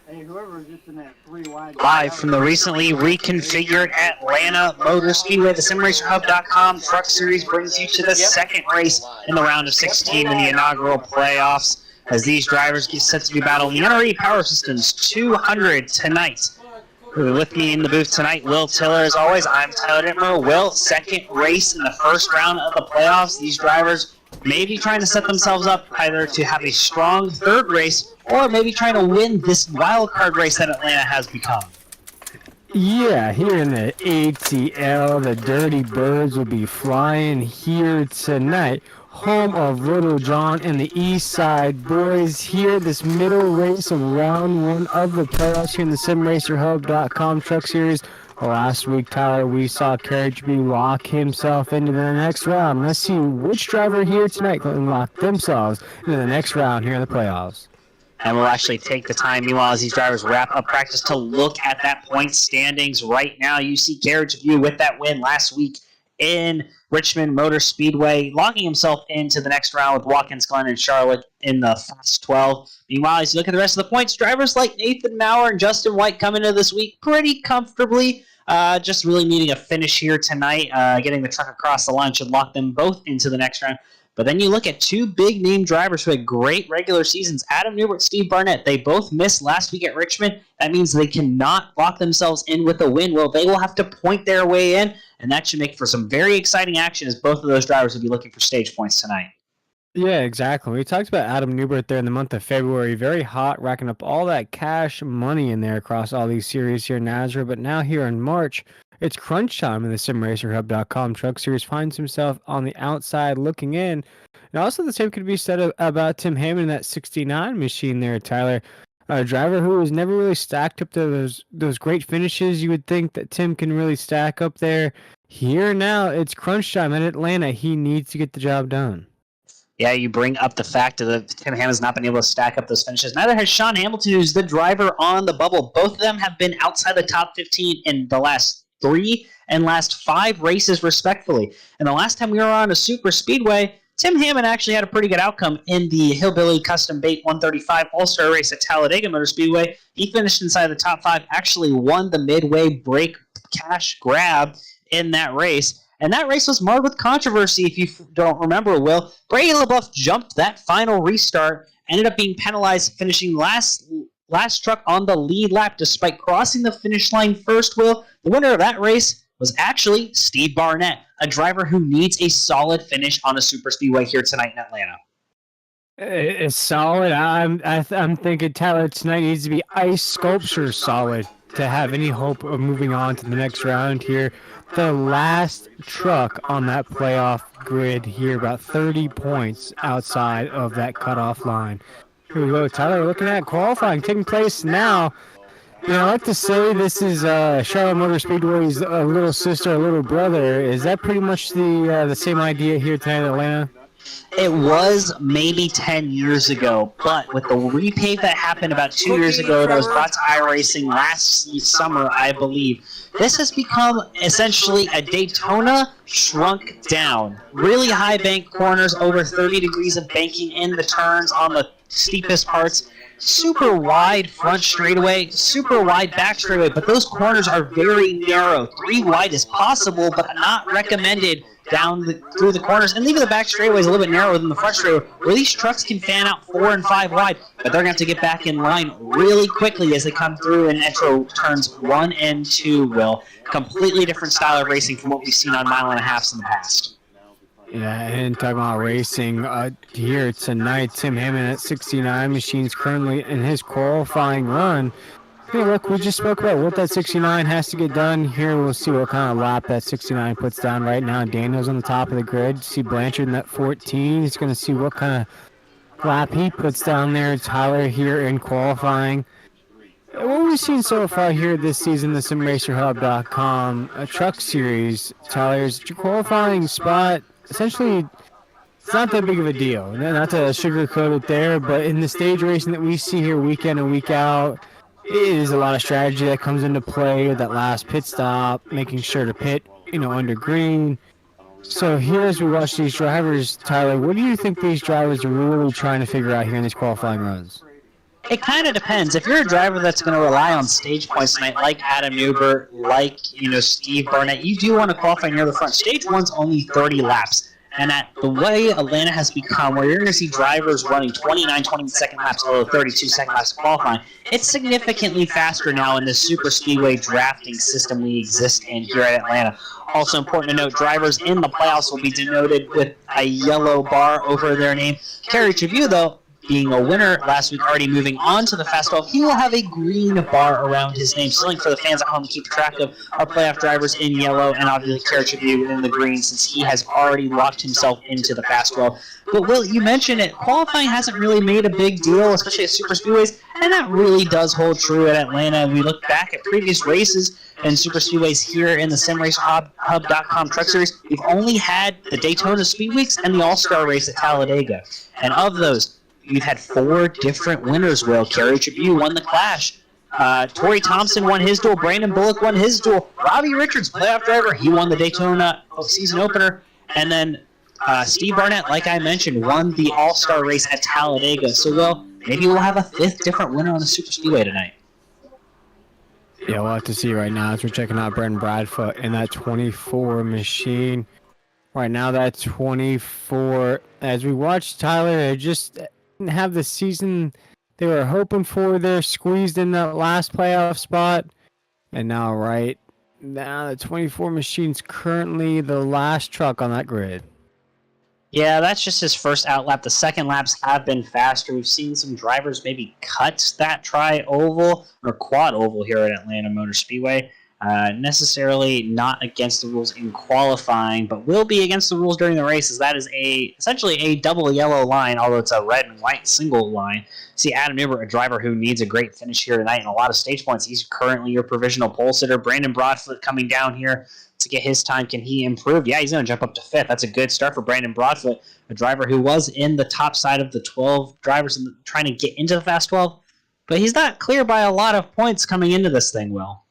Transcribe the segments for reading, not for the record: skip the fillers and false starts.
Hey, whoever's just in that 3 wide. Live from the recently reconfigured Atlanta Motor Speedway, the SimRacerHub.com Truck Series brings you to the second race in the round of 16 in the inaugural playoffs as these drivers get set to be battling the NRE Power Systems 200 tonight. With me in the booth tonight, Will Tiller. As always, I'm Tyler Dittmer. Will, second race in the first round of the playoffs. These drivers may be trying to set themselves up either to have a strong third race or maybe trying to win this wild card race that Atlanta has become. Yeah, here in the ATL, the Dirty Birds will be flying here tonight. Home of Little John and the East Side Boys here. This middle race of round one of the playoffs here in the SimRacerHub.com Truck Series. Last week, Tyler, we saw Carey Trabue lock himself into the next round. Let's see which driver here tonight can lock themselves into the next round here in the playoffs. And we'll actually take the time, meanwhile, as these drivers wrap up practice to look at that point standings. Right now, you see Carey Trabue with that win last week in Richmond Motor Speedway, locking himself into the next round with Watkins Glen and Charlotte in the Fast 12. Meanwhile, as you look at the rest of the points, drivers like Nathan Maurer and Justin White come into this week pretty comfortably. Just really needing a finish here tonight. Getting the truck across the line should lock them both into the next round. But then you look at two big-name drivers who had great regular seasons, Adam Newbert, Steve Barnett. They both missed last week at Richmond. That means they cannot lock themselves in with a win. Well, they will have to point their way in, and that should make for some very exciting action as both of those drivers will be looking for stage points tonight. Yeah, exactly. We talked about Adam Newbert there in the month of February. Very hot, racking up all that cash money in there across all these series here in Nazareth. But now here in March, it's crunch time in the SimRacerHub.com Truck Series. Finds himself on the outside looking in. And also the same could be said about Tim Hammond in that 69 machine there, Tyler. A driver who has never really stacked up to those great finishes you would think that Tim can really stack up there. Here now, it's crunch time in Atlanta. He needs to get the job done. Yeah, you bring up the fact that Tim Hammond's not been able to stack up those finishes. Neither has Sean Hamilton, who's the driver on the bubble. Both of them have been outside the top 15 in the last 3 and last 5 races, respectively. And the last time we were on a super speedway, Tim Hammond actually had a pretty good outcome in the Hillbilly Custom Bait 135 All-Star race at Talladega Motor Speedway. He finished inside the top 5, actually won the midway break cash grab in that race. And that race was marred with controversy, if you don't remember, Will. Brady LaBeouf jumped that final restart, ended up being penalized, finishing last truck on the lead lap despite crossing the finish line first, Will. The winner of that race was actually Steve Barnett, a driver who needs a solid finish on a super speedway here tonight in Atlanta. It's solid. I'm thinking Tyler tonight needs to be ice sculpture solid to have any hope of moving on to the next round here. The last truck on that playoff grid here, about 30 points outside of that cutoff line. Here we go, Tyler, looking at qualifying taking place now. You know, I like to say this is Charlotte Motor Speedway's little sister, little brother. Is that pretty much the same idea here tonight in Atlanta? It was maybe 10 years ago, but with the repave that happened about 2 years ago that was brought to iRacing last summer, I believe, this has become essentially a Daytona shrunk down. Really high bank corners, over 30 degrees of banking in the turns on the steepest parts. Super wide front straightaway, super wide back straightaway, but those corners are very narrow. 3 wide is possible, but not recommended through the corners. And even the back straightaway is a little bit narrower than the front straightaway, where these trucks can fan out 4 and 5 wide, but they're going to have to get back in line really quickly as they come through and enter turns 1 and 2, Will. Completely different style of racing from what we've seen on mile and a halfs in the past. Yeah, and talking about racing here tonight, Tim Hammond at 69 machines currently in his qualifying run. Hey, look, we just spoke about what that 69 has to get done. Here we'll see what kind of lap that 69 puts down right now. Daniel's on the top of the grid. See Blanchard in that 14. He's going to see what kind of lap he puts down there. Tyler here in qualifying. What we've seen so far here this season, the SimRacerHub.com Truck Series, Tyler's qualifying spot, essentially, it's not that big of a deal. Not to sugarcoat it there, but in the stage racing that we see here week in and week out, it is a lot of strategy that comes into play. That last pit stop, making sure to pit, under green. So here, as we watch these drivers, Tyler, what do you think these drivers are really trying to figure out here in these qualifying runs? It kind of depends. If you're a driver that's going to rely on stage points tonight, like Adam Newbert, like Steve Barnett, you do want to qualify near the front. Stage one's only 30 laps. And at the way Atlanta has become, where you're going to see drivers running 29, 20-second laps, although 32-second laps qualifying, it's significantly faster now in the super speedway drafting system we exist in here at Atlanta. Also important to note, drivers in the playoffs will be denoted with a yellow bar over their name. Carey Trabue, though, being a winner last week, already moving on to the Fast 12, he will have a green bar around his name, something for the fans at home to keep track of. Our playoff drivers in yellow, and obviously Carey Trabue in the green, since he has already locked himself into the Fast 12. But Will, you mentioned it, qualifying hasn't really made a big deal, especially at super speedways, and that really does hold true at Atlanta. We look back at previous races and super speedways here in the SimRaceHub.com Truck Series. We've only had the Daytona Speed Weeks and the All-Star Race at Talladega, and of those, you've had 4 different winners, Will. Carey Trabue won the Clash. Torrey Thompson won his duel. Brandon Bullock won his duel. Robbie Richards, playoff driver, he won the Daytona season opener. And then Steve Barnett, like I mentioned, won the All-Star Race at Talladega. So, Will, maybe we'll have a 5th different winner on the Super Speedway tonight. Yeah, we'll have to see right now as we're checking out Brendan Bradfoot in that 24 machine. Right now, that 24. As we watch Tyler, they just didn't have the season they were hoping for. They're squeezed in that last playoff spot. And now, right now, the 24 machine's currently the last truck on that grid. Yeah, that's just his first outlap. The second laps have been faster. We've seen some drivers maybe cut that tri-oval or quad-oval here at Atlanta Motor Speedway. Necessarily not against the rules in qualifying, but will be against the rules during the race, as that is essentially a double yellow line, although it's a red and white single line. See Adam Newbert, a driver who needs a great finish here tonight and a lot of stage points. He's currently your provisional pole sitter. Brandon Broadfoot coming down here to get his time. Can he improve? Yeah, he's going to jump up to 5th. That's a good start for Brandon Broadfoot, a driver who was in the top side of the 12 drivers trying to get into the Fast 12, but he's not clear by a lot of points coming into this thing, Will.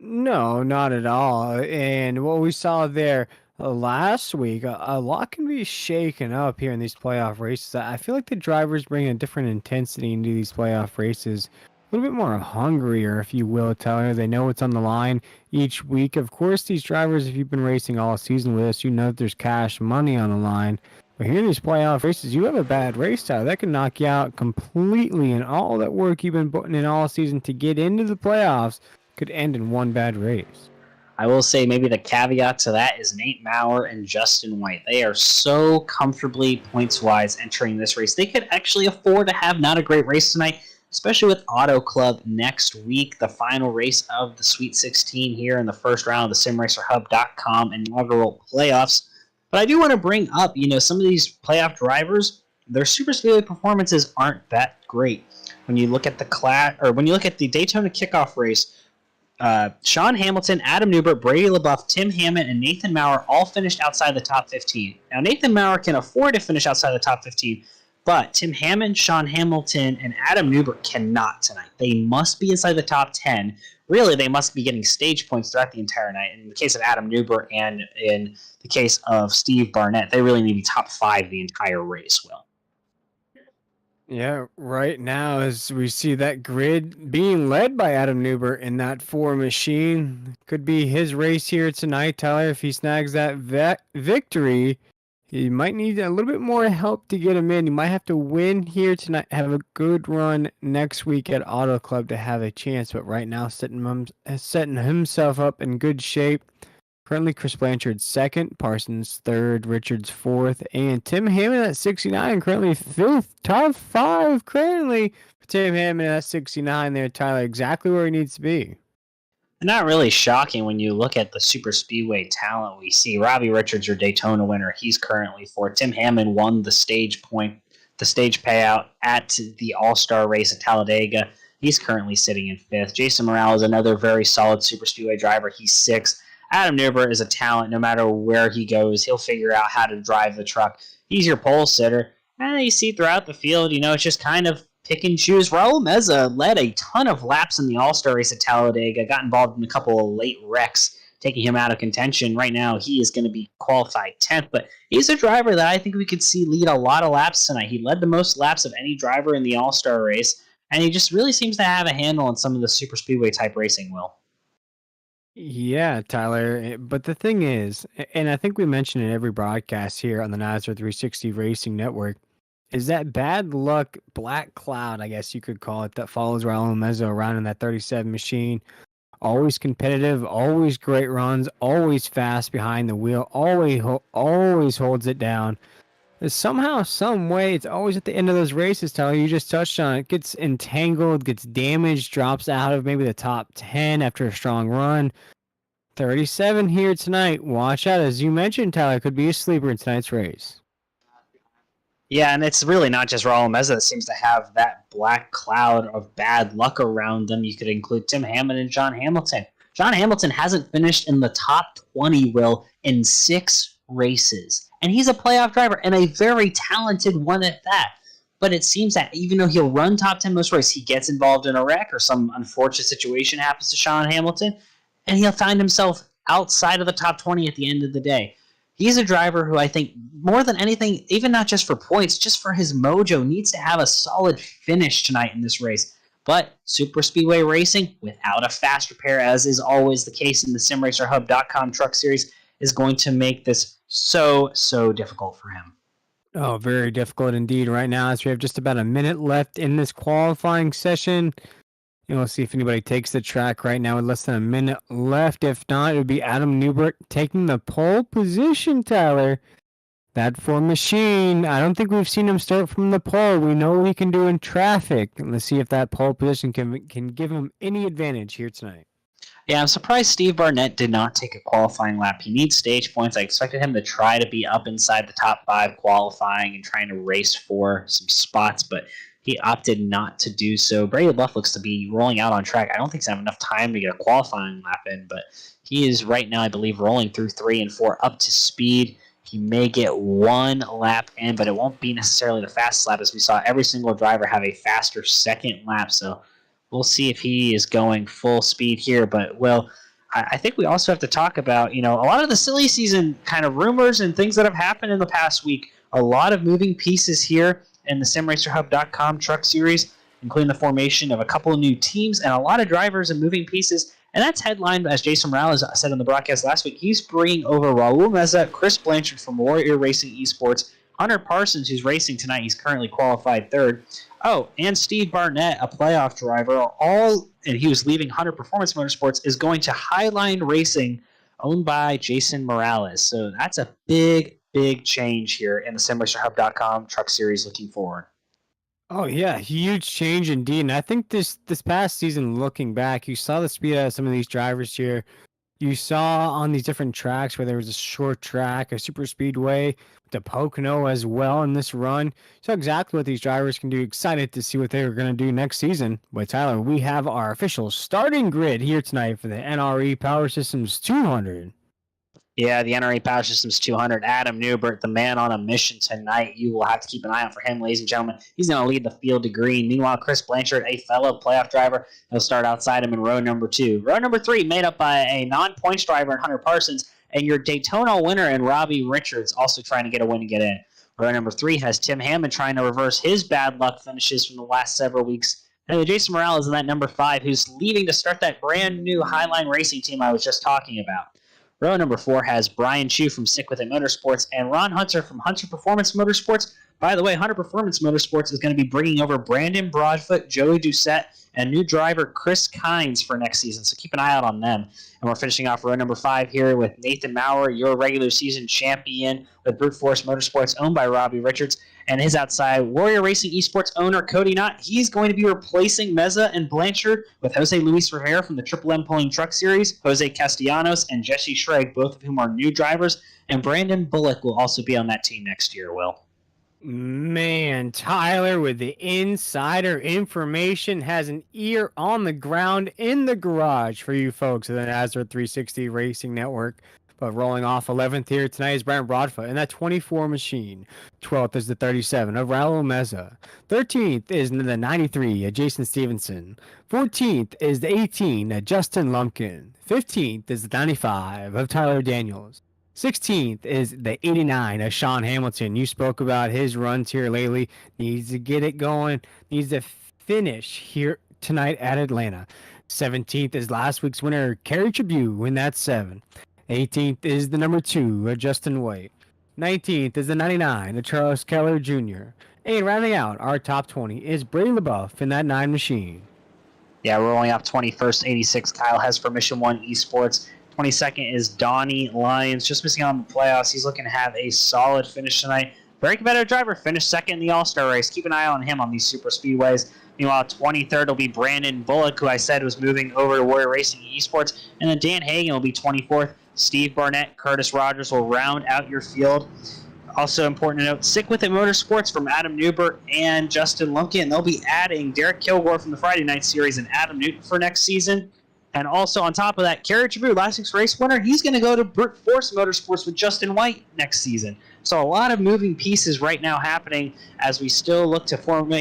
No, not at all. And what we saw there last week, a lot can be shaken up here in these playoff races. I feel like the drivers bring a different intensity into these playoff races. A little bit more hungrier, if you will, Tyler. They know what's on the line each week. Of course, these drivers, if you've been racing all season with us, you know that there's cash money on the line. But here in these playoff races, you have a bad race, Tyler. That can knock you out completely, and all that work you've been putting in all season to get into the playoffs could end in one bad race. I will say maybe the caveat to that is Nate Maurer and Justin White. They are so comfortably points-wise entering this race. They could actually afford to have not a great race tonight, especially with Auto Club next week, the final race of the Sweet 16 here in the first round of the SimRacerHub.com inaugural playoffs. But I do want to bring up, some of these playoff drivers, their super speedway performances aren't that great. When you look at the Daytona kickoff race, Sean Hamilton, Adam Newbert, Brady LaBeouf, Tim Hammond, and Nathan Maurer all finished outside the top 15. Now, Nathan Maurer can afford to finish outside the top 15, but Tim Hammond, Sean Hamilton, and Adam Newbert cannot tonight. They must be inside the top 10. Really, they must be getting stage points throughout the entire night. In the case of Adam Newbert and in the case of Steve Barnett, they really need to be top 5 the entire race, Will. Yeah, right now as we see that grid being led by Adam Newbert in that 4 machine, could be his race here tonight, Tyler. If he snags that victory, he might need a little bit more help to get him in. He might have to win here tonight, have a good run next week at Auto Club to have a chance. But right now, setting himself up in good shape. Currently, Chris Blanchard 2nd, Parsons 3rd, Richards 4th, and Tim Hammond at 69, currently 5th, top 5 currently for Tim Hammond at 69 there, Tyler, exactly where he needs to be. Not really shocking when you look at the super speedway talent we see. Robbie Richards, your Daytona winner, he's currently 4th. Tim Hammond won the stage payout at the All-Star race at Talladega. He's currently sitting in 5th. Jason Morales, another very solid super speedway driver, he's 6th. Adam Newbert is a talent. No matter where he goes, he'll figure out how to drive the truck. He's your pole sitter. And you see throughout the field, it's just kind of pick and choose. Raul Meza led a ton of laps in the All-Star race at Talladega, got involved in a couple of late wrecks taking him out of contention. Right now, he is going to be qualified 10th, but he's a driver that I think we could see lead a lot of laps tonight. He led the most laps of any driver in the All-Star race, and he just really seems to have a handle on some of the super speedway type racing, Will. Yeah, Tyler. But the thing is, and I think we mentioned in every broadcast here on the NASCAR 360 Racing Network, is that bad luck black cloud, I guess you could call it, that follows Raul Mezzo around in that 37 machine. Always competitive, always great runs, always fast behind the wheel, always holds it down. Somehow, some way, it's always at the end of those races, Tyler. You just touched on it. Gets entangled, gets damaged, drops out of maybe the top 10 after a strong run. 37 here tonight. Watch out. As you mentioned, Tyler, could be a sleeper in tonight's race. Yeah, and it's really not just Raul Meza that seems to have that black cloud of bad luck around them. You could include Tim Hammond and John Hamilton. John Hamilton hasn't finished in the top 20, Will, in 6 races. And he's a playoff driver and a very talented one at that. But it seems that even though he'll run top 10 most races, he gets involved in a wreck or some unfortunate situation happens to Sean Hamilton, and he'll find himself outside of the top 20 at the end of the day. He's a driver who I think, more than anything, even not just for points, just for his mojo, needs to have a solid finish tonight in this race. But Super Speedway Racing, without a faster pair, as is always the case in the SimRacerHub.com Truck Series, is going to make this so difficult for him. Oh, very difficult indeed right now, as we have just about a minute left in this qualifying session. We'll see if anybody takes the track right now with less than a minute left. If not, it would be Adam Newbert taking the pole position, Tyler. That Ford machine, I don't think we've seen him start from the pole. We know what he can do in traffic. Let's see if that pole position can give him any advantage here tonight. Yeah, I'm surprised Steve Barnett did not take a qualifying lap. He needs stage points. I expected him to try to be up inside the top 5 qualifying and trying to race for some spots, but he opted not to do so. Brady Luff looks to be rolling out on track. I don't think he's have enough time to get a qualifying lap in, but he is right now, I believe, rolling through 3 and 4 up to speed. He may get 1 lap in, but it won't be necessarily the fastest lap, as we saw every single driver have a faster second lap. So we'll see if he is going full speed here. But, well, I think we also have to talk about, a lot of the silly season kind of rumors and things that have happened in the past week. A lot of moving pieces here in the SimRacerHub.com Truck Series, including the formation of a couple of new teams and a lot of drivers and moving pieces. And that's headlined, as Jason Morales said on the broadcast last week, he's bringing over Raul Meza, Chris Blanchard from Warrior Racing Esports, Hunter Parsons, who's racing tonight. He's currently qualified 3rd. Oh, and Steve Barnett, a playoff driver, and he was leaving Hunter Performance Motorsports, is going to Highline Racing, owned by Jason Morales. So that's a big change here in the SimRacerHub.com Truck Series looking forward. Oh, yeah, huge change indeed. And I think this past season, looking back, you saw the speed out of some of these drivers here. You saw on these different tracks where there was a short track, a super speedway, the Pocono as well in this run. You saw exactly what these drivers can do. Excited to see what they're going to do next season. But Tyler, we have our official starting grid here tonight for the NRE Power Systems 200. Yeah, the NRE Power Systems 200. Adam Newbert, the man on a mission tonight. You will have to keep an eye out for him, ladies and gentlemen. He's going to lead the field to green. Meanwhile, Chris Blanchard, a fellow playoff driver, he'll start outside him in row number 2. Row number 3 made up by a non-points driver in Hunter Parsons, and your Daytona winner in Robbie Richards, also trying to get a win and get in. Row number 3 has Tim Hammond trying to reverse his bad luck finishes from the last several weeks. And Jason Morales in that number 5, who's leaving to start that brand new Highline Racing team I was just talking about. Row number 4 has Brian Chu from Stick With It Motorsports and Ron Hunter from Hunter Performance Motorsports. By the way, Hunter Performance Motorsports is going to be bringing over Brandon Broadfoot, Joey Doucette, and new driver Chris Kynes for next season, so keep an eye out on them. And we're finishing off row number 5 here with Nathan Maurer, your regular season champion with Brute Force Motorsports, owned by Robbie Richards, and his outside Warrior Racing Esports owner Cody Knott. He's going to be replacing Meza and Blanchard with Jose Luis Rivera from the Triple M Pulling Truck Series, Jose Castellanos, and Jesse Schrag, both of whom are new drivers, and Brandon Bullock will also be on that team next year, Will. Man, Tyler with the insider information has an ear on the ground in the garage for you folks at the NASCAR 360 Racing Network. But rolling off 11th here tonight is Brent Broadfoot in that 24 machine. 12th is the 37 of Raul Meza. 13th is the 93 Jason Stevenson. 14th is the 18 Justin Lumpkin. 15th is the 95 of Tyler Daniels. 16th is the 89 of Sean Hamilton. You spoke about his runs here lately. Needs to get it going. Needs to finish here tonight at Atlanta. 17th is last week's winner, Carey Trabue, in that 7. 18th is the number 2, Justin White. 19th is the 99, Charles Keller Jr. And rounding out our top 20 is Brady LaBeouf in that 9 machine. Yeah, rolling up 21st, 86, Kyle Hess for Mission 1 Esports. 22nd is Donnie Lyons, just missing on the playoffs. He's looking to have a solid finish tonight. Very competitive driver, finished second in the All-Star race. Keep an eye on him on these super speedways. Meanwhile, 23rd will be Brandon Bullock, who I said was moving over to Warrior Racing Esports. And then Dan Hagan will be 24th. Steve Barnett, Curtis Rogers will round out your field. Also important to note, Stick With It Motorsports from Adam Newbert and Justin Lumpkin. They'll be adding Derek Kilgore from the Friday Night Series and Adam Newton for next season. And also on top of that, Carey Trabue, last week's race winner, he's going to go to Brute Force Motorsports with Justin White next season. So a lot of moving pieces right now happening as we still look to form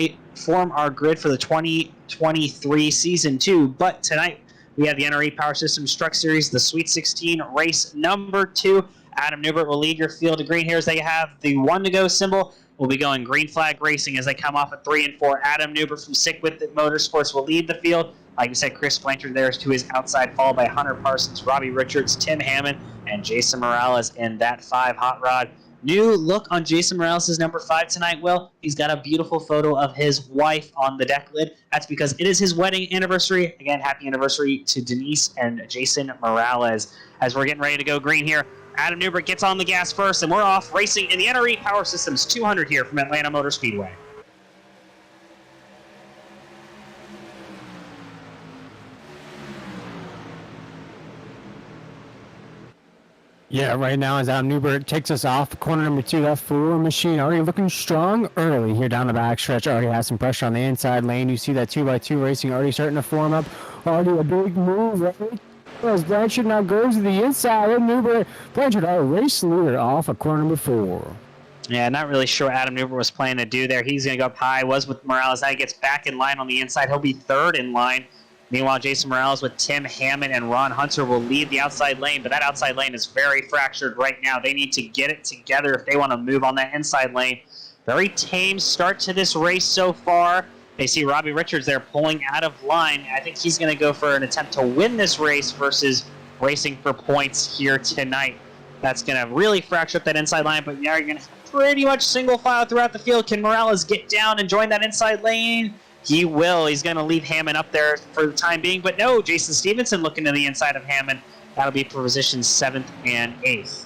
our grid for the 2023 Season 2. But tonight we have the NRE Power Systems Truck Series, the Sweet 16 race number 2. Adam Newbert will lead your field of green here as they have the 1 to go symbol. We'll be going green flag racing as they come off at 3 and 4. Adam Newbert from Stick With It Motorsports will lead the field. Like we said, Chris Blanchard there to his outside, followed by Hunter Parsons, Robbie Richards, Tim Hammond, and Jason Morales in that 5 hot rod. New look on Jason Morales' number 5 tonight, Will. He's got a beautiful photo of his wife on the deck lid. That's because it is his wedding anniversary. Again, happy anniversary to Denise and Jason Morales. As we're getting ready to go green here, Adam Newbert gets on the gas first, and we're off racing in the NRE Power Systems 200 here from Atlanta Motor Speedway. Yeah, right now as Adam Newbert takes us off corner number 2, that 4 machine already looking strong early here down the back stretch. Already has some pressure on the inside lane. You see that 2x2 racing already starting to form up. Already a big move, right? As Blanchard now goes to the inside, and Newbert, Blanchard, our race leader, off at corner number 4. Yeah, not really sure what Adam Newbert was planning to do there. He's going to go up high, was with Morales. Now he gets back in line on the inside. He'll be 3rd in line. Meanwhile, Jason Morales with Tim Hammond and Ron Hunter will lead the outside lane, but that outside lane is very fractured right now. They need to get it together if they want to move on that inside lane. Very tame start to this race so far. They see Robbie Richards there pulling out of line. I think he's going to go for an attempt to win this race versus racing for points here tonight. That's going to really fracture up that inside line, but now you're going to pretty much single file throughout the field. Can Morales get down and join that inside lane? He will. He's going to leave Hammond up there for the time being, but no, Jason Stevenson looking to the inside of Hammond. That'll be for positions 7th and 8th.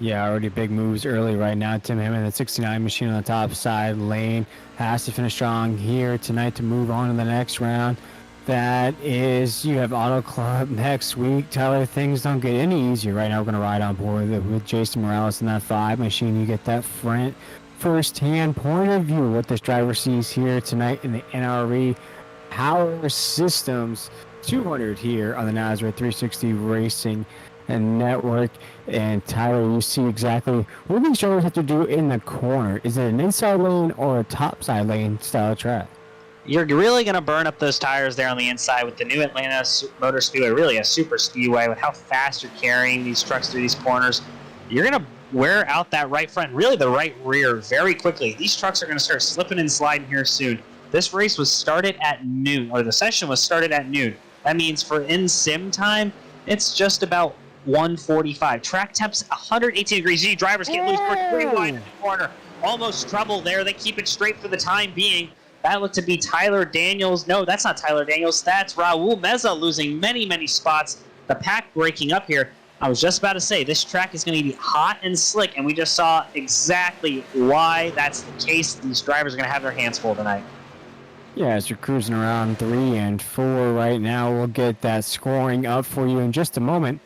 Yeah, already big moves early right now. Tim Hammond, the 69 machine on the top side lane, has to finish strong here tonight to move on to the next round. That is, you have Auto Club next week. Tyler, things don't get any easier right now. We're going to ride on board with Jason Morales in that 5 machine. You get that first-hand point of view what this driver sees here tonight in the NRE Power Systems 200 here on the Nazareth 360 Racing and Network. And Tyler, you see exactly what these drivers have to do in the corner. Is it an inside lane or a top side lane style track? You're really going to burn up those tires there on the inside with the new Atlanta Motor Speedway, really a super speedway with how fast you're carrying these trucks through these corners. You're going to wear out that right front, really the right rear very quickly. These trucks are going to start slipping and sliding here soon. This race was started at noon, or the session was started at noon. That means for in-sim time, it's just about 145. Track temps 118 degrees. G drivers get loose for 3 wide in the corner. Almost trouble there. They keep it straight for the time being. That looked to be Tyler Daniels. No, that's not Tyler Daniels. That's Raul Meza losing many, many spots. The pack breaking up here. I was just about to say, this track is going to be hot and slick, and we just saw exactly why that's the case. These drivers are going to have their hands full tonight. Yeah, as you're cruising around 3 and 4 right now, we'll get that scoring up for you in just a moment.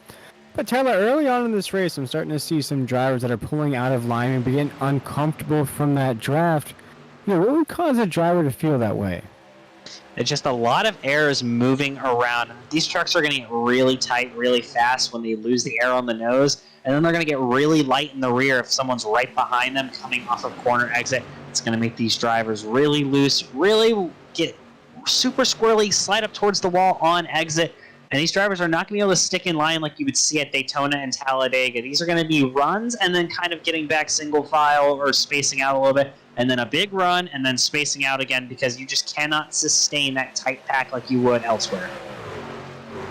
But Tyler, early on in this race, I'm starting to see some drivers that are pulling out of line and begin uncomfortable from that draft. You know, what would cause a driver to feel that way? It's just a lot of air is moving around. These trucks are going to get really tight really fast when they lose the air on the nose, and then they're going to get really light in the rear if someone's right behind them coming off a corner exit. It's going to make these drivers really loose, really get super squirrely, slide up towards the wall on exit, and these drivers are not going to be able to stick in line like you would see at Daytona and Talladega. These are going to be runs and then kind of getting back single file or spacing out a little bit, and then a big run and then spacing out again because you just cannot sustain that tight pack like you would elsewhere.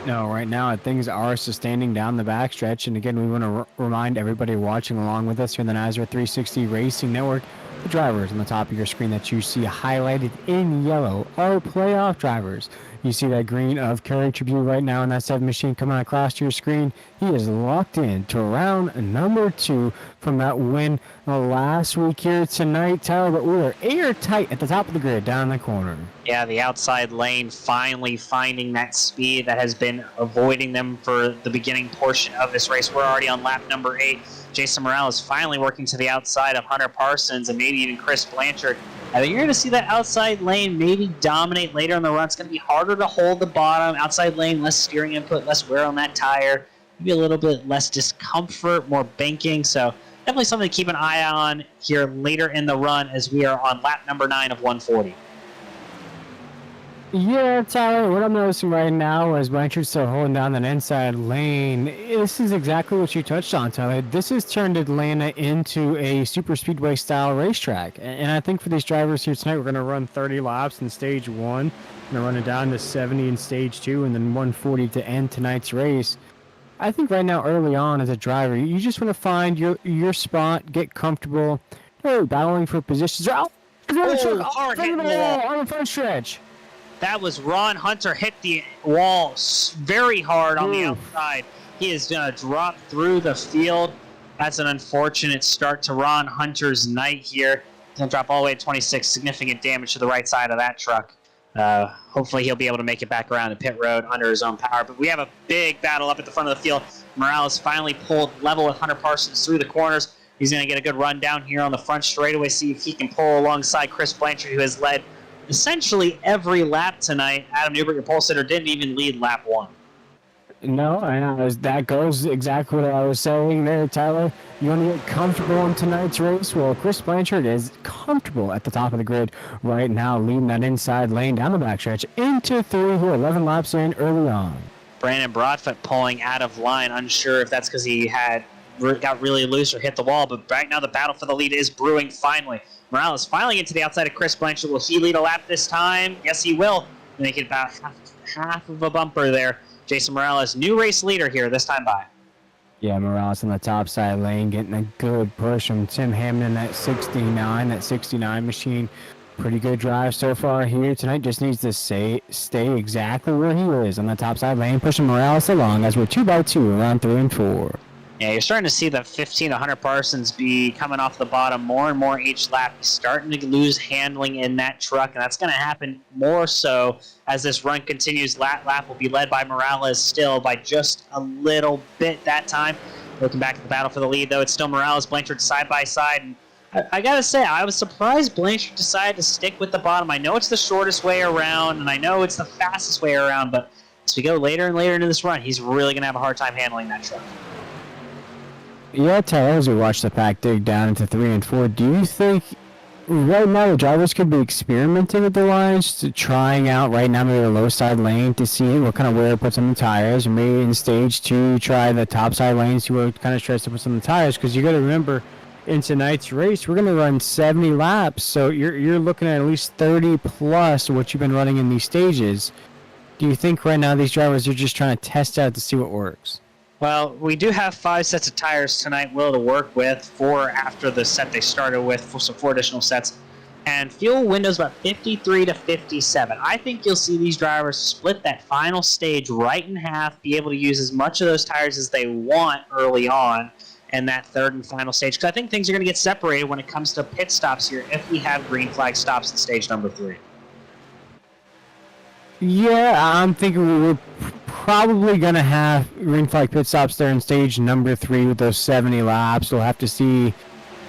No, right now things are sustaining down the backstretch, and again, we want to remind everybody watching along with us here in the NASCAR 360 Racing Network, the drivers on the top of your screen that you see highlighted in yellow are playoff drivers. You see that green of Carey Trabue right now in that 7 machine coming across your screen. He is locked in to round number 2 from that win last week here tonight, Tyler, but we are airtight at the top of the grid down the corner. Yeah, the outside lane finally finding that speed that has been avoiding them for the beginning portion of this race. We're already on lap number 8. Jason Morales finally working to the outside of Hunter Parsons and maybe even Chris Blanchard. I think you're going to see that outside lane maybe dominate later in the run. It's going to be harder to hold the bottom. Outside lane, less steering input, less wear on that tire. Maybe a little bit less discomfort, more banking. So definitely something to keep an eye on here later in the run as we are on lap number 9 of 140. Yeah, Tyler, what I'm noticing right now is Blanchard's still holding down that inside lane. This is exactly what you touched on, Tyler. This has turned Atlanta into a super speedway style racetrack. And I think for these drivers here tonight, we're going to run 30 laps in stage 1. We're going to run it down to 70 in stage 2 and then 140 to end tonight's race. I think right now, early on as a driver, you just want to find your spot, get comfortable, battling for positions. Hard hitting the wall on the front stretch. That was Ron Hunter hit the wall very hard on the outside. He is going to drop through the field. That's an unfortunate start to Ron Hunter's night here. He's going to drop all the way to 26. Significant damage to the right side of that truck. Hopefully he'll be able to make it back around the pit road under his own power. But we have a big battle up at the front of the field. Morales finally pulled level with Hunter Parsons through the corners. He's going to get a good run down here on the front straightaway, see if he can pull alongside Chris Blanchard, who has led essentially every lap tonight. Adam Newbert, your pole sitter, didn't even lead lap 1. No, I know. That goes exactly what I was saying there, Tyler. You want to get comfortable in tonight's race? Well, Chris Blanchard is comfortable at the top of the grid right now, leading that inside lane down the backstretch into 3 here, 11 laps in early on. Brandon Broadfoot pulling out of line, unsure if that's because he got really loose or hit the wall, but right now the battle for the lead is brewing finally. Morales finally get to the outside of Chris Blanchard. Will he lead a lap this time? Yes, he will. Make it about half of a bumper there. Jason Morales, new race leader here this time by. Yeah, Morales on the top side lane, getting a good push from Tim Hamlin, that 69 machine. Pretty good drive so far here tonight. Just needs to stay exactly where he is on the top side lane, pushing Morales along as we're 2 by 2 around 3 and 4. Yeah, you're starting to see the 15 to Hunter Parsons be coming off the bottom more and more each lap. He's starting to lose handling in that truck, and that's going to happen more so as this run continues. Lap will be led by Morales still by just a little bit that time. Looking back at the battle for the lead, though, it's still Morales, Blanchard side by side. And I got to say, I was surprised Blanchard decided to stick with the bottom. I know it's the shortest way around, and I know it's the fastest way around, but as we go later and later into this run, he's really going to have a hard time handling that truck. Yeah, Tyler, as we watch the pack dig down into 3 and 4, do you think right now the drivers could be experimenting with the lines, trying out right now maybe the low side lane to see what kind of wear it puts on the tires, or maybe in stage 2 try the top side lane, see what kind of stress it puts on the tires? Because you got to remember, in tonight's race, we're going to run 70 laps, so you're looking at least 30 plus what you've been running in these stages. Do you think right now these drivers are just trying to test out to see what works? Well, we do have 5 sets of tires tonight, Will, to work with, 4 after the set they started with, so 4 additional sets. And fuel window's about 53 to 57. I think you'll see these drivers split that final stage right in half, be able to use as much of those tires as they want early on in that third and final stage. Because I think things are going to get separated when it comes to pit stops here if we have green flag stops in stage number 3. Yeah, I'm thinking we're probably going to have green flag pit stops there in stage number 3 with those 70 laps. We'll have to see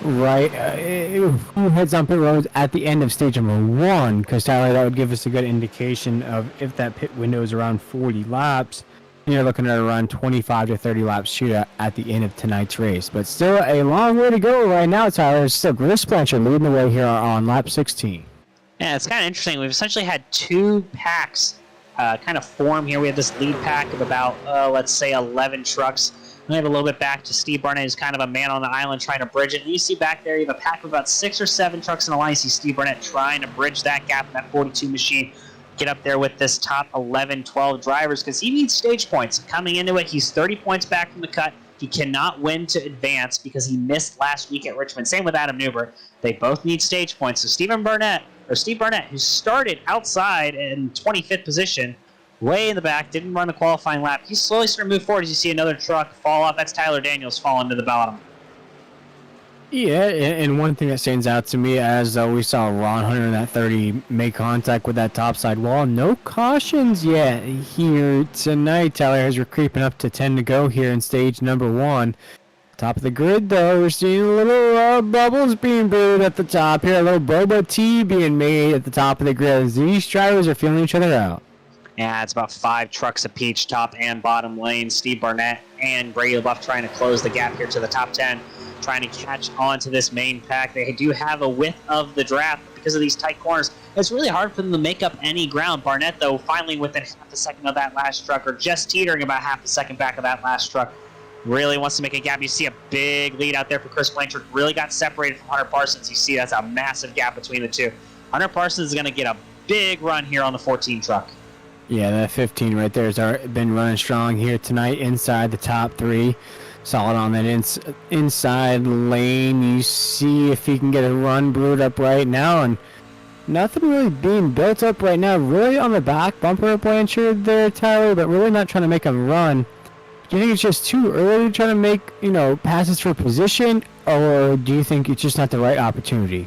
right? Who heads on pit road at the end of stage number 1? Because Tyler, that would give us a good indication of if that pit window is around 40 laps. And you're looking at around 25 to 30 laps shootout at the end of tonight's race. But still a long way to go right now, Tyler. It's still Chris Blanchard leading the way here on lap 16. Yeah, it's kind of interesting. We've essentially had two packs kind of form here. We have this lead pack of about, let's say, 11 trucks. We have a little bit back to Steve Barnett, who's kind of a man on the island trying to bridge it. And you see back there, you have a pack of about 6 or 7 trucks in a line. You see Steve Barnett trying to bridge that gap in that 42 machine, get up there with this top 11, 12 drivers, because he needs stage points. Coming into it, he's 30 points back from the cut. He cannot win to advance because he missed last week at Richmond. Same with Adam Newberg. They both need stage points. So Steve Barnett, who started outside in 25th position, way in the back, didn't run the qualifying lap. He's slowly starting to move forward as you see another truck fall off. That's Tyler Daniels falling to the bottom. Yeah, and one thing that stands out to me as we saw Ron Hunter in that 30 make contact with that topside wall. No cautions yet here tonight. Tyler, as we're creeping up to 10 to go here in stage number 1. Top of the grid, though, we're seeing little bubbles being brewed at the top here. A little boba tea being made at the top of the grid as these drivers are feeling each other out. Yeah, it's about 5 trucks apiece, top and bottom lane. Steve Barnett and Brady LaBeouf trying to close the gap here to the top 10, trying to catch on to this main pack. They do have a width of the draft because of these tight corners. It's really hard for them to make up any ground. Barnett, though, finally within half a second of that last truck, or just teetering about half a second back of that last truck, really wants to make a gap. You see a big lead out there for Chris Blanchard. Really got separated from Hunter Parsons. You see that's a massive gap between the two. Hunter Parsons is going to get a big run here on the 14 truck. Yeah, that 15 right there has been running strong here tonight inside the top 3. Solid on that inside lane. You see if he can get a run brewed up right now, and nothing really being built up right now. Really on the back bumper of Blanchard there, Tyler, but really not trying to make him run. Do you think it's just too early to try to make, passes for position, or do you think it's just not the right opportunity?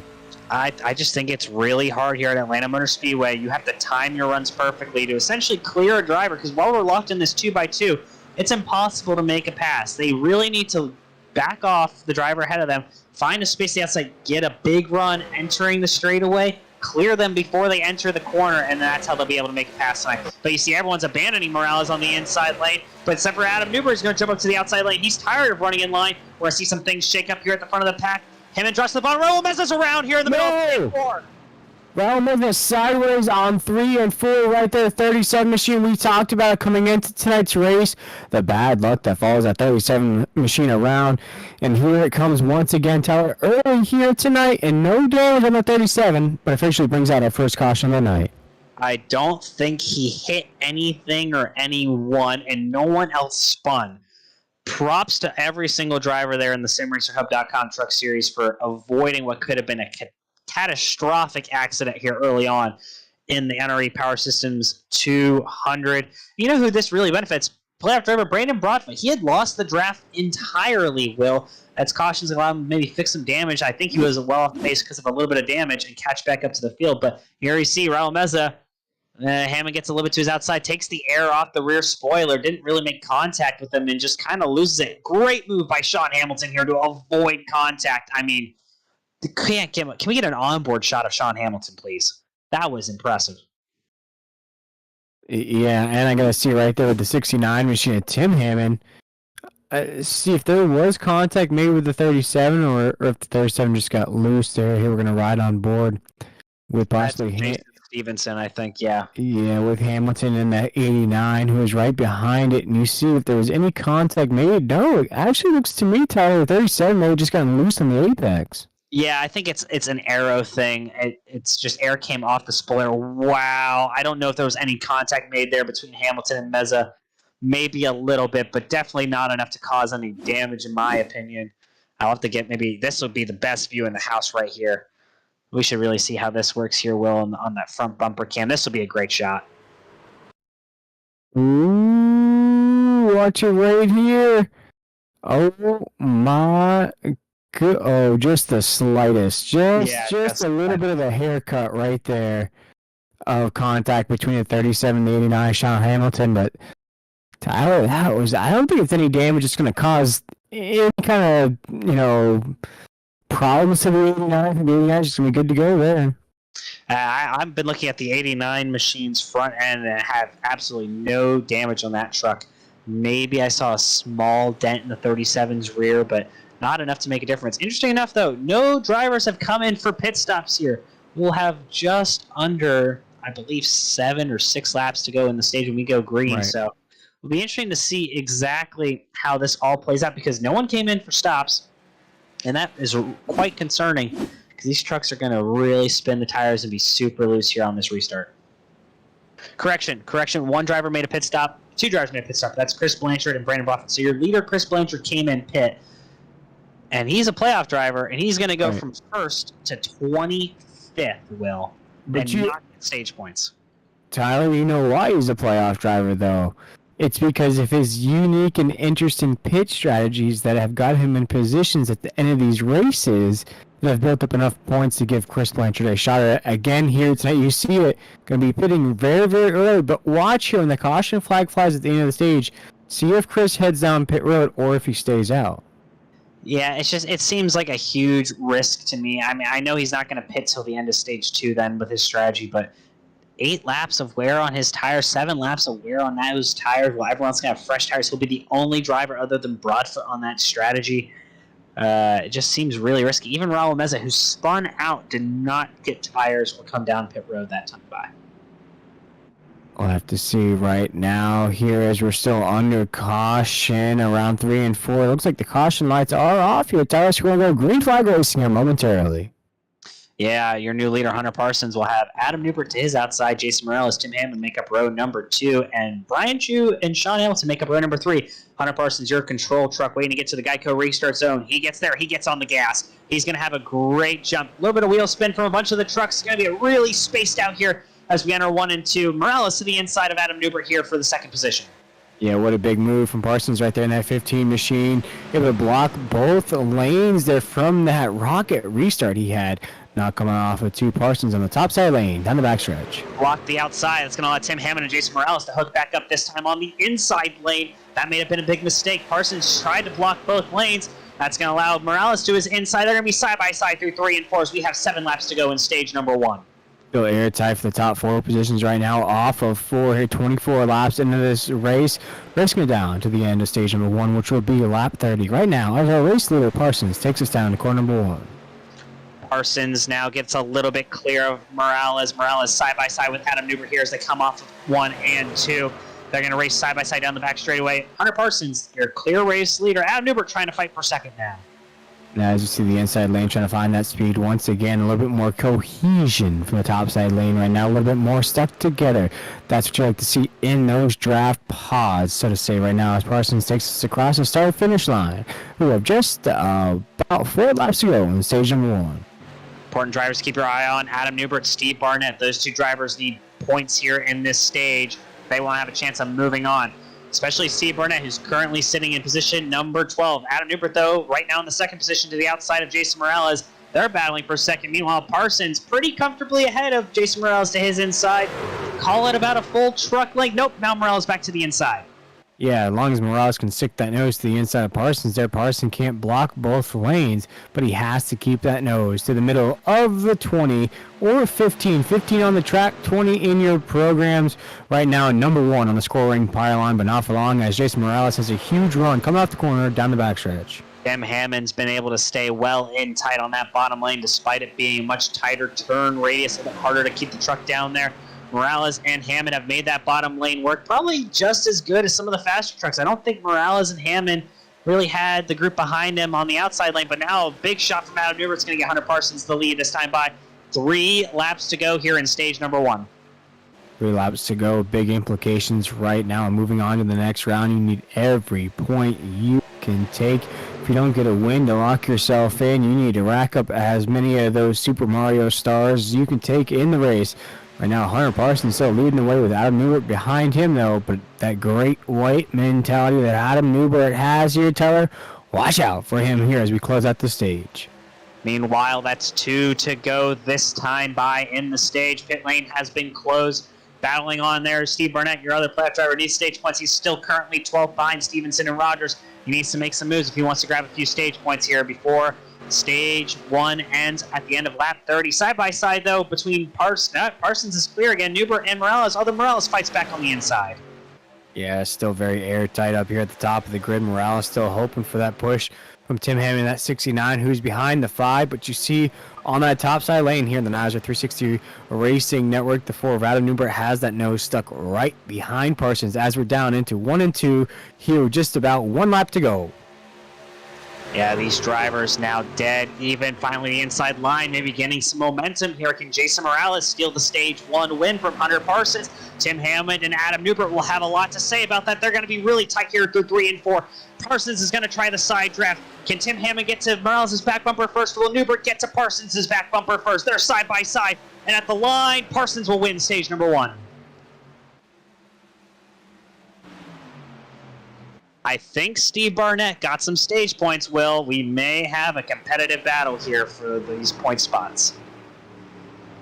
I just think it's really hard here at Atlanta Motor Speedway. You have to time your runs perfectly to essentially clear a driver, because while we're locked in this 2x2, it's impossible to make a pass. They really need to back off the driver ahead of them, find a space outside, get a big run entering the straightaway, clear them before they enter the corner, and that's how they'll be able to make a pass tonight. But you see everyone's abandoning Morales on the inside lane, but except for Adam Newberg, he's going to jump up to the outside lane. He's tired of running in line, where I see some things shake up here at the front of the pack. Him and Josh to the bottom. Raul Meza's around here in the middle of the 4. Raul Meza sideways on 3 and 4 right there. 37 machine. We talked about it coming into tonight's race. The bad luck that follows that 37 machine around. And here it comes once again, Tyler, early here tonight. And no damage on the 37, but officially brings out our first caution of the night. I don't think he hit anything or anyone, and no one else spun. Props to every single driver there in the SimRacerHub.com Truck Series for avoiding what could have been a catastrophic accident here early on in the NRE Power Systems 200. You know who this really benefits? Playoff driver Brandon Broadfoot. He had lost the draft entirely, Will. That's cautions allowed him to maybe fix some damage. I think he was well off the pace because of a little bit of damage and catch back up to the field. But here you see Raul Meza. Hammond gets a little bit to his outside, takes the air off the rear spoiler, didn't really make contact with him, and just kind of loses it. Great move by Sean Hamilton here to avoid contact. I mean, can we get an onboard shot of Sean Hamilton, please? That was impressive. Yeah, and I got to see right there with the 69 machine of Tim Hammond. See if there was contact maybe with the 37, or if the 37 just got loose there. Here we're going to ride on board with possibly Stevenson, I think, yeah. Yeah, with Hamilton in that 89, who was right behind it, and you see if there was any contact made. No, it actually looks to me, Tyler, the 37 may have just gotten loose on the apex. Yeah, I think it's an aero thing. It's just air came off the spoiler. Wow. I don't know if there was any contact made there between Hamilton and Meza. Maybe a little bit, but definitely not enough to cause any damage, in my opinion. I'll have to get maybe this would be the best view in the house right here. We should really see how this works here, Will, on that front bumper cam. This will be a great shot. Ooh, watch it right here. Oh, my God. Oh, just the slightest. Just a little bit of a haircut right there of contact between the 37 and the 89, Sean Hamilton. But, Tyler, I don't think it's any damage it's going to cause any kind of, problems to the 89. I think the 89 is going to be good to go there. I've been looking at the 89 machine's front end and have absolutely no damage on that truck. Maybe I saw a small dent in the 37's rear, but not enough to make a difference. Interesting enough, though, no drivers have come in for pit stops here. We'll have just under, I believe, 7 or 6 laps to go in the stage when we go green. Right. So it'll be interesting to see exactly how this all plays out because no one came in for stops, and that is quite concerning because these trucks are going to really spin the tires and be super loose here on this restart. Correction. One driver made a pit stop. 2 drivers made a pit stop. That's Chris Blanchard and Brandon Buffett. So your leader, Chris Blanchard, came in pit, and he's a playoff driver, and he's going to go from 1st to 25th, Will, and not get stage points. Tyler, you know why he's a playoff driver, though? It's because of his unique and interesting pit strategies that have got him in positions at the end of these races that have built up enough points to give Chris Blanchard a shot at it. Again, here tonight, you see it. Going to be pitting very, very early, but watch here when the caution flag flies at the end of the stage. See if Chris heads down pit road or if he stays out. Yeah, it seems like a huge risk to me. I mean, I know he's not going to pit till the end of stage 2 then with his strategy, but 8 laps of wear on his tires, 7 laps of wear on those tires. Well, everyone's going to have fresh tires. He'll be the only driver other than Broadfoot on that strategy. It just seems really risky. Even Raul Meza, who spun out, did not get tires or come down pit road that time by. We'll have to see right now here as we're still under caution around 3 and 4. It looks like the caution lights are off here. Tyler's going to go green flag racing here momentarily. Yeah, your new leader, Hunter Parsons, will have Adam Newbert to his outside, Jason Morales, Tim Hammond make up row number 2, and Brian Chu and Sean Hamilton make up row number 3. Hunter Parsons, your control truck, waiting to get to the Geico restart zone. He gets there. He gets on the gas. He's going to have a great jump. A little bit of wheel spin from a bunch of the trucks. It's going to be really spaced out here as we enter 1 and 2. Morales to the inside of Adam Newbert here for the 2nd position. Yeah, what a big move from Parsons right there in that 15 machine. Able to block both lanes there from that rocket restart he had. Now coming off of 2 Parsons on the top side lane, down the backstretch. Block the outside. That's going to allow Tim Hammond and Jason Morales to hook back up this time on the inside lane. That may have been a big mistake. Parsons tried to block both lanes. That's going to allow Morales to his inside. They're going to be side by side through 3 and 4 as we have 7 laps to go in stage number 1. Still airtight for the top 4 positions right now. Off of 4 here, 24 laps into this race. Racing it down to the end of stage number 1, which will be lap 30. Right now, as our race leader, Parsons, takes us down to corner number 1. Parsons now gets a little bit clear of Morales. Morales side by side with Adam Newbert here as they come off of 1 and 2. They're going to race side by side down the back straightaway. Hunter Parsons, your clear race leader. Adam Newbert trying to fight for 2nd now. Now, as you see the inside lane trying to find that speed once again, a little bit more cohesion from the top side lane right now, a little bit more stuck together. That's what you like to see in those draft pods, so to say, right now, as Parsons takes us across the start-finish line. We have just about 4 laps to go in stage number 1. Important drivers to keep your eye on. Adam Newbert, Steve Barnett. Those 2 drivers need points here in this stage. They won't have a chance of moving on. Especially Steve Barnett, who's currently sitting in position number 12. Adam Newbert, though, right now in the 2nd position to the outside of Jason Morales. They're battling for 2nd. Meanwhile, Parsons pretty comfortably ahead of Jason Morales to his inside. Call it about a full truck length. Nope, now Morales back to the inside. Yeah, as long as Morales can stick that nose to the inside of Parsons there, Parsons can't block both lanes, but he has to keep that nose to the middle of the 20 or 15. 15 on the track, 20 in your programs. Right now, number 1 on the scoring pylon, but not for long, as Jason Morales has a huge run coming off the corner down the backstretch. Tim Hammond's been able to stay well in tight on that bottom lane, despite it being much tighter turn radius, a bit harder to keep the truck down there. Morales and Hammond have made that bottom lane work probably just as good as some of the faster trucks. I don't think Morales and Hammond really had the group behind him on the outside lane, but now a big shot from Adam Newbert's going to get Hunter Parsons the lead this time by 3 laps to go here in stage number 1. 3 laps to go, big implications right now. Moving on to the next round, you need every point you can take. If you don't get a win to lock yourself in, you need to rack up as many of those Super Mario stars as you can take in the race. Right now, Hunter Parsons still leading the way with Adam Newbert behind him, though. But that great white mentality that Adam Newbert has here, Tyler, watch out for him here as we close out the stage. Meanwhile, that's 2 to go this time by in the stage. Pit lane has been closed. Battling on there, Steve Barnett, your other playoff driver, needs stage points. He's still currently 12 behind Stevenson and Rogers. He needs to make some moves if he wants to grab a few stage points here before Stage 1 ends at the end of lap 30. Side by side, though, between Parsons is clear again. Newbert and Morales. Although Morales fights back on the inside. Yeah, still very airtight up here at the top of the grid. Morales still hoping for that push from Tim Hammond, that 69, who's behind the 5. But you see on that top side lane here in the Nizer 360 Racing Network, the 4 of Adam Newbert has that nose stuck right behind Parsons as we're down into 1 and 2 here, just about 1 lap to go. Yeah, these drivers now dead even. Finally, the inside line, maybe getting some momentum here. Can Jason Morales steal the Stage 1 win from Hunter Parsons? Tim Hammond and Adam Newbert will have a lot to say about that. They're going to be really tight here through 3 and 4. Parsons is going to try the side draft. Can Tim Hammond get to Morales' back bumper first? Will Newbert get to Parsons' back bumper first? They're side by side. And at the line, Parsons will win stage number 1. I think Steve Barnett got some stage points, Will. We may have a competitive battle here for these point spots.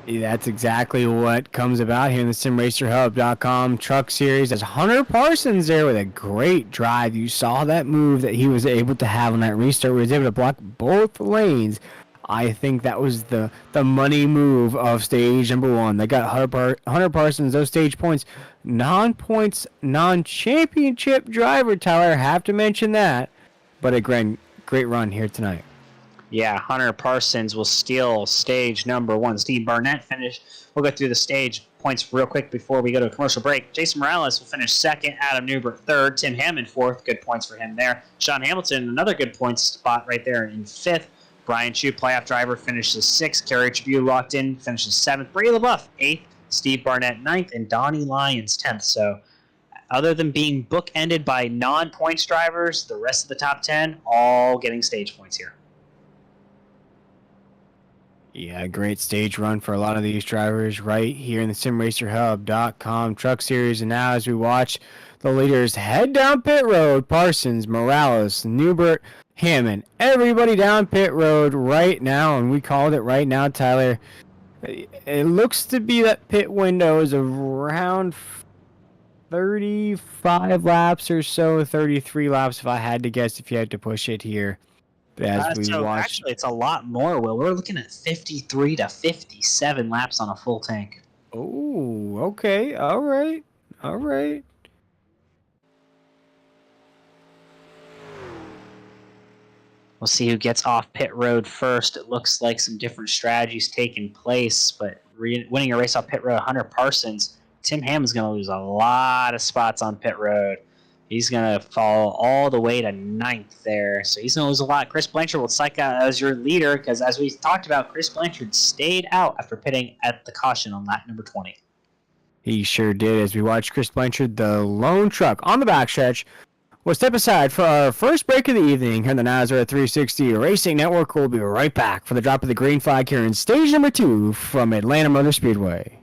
Yeah, that's exactly what comes about here in the SimRacerHub.com Truck Series. As Hunter Parsons there with a great drive. You saw that move that he was able to have on that restart. He was able to block both lanes. I think that was the money move of stage number 1. They got Hunter Parsons those stage points. Non-points, non-championship driver, Tyler. Have to mention that. But a great run here tonight. Yeah, Hunter Parsons will steal stage number 1. Steve Barnett finish. We'll go through the stage points real quick before we go to a commercial break. Jason Morales will finish 2nd. Adam Newbert 3rd. Tim Hammond 4th. Good points for him there. Sean Hamilton, another good points spot right there in 5th. Brian Chu, playoff driver, finishes 6th. Carey Trabue locked in, finishes 7th. Bree LaBeouf, 8th. Steve Barnett, 9th. And Donnie Lyons, 10th. So other than being bookended by non-points drivers, the rest of the top 10 all getting stage points here. Yeah, great stage run for a lot of these drivers right here in the SimRacerHub.com Truck Series. And now as we watch the leaders head down pit road, Parsons, Morales, Newbert, Hammond, everybody down pit road right now. And we called it right now, Tyler. It looks to be that pit window is around 35 laps or so, 33 laps if I had to guess, if you had to push it here. Actually, it's a lot more, Will. We're looking at 53 to 57 laps on a full tank. Oh, okay. All right. We'll see who gets off pit road first. It looks like some different strategies taking place, but winning a race off pit road, Hunter Parsons. Tim Hammond's going to lose a lot of spots on pit road. He's going to fall all the way to 9th there, so he's going to lose a lot. Chris Blanchard will psych out as your leader because, as we talked about, Chris Blanchard stayed out after pitting at the caution on lap number 20. He sure did. As we watch Chris Blanchard, the lone truck on the backstretch, will step aside for our first break of the evening here in the Nazareth 360 Racing Network. We'll be right back for the drop of the green flag here in stage number 2 from Atlanta Motor Speedway.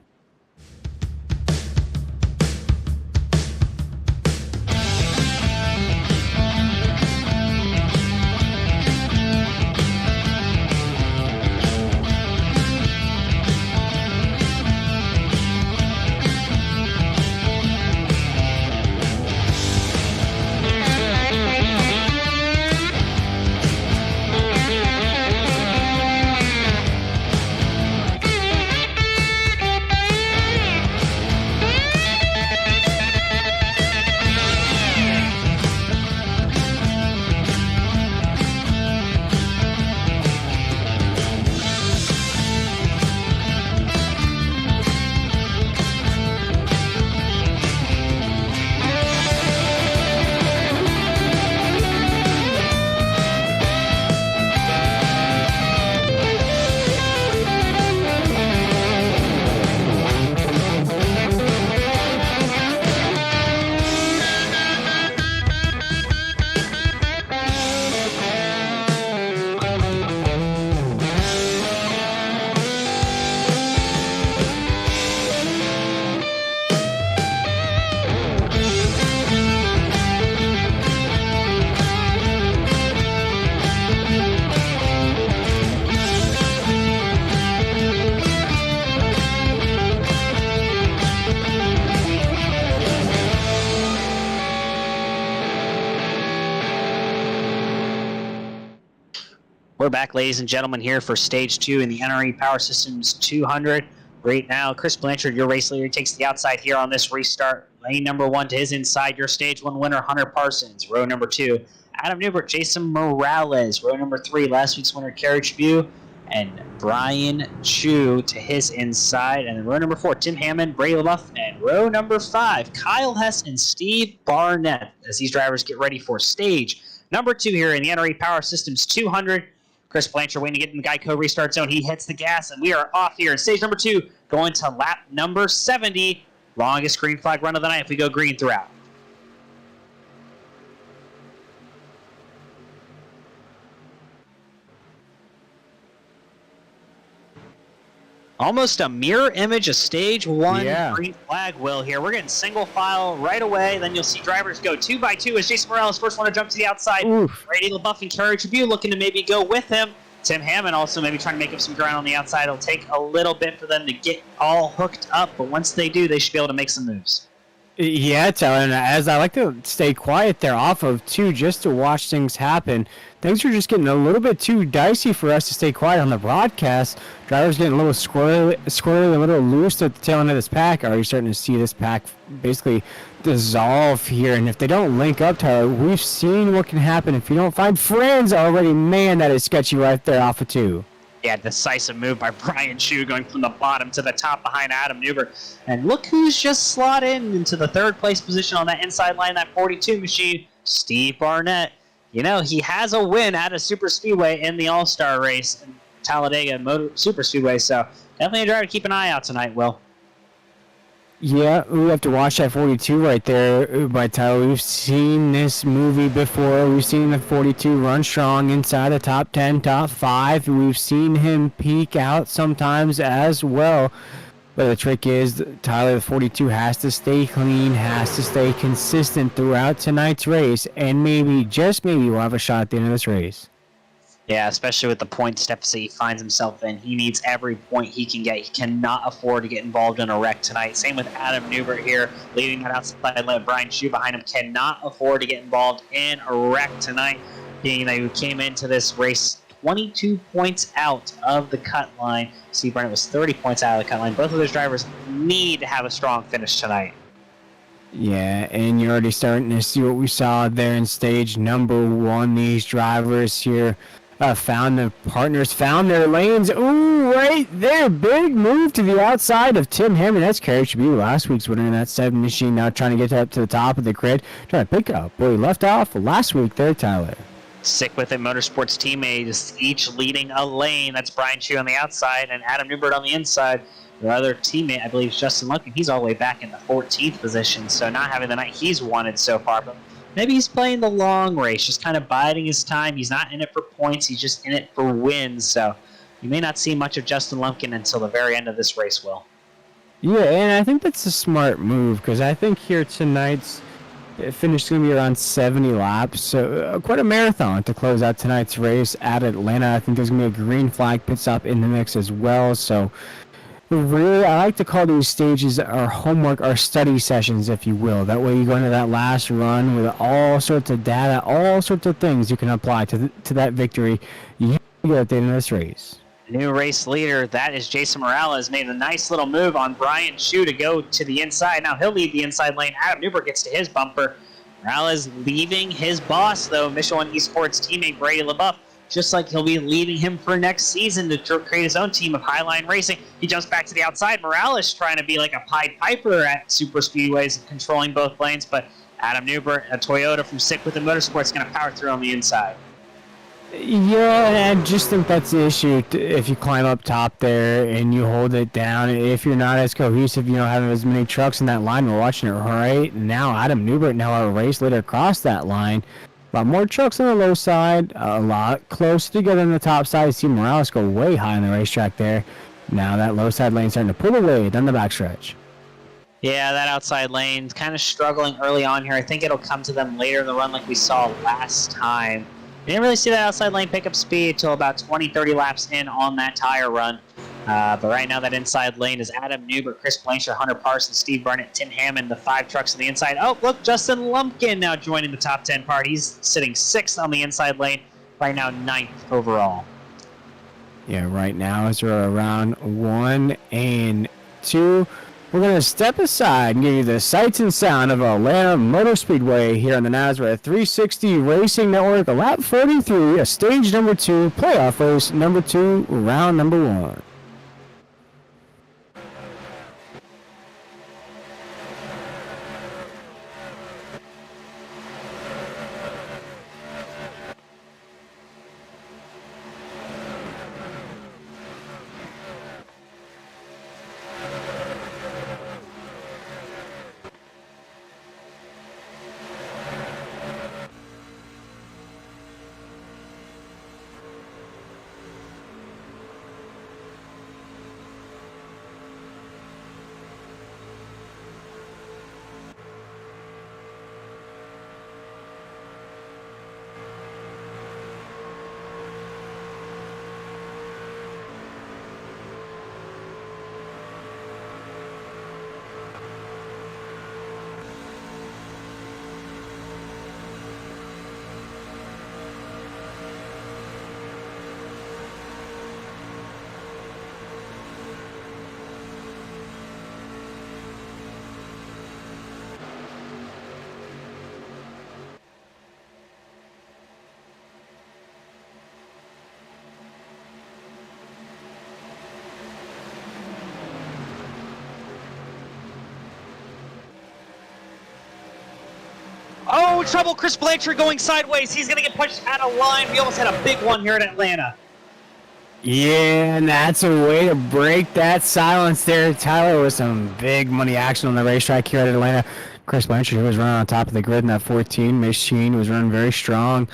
We're back, ladies and gentlemen, here for Stage 2 in the NRE Power Systems 200. Right now, Chris Blanchard, your race leader, takes the outside here on this restart. Lane number 1 to his inside, your Stage 1 winner, Hunter Parsons. Row number 2, Adam Newbert, Jason Morales. Row number 3, last week's winner, Carey Trabue, and Brian Chu to his inside. And then row number 4, Tim Hammond, Brady LaBeouf. And row number 5, Kyle Hess and Steve Barnett, as these drivers get ready for Stage number 2 here in the NRE Power Systems 200. Chris Blanchard waiting to get in the Geico restart zone. He hits the gas, and we are off here in stage number 2, going to lap number 70. Longest green flag run of the night if we go green throughout. Almost a mirror image of stage 1 green flag, Will, here. We're getting single file right away. Then you'll see drivers go 2 by 2 as Jason Morales first one to jump to the outside. Brady LaBeouf and Carey Trabue looking to maybe go with him. Tim Hammond also maybe trying to make up some ground on the outside. It'll take a little bit for them to get all hooked up, but once they do, they should be able to make some moves. Yeah, Tyler, and as I like to stay quiet there off of 2 just to watch things happen, things are just getting a little bit too dicey for us to stay quiet on the broadcast. Drivers getting a little squirrely, a little loose at the tail end of this pack. Already starting to see this pack basically dissolve here, and if they don't link up, Tyler, we've seen what can happen if you don't find friends already. Man, that is sketchy right there off of 2. Yeah, decisive move by Brian Chu going from the bottom to the top behind Adam Newbert. And look who's just slotted into the 3rd place position on that inside line, that 42 machine, Steve Barnett. You know, he has a win at a super speedway in the All-Star race in Talladega Super Speedway, so definitely a driver to keep an eye out tonight, Will. Yeah, we have to watch that 42 right there by Tyler. We've seen this movie before. We've seen the 42 run strong inside the top 10, top 5. We've seen him peak out sometimes as well. But the trick is, Tyler, the 42 has to stay clean, has to stay consistent throughout tonight's race, and maybe, just maybe, we'll have a shot at the end of this race. Yeah, especially with the points deficit he finds himself in. He needs every point he can get. He cannot afford to get involved in a wreck tonight. Same with Adam Newbert here, leading that outside lane. Brian Chu behind him cannot afford to get involved in a wreck tonight, being that he came into this race 22 points out of the cut line. Steve Barnett was 30 points out of the cut line. Both of those drivers need to have a strong finish tonight. Yeah, and you're already starting to see what we saw there in stage number 1. These drivers here found their partners, found their lanes. Ooh, right there. Big move to the outside of Tim Hammond. That's Carey Trabue, last week's winner in that 7 machine. Now trying to get up to the top of the grid. Trying to pick up where he left off last week there, Tyler. Stick with it, Motorsports teammates, each leading a lane. That's Brian Chu on the outside and Adam Newbert on the inside. Their other teammate, I believe, is Justin Lumpkin. He's all the way back in the 14th position, so not having the night he's wanted so far. But maybe he's playing the long race, just kind of biding his time. He's not in it for points. He's just in it for wins. So you may not see much of Justin Lumpkin until the very end of this race, Will. Yeah, and I think that's a smart move because I think here tonight's finish is going to be around 70 laps. So quite a marathon to close out tonight's race at Atlanta. I think there's going to be a green flag pit stop in the mix as well. So really, I like to call these stages our homework, our study sessions, if you will. That way you go into that last run with all sorts of data, all sorts of things you can apply to that victory you get at the end of this race. New race leader, that is Jason Morales, made a nice little move on Brian Chu to go to the inside. Now he'll lead the inside lane. Adam Newbert gets to his bumper. Morales leaving his boss, though, Michelin Esports teammate Brady LaBeouf, just like he'll be leaving him for next season to create his own team of Highline Racing. He jumps back to the outside. Morales trying to be like a Pied Piper at super speedways, controlling both lanes, but Adam Newbert, a Toyota from Stick with the Motorsports, going to power through on the inside. Yeah, I just think that's the issue. If you climb up top there and you hold it down, if you're not as cohesive, you don't have as many trucks in that line. We're watching it right now. Adam Newbert, now our race leader, across that line. A lot more trucks on the low side, a lot closer together on the top side. You see Morales go way high on the racetrack there. Now that low side lane starting to pull away down the backstretch. Yeah, that outside lane's kind of struggling early on here. I think it'll come to them later in the run like we saw last time. We didn't really see that outside lane pick up speed until about 20-30 laps in on that tire run. But right now that inside lane is Adam Newbert, Chris Blanchard, Hunter Parsons, Steve Barnett, Tim Hammond, the 5 trucks on the inside. Oh, look, Justin Lumpkin now joining the top 10 part. He's sitting 6th on the inside lane, right now 9th overall. Yeah, right now as we're around 1 and 2. We're going to step aside and give you the sights and sound of Atlanta Motor Speedway here on the NASRA 360 Racing Network, a lap 43, a stage number 2, playoff race number 2, round number 1. Oh, trouble. Chris Blanchard going sideways. He's going to get pushed out of line. We almost had a big one here in Atlanta. Yeah, and that's a way to break that silence there, Tyler, with some big money action on the racetrack here at Atlanta. Chris Blanchard, who was running on top of the grid in that 14 machine, was running very strong.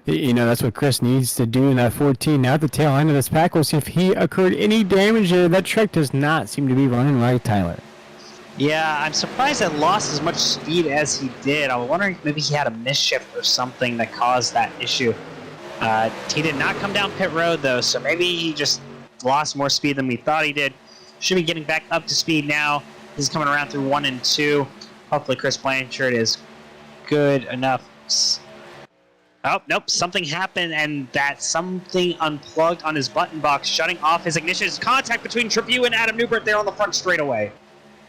You know, that's what Chris needs to do in that 14. Now at the tail end of this pack, we'll see if he occurred any damage there. That truck does not seem to be running right, Tyler. Yeah, I'm surprised it lost as much speed as he did. I was wondering if maybe he had a misshift or something that caused that issue. He did not come down pit road, though, so maybe he just lost more speed than we thought he did. Should be getting back up to speed now. He's coming around through 1 and 2. Hopefully Chris Blanchard is good enough. Oh, nope, something happened, and that something unplugged on his button box, shutting off his ignition. There's contact between Trabue and Adam Newbert there on the front straightaway.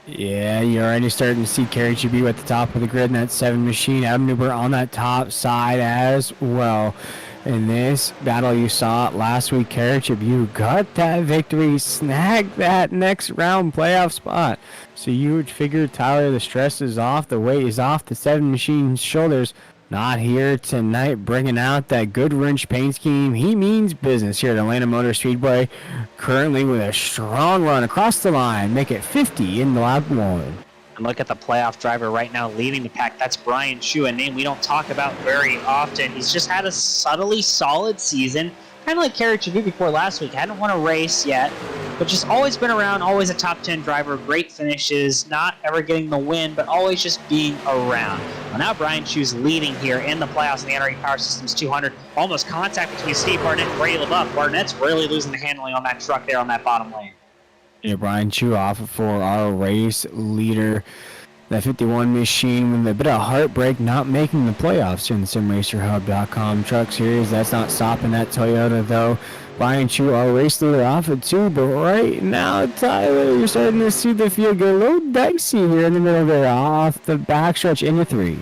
Yeah, you're already starting to see Carey Trabue at the top of the grid in that 7 machine. Adam Newbert on that top side as well. In this battle you saw last week, Carey Trabue got that victory, snagged that next round playoff spot. So you would figure, Tyler, the stress is off, the weight is off the 7 machine's shoulders. Not here tonight, bringing out that good wrench paint scheme. He means business here at Atlanta Motor Speedway. Currently with a strong run across the line, make it 50 in the lap 1. And look at the playoff driver right now leading the pack. That's Brian Chu, a name we don't talk about very often. He's just had a subtly solid season. Kind of like Carey Trabue before last week. Hadn't won a race yet, but just always been around, always a top 10 driver, great finishes, not ever getting the win, but always just being around. Well, now Brian Chu's leading here in the playoffs in the NRE Power Systems 200. Almost contact between Steve Barnett and Brady LaBeouf. Barnett's really losing the handling on that truck there on that bottom lane. Yeah, Brian Chu off for our race leader. That 51 machine with a bit of heartbreak not making the playoffs in the SimRacerHub.com Truck Series. That's not stopping that Toyota, though. Brian Chu, our race leader, off at 2, but right now, Tyler, you're starting to see the field get a little dicey here in the middle there, off the backstretch into 3.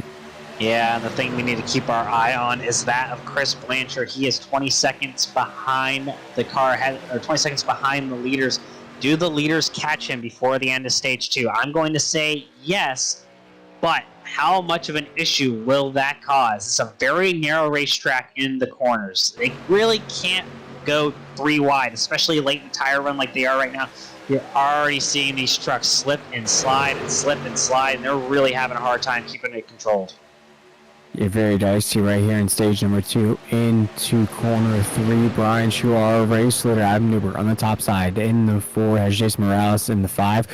Yeah, and the thing we need to keep our eye on is that of Chris Blanchard. He is 20 seconds behind the car, or 20 seconds behind the leaders. Do the leaders catch him before the end of stage 2? I'm going to say yes, but how much of an issue will that cause? It's a very narrow racetrack in the corners. They really can't go 3 wide, especially late in tire run like they are right now. You're already seeing these trucks slip and slide and slip and slide, and they're really having a hard time keeping it controlled. Yeah, very dicey right here in stage number 2 into corner 3. Brian Chu, our race leader, Adam Newbert on the top side. In the 4 has Jason Morales in the 5.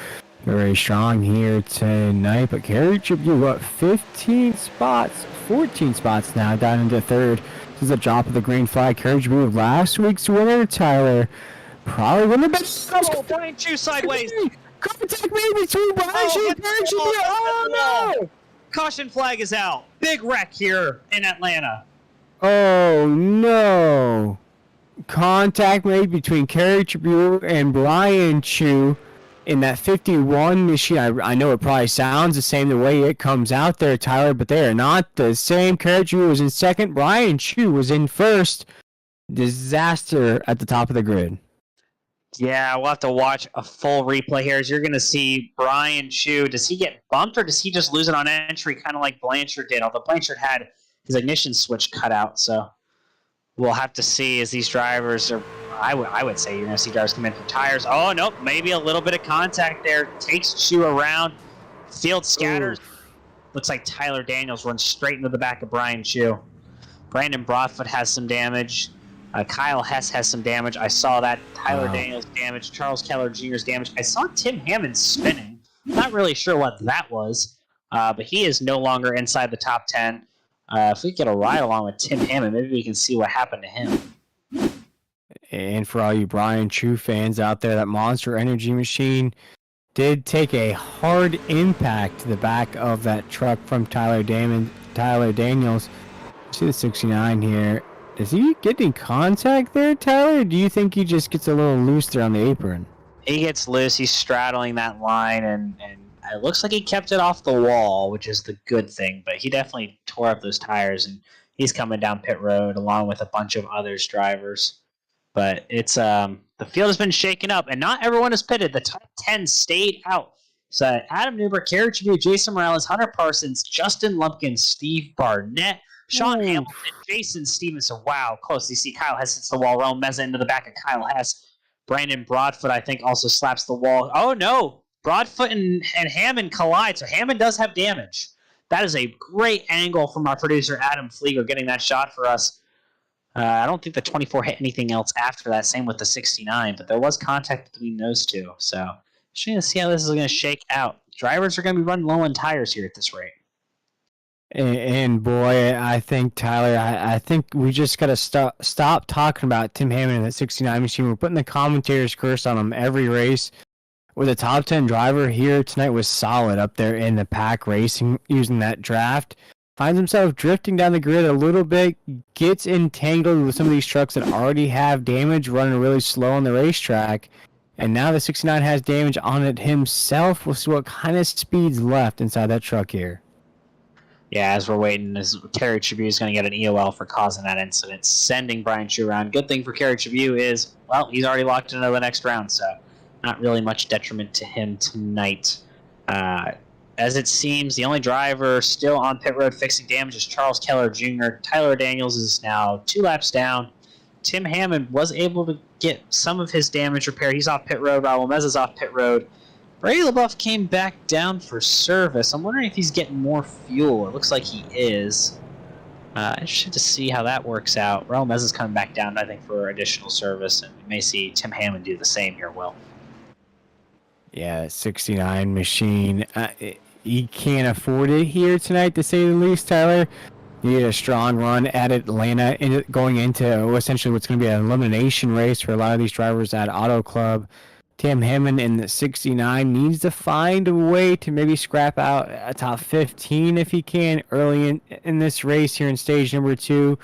Very strong here tonight, but Carey Trabue up 15 spots, 14 spots now down into 3rd. This is a drop of the green flag. Carey Trabue, last week's winner, Tyler. Probably winner, but oh, Brian Chu sideways. Contact me between Brian Chu and Carey Trabue. Oh no! Caution flag is out. Big wreck here in Atlanta. Oh no! contact made between Carey Trabue and Brian Chu in that 51 machine. I know it probably sounds the same the way it comes out there, Tyler, but they are not the same. Carey Trabue was in second. Brian Chu was in first. Disaster at the top of the grid. Yeah, we'll have to watch a full replay here as you're going to see Brian Chu. Does he get bumped or does he just lose it on entry, kind of like Blanchard did? Although Blanchard had his ignition switch cut out, so we'll have to see as these drivers are. I would say you're going to see drivers come in for tires. Oh, nope, maybe a little bit of contact there. Takes Chu around. Field scatters. Ooh. Looks like Tyler Daniels runs straight into the back of Brian Chu. Brandon Broadfoot has some damage. Kyle Hess has some damage. I saw that. Tyler Daniels damage. Charles Keller Jr.'s damage. I saw Tim Hammond spinning. Not really sure what that was, but he is no longer inside the top 10. If we get a ride along with Tim Hammond, maybe we can see what happened to him. And for all you Brian Chu fans out there, that Monster Energy machine did take a hard impact to the back of that truck from Tyler Daniels. See the 69 here. Is he getting contact there, Tyler? Or do you think he just gets a little loose there on the apron? He gets loose. He's straddling that line, and it looks like he kept it off the wall, which is the good thing. But he definitely tore up those tires, and he's coming down pit road along with a bunch of others drivers. But it's the field has been shaken up, and not everyone is pitted. The top 10 stayed out. So Adam Newberg, Carey Trabue, Jason Morales, Hunter Parsons, Justin Lumpkin, Steve Barnett, Sean Hamilton, Jason Stevenson. Wow, close. You see Kyle Hess hits the wall. Raul Meza into the back of Kyle Hess. Brandon Broadfoot, I think, also slaps the wall. Oh, no. Broadfoot and Hammond collide, so Hammond does have damage. That is a great angle from our producer, Adam Flieger, getting that shot for us. I don't think the 24 hit anything else after that. Same with the 69, but there was contact between those two. So just going to see how this is going to shake out. Drivers are going to be running low on tires here at this rate. And boy, I think, Tyler, I think we just got to stop talking about Tim Hammond and that 69 machine. We're putting the commentator's curse on him every race. With a top 10 driver here tonight was solid up there in the pack racing using that draft. Finds himself drifting down the grid a little bit, gets entangled with some of these trucks that already have damage, running really slow on the racetrack. And now the 69 has damage on it himself. We'll see what kind of speed's left inside that truck here. Yeah, as we're waiting, Carey Trabue is going to get an EOL for causing that incident, sending Brian Chu around. Good thing for Carey Trabue is, well, he's already locked into the next round, so not really much detriment to him tonight. As it seems, the only driver still on pit road fixing damage is Charles Keller Jr. Tyler Daniels is now 2 laps down. Tim Hammond was able to get some of his damage repaired. He's off pit road. Raul Meza's off pit road. Brady LaBeouf came back down for service. I'm wondering if he's getting more fuel. It looks like he is. Interested to see how that works out. Raul Meza's coming back down, I think, for additional service, and we may see Tim Hammond do the same here, Will. Yeah, 69 machine. He can't afford it here tonight, to say the least, Tyler. He had a strong run at Atlanta, going into essentially what's going to be an elimination race for a lot of these drivers at Auto Club. Tim Hammond in the 69 needs to find a way to maybe scrap out a top 15 if he can early in this race here in stage number 2.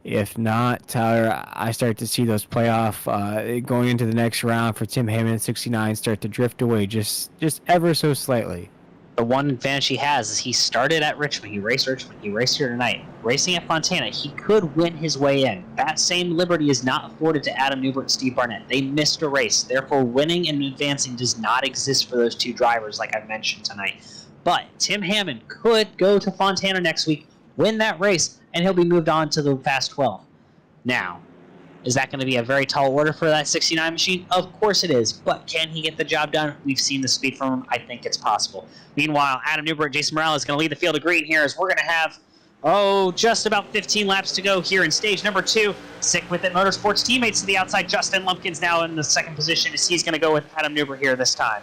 If not, Tyler, I start to see those playoff going into the next round for Tim Hammond at 69 start to drift away just ever so slightly. The one advantage he has is he started at Richmond. He raced Richmond. He raced here tonight. Racing at Fontana, he could win his way in. That same liberty is not afforded to Adam Newberg and Steve Barnett. They missed a race. Therefore, winning and advancing does not exist for those two drivers, like I mentioned tonight. But Tim Hammond could go to Fontana next week, win that race, and he'll be moved on to the Fast 12. Now, is that going to be a very tall order for that 69 machine? Of course it is. But can he get the job done? We've seen the speed from him. I think it's possible. Meanwhile, Adam Newberg, Jason Morales is going to lead the field of green here as we're going to have, just about 15 laps to go here in stage number 2. Sick with it. Motorsports teammates to the outside. Justin Lumpkin's now in the second position as he's going to go with Adam Newberg here this time.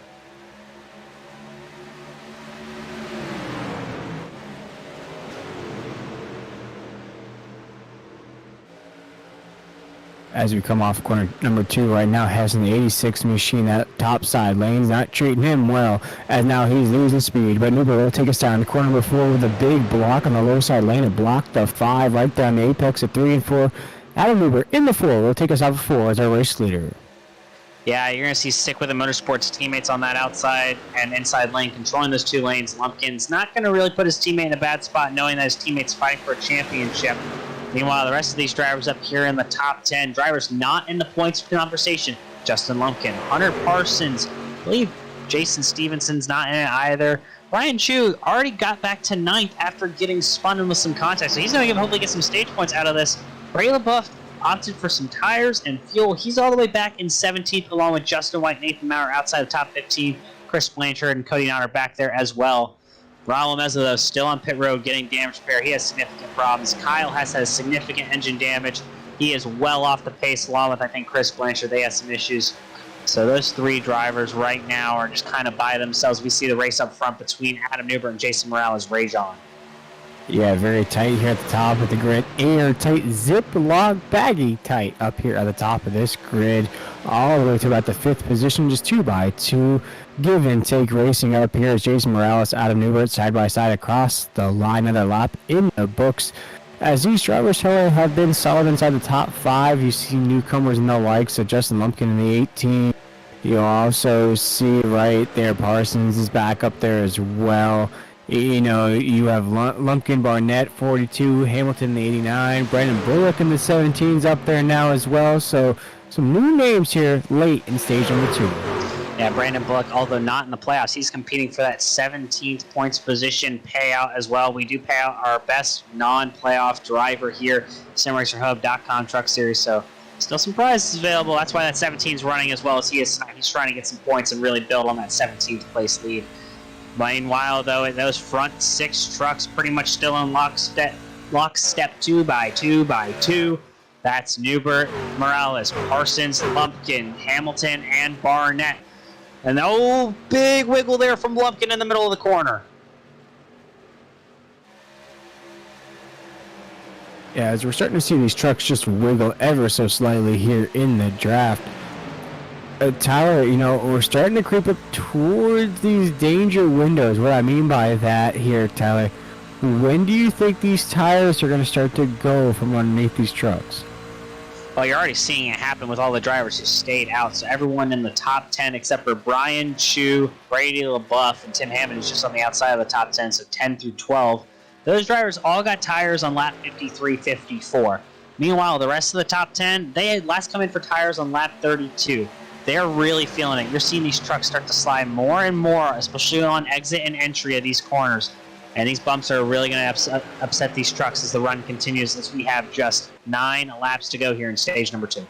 As we come off corner number 2 right now, has an 86 machine at top side lane, not treating him well, as now he's losing speed. But Newberg will take us down to corner number 4 with a big block on the low side lane. It blocked the 5 right there on the apex of 3 and 4. Adam Luber in the 4 will take us off of 4 as our race leader. Yeah, you're going to see Stick with the Motorsports teammates on that outside and inside lane, controlling those 2 lanes. Lumpkin's not going to really put his teammate in a bad spot, knowing that his teammate's fighting for a championship. Meanwhile, the rest of these drivers up here in the top 10, drivers not in the points conversation. Justin Lumpkin, Hunter Parsons, I believe Jason Stevenson's not in it either. Brian Chu already got back to 9th after getting spun in with some contact, so he's going to hopefully get some stage points out of this. Bray LaBeouf opted for some tires and fuel. He's all the way back in 17th, along with Justin White, Nathan Maurer outside the top 15. Chris Blanchard and Cody Knott are back there as well. Raul Meza, though, still on pit road getting damage repair. He has significant problems. Kyle has significant engine damage. He is well off the pace, along with, I think, Chris Blanchard. They have some issues. So those 3 drivers right now are just kind of by themselves. We see the race up front between Adam Newbert and Jason Morales rage on. Yeah, very tight here at the top of the grid. Airtight, zip-log, baggy tight up here at the top of this grid. All the way to about the 5th position, just 2x2. Give and take racing up here as Jason Morales, Adam Newbert side by side across the line. Another lap in the books. As these drivers have been solid inside the top 5, you see newcomers and the likes of Justin Lumpkin in the 18. You'll also see right there Parsons is back up there as well. You know, you have Lumpkin, Barnett, 42, Hamilton, the 89, Brandon Bullock in the 17s up there now as well. So some new names here late in stage number 2. Yeah, Brandon Bullock, although not in the playoffs, he's competing for that 17th points position payout as well. We do pay out our best non-playoff driver here, SimRacerHub.com Truck Series, so still some prizes available. That's why that 17 is running as well as he is. He's trying to get some points and really build on that 17th place lead. Meanwhile, though, those front 6 trucks pretty much still in lockstep 2x2x2. That's Newbert, Morales, Parsons, Lumpkin, Hamilton, and Barnett. And oh, big wiggle there from Lumpkin in the middle of the corner. Yeah, as we're starting to see these trucks just wiggle ever so slightly here in the draft. Tyler, you know, we're starting to creep up towards these danger windows. What I mean by that here, Tyler, when do you think these tires are going to start to go from underneath these trucks? Well, you're already seeing it happen with all the drivers who stayed out. So everyone in the top 10 except for Brian Chu, Brady LaBeouf, and Tim Hammond is just on the outside of the top 10, so 10 through 12. Those drivers all got tires on lap 53, 54. Meanwhile, the rest of the top 10, they had last come in for tires on lap 32. They're really feeling it. You're seeing these trucks start to slide more and more, especially on exit and entry of these corners. And these bumps are really going to upset these trucks as the run continues, as we have just 9 laps to go here in stage number 2.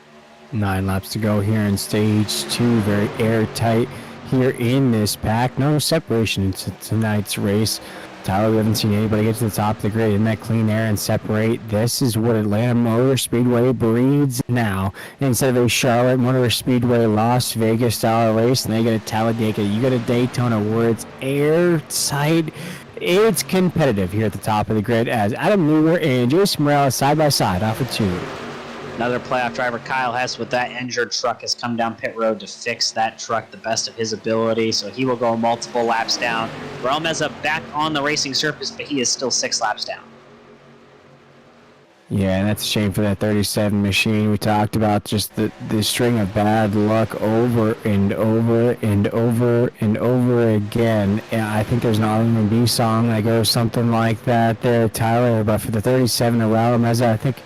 9 laps to go here in stage 2. Very airtight here in this pack. No separation into tonight's race. Tyler, we haven't seen anybody get to the top of the grid in that clean air and separate. This is what Atlanta Motor Speedway breeds now. Instead of a Charlotte Motor Speedway Las Vegas style race, and they get a Talladega, you get a Daytona where it's airtight. It's competitive here at the top of the grid as Adam Newbert and Jason Morales side by side off of 2. Another playoff driver, Kyle Hess, with that injured truck, has come down pit road to fix that truck the best of his ability, so he will go multiple laps down. Raul Meza back on the racing surface, but he is still 6 laps down. Yeah, and that's a shame for that 37 machine. We talked about just the string of bad luck over and over and over and over again. And I think there's an R&B song that goes something like that there, Tyler. But for the 37 around Meza, I think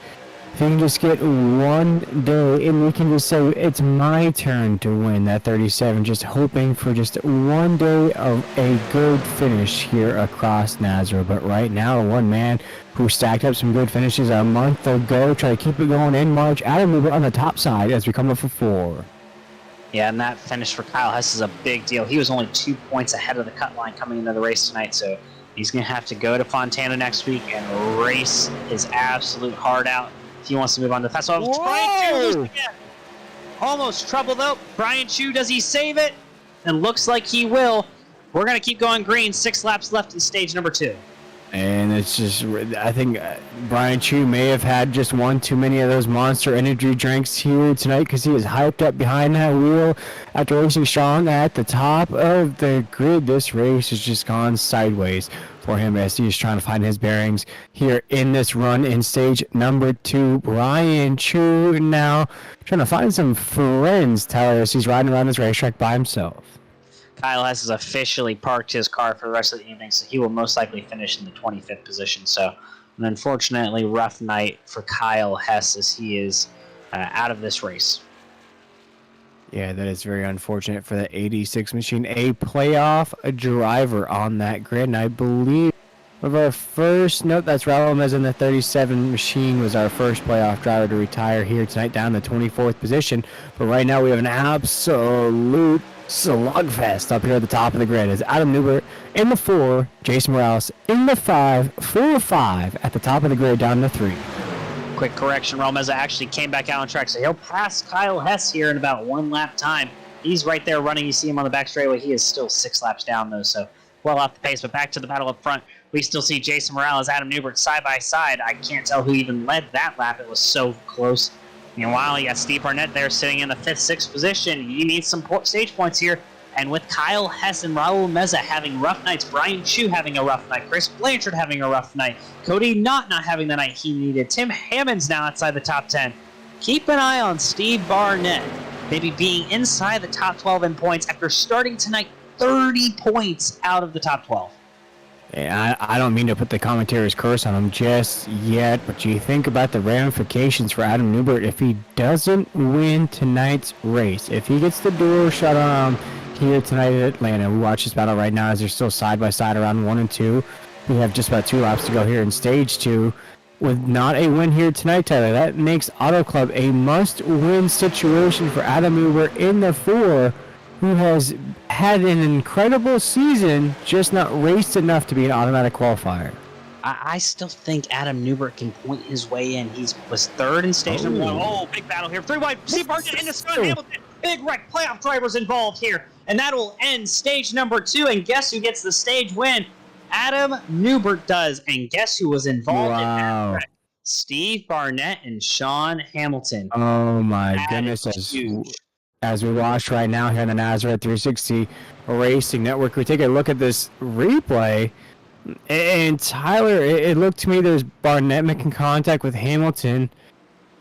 if you can just get one day and we can just say it's my turn to win that 37, just hoping for just one day of a good finish here across Nazareth. But right now, one man who stacked up some good finishes a month ago, try to keep it going in March. Adam Newbert on the top side as we come up for 4. Yeah, and that finish for Kyle Hess is a big deal. He was only 2 points ahead of the cut line coming into the race tonight, so he's going to have to go to Fontana next week and race his absolute heart out if he wants to move on to the fast. So Brian Chu again. Almost trouble though. Brian Chu, does he save it? And looks like he will. We're going to keep going green. 6 laps left in stage number 2. And it's just, I think Brian Chu may have had just one too many of those Monster Energy drinks here tonight because he is hyped up behind that wheel after racing strong at the top of the grid. This race has just gone sideways. for him as he's trying to find his bearings here in this run in stage number 2. Brian Chu now trying to find some friends, Tyler, as he's riding around this racetrack by himself. Kyle Hess has officially parked his car for the rest of the evening, so he will most likely finish in the 25th position. So, an unfortunately rough night for Kyle Hess as he is out of this race. Yeah, that is very unfortunate for the 86 machine. A playoff driver on that grid, and I believe of our first note, that's Raul Meza in the 37 machine, was our first playoff driver to retire here tonight, down the 24th position. But right now we have an absolute slugfest up here at the top of the grid. As Adam Newbert in the 4, Jason Morales in the 5, 4-5 at the top of the grid, down to 3. Quick correction, Raul Meza actually came back out on track, so he'll pass Kyle Hess here in about 1 lap time. He's right there running. You see him on the back straightaway. He is still 6 laps down, though, so well off the pace. But back to the battle up front, we still see Jason Morales, Adam Newbert side by side. I can't tell who even led that lap. It was so close. Meanwhile, you got Steve Barnett there sitting in the 5th, 6th position. You need some stage points here. And with Kyle Hess and Raul Meza having rough nights, Brian Chu having a rough night, Chris Blanchard having a rough night, Cody not having the night he needed, Tim Hammond's now outside the top 10. Keep an eye on Steve Barnett, maybe being inside the top 12 in points after starting tonight 30 points out of the top 12. Yeah, I don't mean to put the commentator's curse on him just yet, but you think about the ramifications for Adam Newbert if he doesn't win tonight's race. If he gets the door shut on him here tonight at Atlanta, we watch this battle right now as they're still side by side around 1 and 2. We have just about 2 laps to go here in stage 2. With not a win here tonight, Tyler, that makes Auto Club a must-win situation for Adam Newbert in the 4, who has had an incredible season, just not raced enough to be an automatic qualifier. I still think Adam Newbert can point his way in. He was 3rd in stage number 1. Oh, big battle here. 3 wide. Steve Barnett into Scott Hamilton. Big wreck. Playoff drivers involved here. And that will end stage number 2. And guess who gets the stage win? Adam Newbert does. And guess who was involved in that wreck? Steve Barnett and Sean Hamilton. Oh, my That goodness. is huge. As we watch right now here on the Nazareth 360 Racing Network, we take a look at this replay. And Tyler, it looked to me there's Barnett making contact with Hamilton.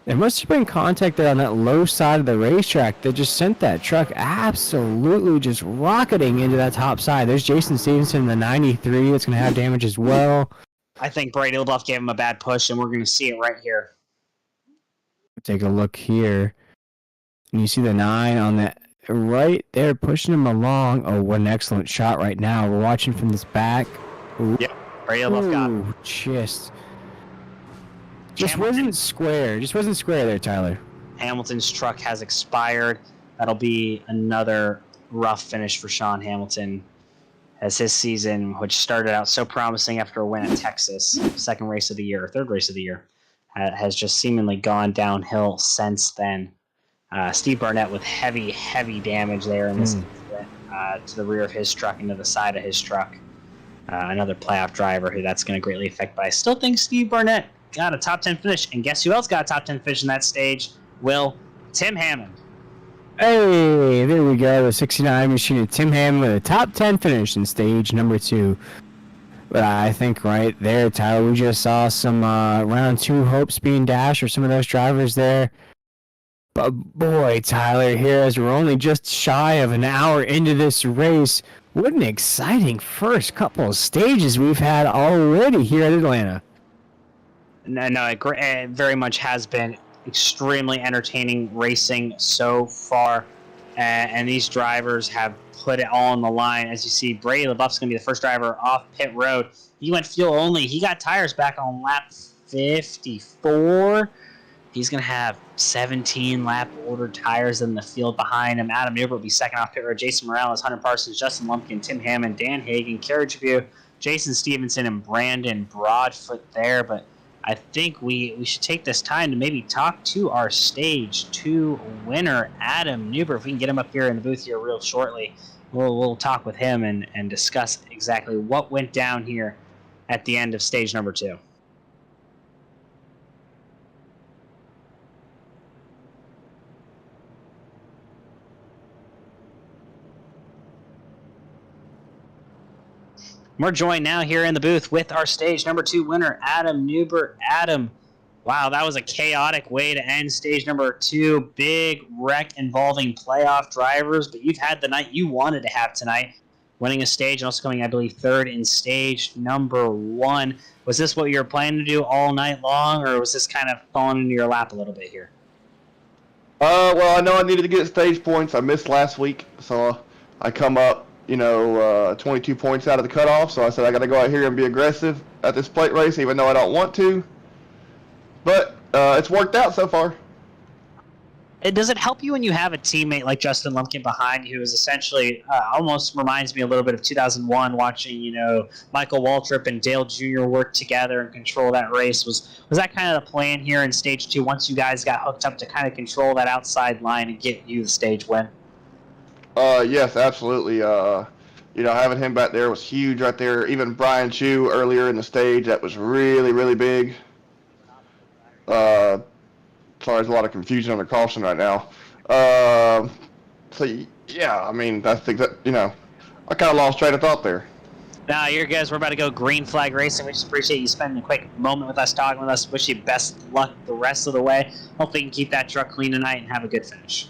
There must have been contact there on that low side of the racetrack that just sent that truck absolutely just rocketing into that top side. There's Jason Stevenson in the 93 that's going to have damage as well. I think Brady LeBuff gave him a bad push, and we're going to see it right here. Take a look here. And you see the 9 on that right there pushing him along. Oh, what an excellent shot right now. We're watching from this back. Ooh. Yep, Brady LeBuff got him. Just wasn't square. Just wasn't square there, Tyler. Hamilton's truck has expired. That'll be another rough finish for Sean Hamilton, as his season, which started out so promising after a win at Texas, 2nd race of the year, 3rd race of the year, has just seemingly gone downhill since then. Steve Barnett with heavy, heavy damage there in this incident, to the rear of his truck and to the side of his truck. Another playoff driver who that's going to greatly affect. But I still think Steve Barnett got a top 10 finish. And guess who else got a top 10 finish in that stage? Tim Hammond. Hey, there we go. The 69 machine of Tim Hammond with a top 10 finish in stage number 2. But I think right there, Tyler, we just saw some round 2 hopes being dashed for some of those drivers there. But boy, Tyler, here as we're only just shy of an hour into this race, what an exciting first couple of stages we've had already here at Atlanta. No, it very much has been extremely entertaining racing so far. And these drivers have put it all on the line. As you see, Brady LeBuff's going to be the first driver off pit road. He went fuel only. He got tires back on lap 54. He's going to have 17 lap older tires in the field behind him. Adam Newbert will be 2nd off pit road. Jason Morales, Hunter Parsons, Justin Lumpkin, Tim Hammond, Dan Hagan, Carey Trabue, Jason Stevenson, and Brandon Broadfoot there. But I think we should take this time to maybe talk to our stage 2 winner, Adam Newbert. If we can get him up here in the booth here real shortly, we'll talk with him and discuss exactly what went down here at the end of stage number 2. We're joined now here in the booth with our stage number 2 winner, Adam Newbert. Adam, wow, that was a chaotic way to end stage number 2. Big wreck involving playoff drivers, but you've had the night you wanted to have tonight, winning a stage and also coming, I believe, 3rd in stage number 1. Was this what you were planning to do all night long, or was this kind of falling into your lap a little bit here? Well, I know I needed to get stage points. I missed last week, so I come up 22 points out of the cutoff, so I said I got to go out here and be aggressive at this plate race, even though I don't want to. But it's worked out so far. Does it help you when you have a teammate like Justin Lumpkin behind you, who is essentially almost reminds me a little bit of 2001, watching Michael Waltrip and Dale Jr. work together and control that race? Was that kind of the plan here in stage 2? Once you guys got hooked up to kind of control that outside line and get you the stage win? Yes, absolutely. Having him back there was huge right there. Even Brian Chu earlier in the stage, that was really, really big. Sorry, there's a lot of confusion on the caution right now. Yeah, I mean, I think that, I kind of lost train of thought there. Now, you guys, we're about to go green flag racing. We just appreciate you spending a quick moment with us, talking with us. Wish you best luck the rest of the way. Hopefully you can keep that truck clean tonight and have a good finish.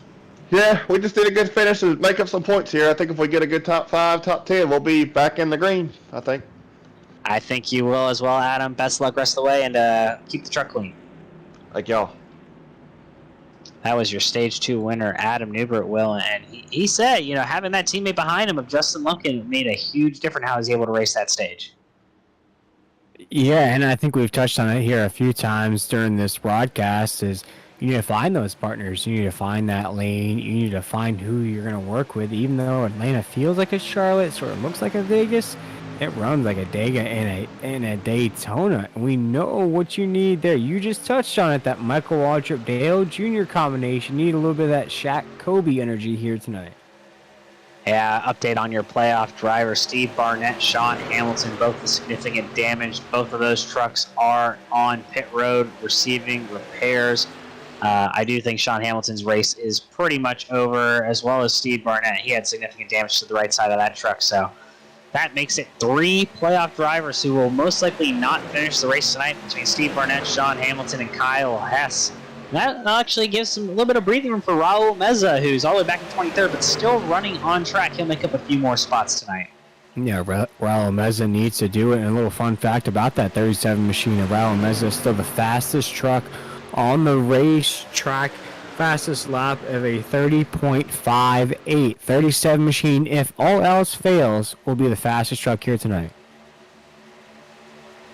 Yeah, we just did a good finish and make up some points here. I think if we get a good top 5, top 10, we'll be back in the green, I think. I think you will as well, Adam. Best luck rest of the way, and keep the truck clean. Thank y'all. That was your stage 2 winner, Adam Newbert, Will, and he said, having that teammate behind him of Justin Lumpkin made a huge difference how he was able to race that stage. Yeah, and I think we've touched on it here a few times during this broadcast is you need to find those partners. You need to find that lane. You need to find who you're going to work with. Even though Atlanta feels like a Charlotte, sort of looks like a Vegas, it runs like a Dega and a Daytona. We know what you need there. You just touched on it, that Michael Waltrip Dale Jr. combination. You need a little bit of that Shaq Kobe energy here tonight. Yeah, update on your playoff driver, Steve Barnett, Sean Hamilton, both with significant damage. Both of those trucks are on pit road receiving repairs. I do think Sean Hamilton's race is pretty much over, as well as Steve Barnett. He had significant damage to the right side of that truck, so that makes it 3 playoff drivers who will most likely not finish the race tonight between Steve Barnett, Sean Hamilton, and Kyle Hess. That actually gives some a little bit of breathing room for Raul Meza, who's all the way back in 23rd, but still running on track. He'll make up a few more spots tonight. Yeah, Raul Meza needs to do it. And a little fun fact about that 37 machine of Raul Meza is still the fastest truck on the racetrack. Fastest lap of a 30.58. 37 machine, if all else fails, will be the fastest truck here tonight.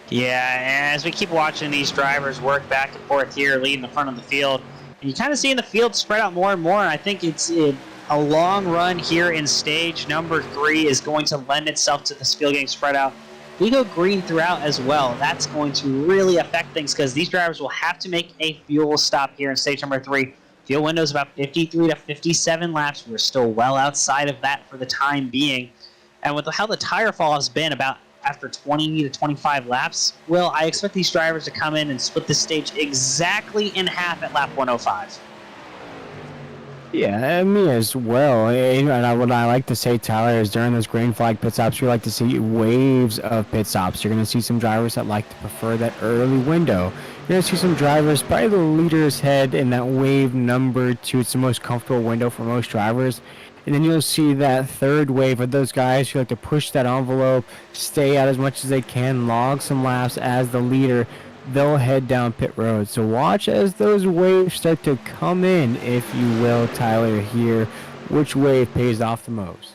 Yeah, and as we keep watching these drivers work back and forth here, leading the front of the field, and you kind of see the field spread out more and more, and I think it's a long run here in stage number 3 is going to lend itself to this field getting spread out. We go green throughout as well. That's going to really affect things because these drivers will have to make a fuel stop here in stage number 3. Fuel window is about 53 to 57 laps. We're still well outside of that for the time being. And with how the tire fall has been about after 20 to 25 laps, well, I expect these drivers to come in and split the stage exactly in half at lap 105. Yeah, me as well. And what I like to say, Tyler, is during those green flag pit stops, we like to see waves of pit stops. You're going to see some drivers that like to prefer that early window. You're going to see some drivers, probably the leader's head in that wave number 2. It's the most comfortable window for most drivers. And then you'll see that third wave of those guys who like to push that envelope, stay out as much as they can, log some laps as the leader. They'll head down pit road. So watch as those waves start to come in, if you will, Tyler, here. Which wave pays off the most?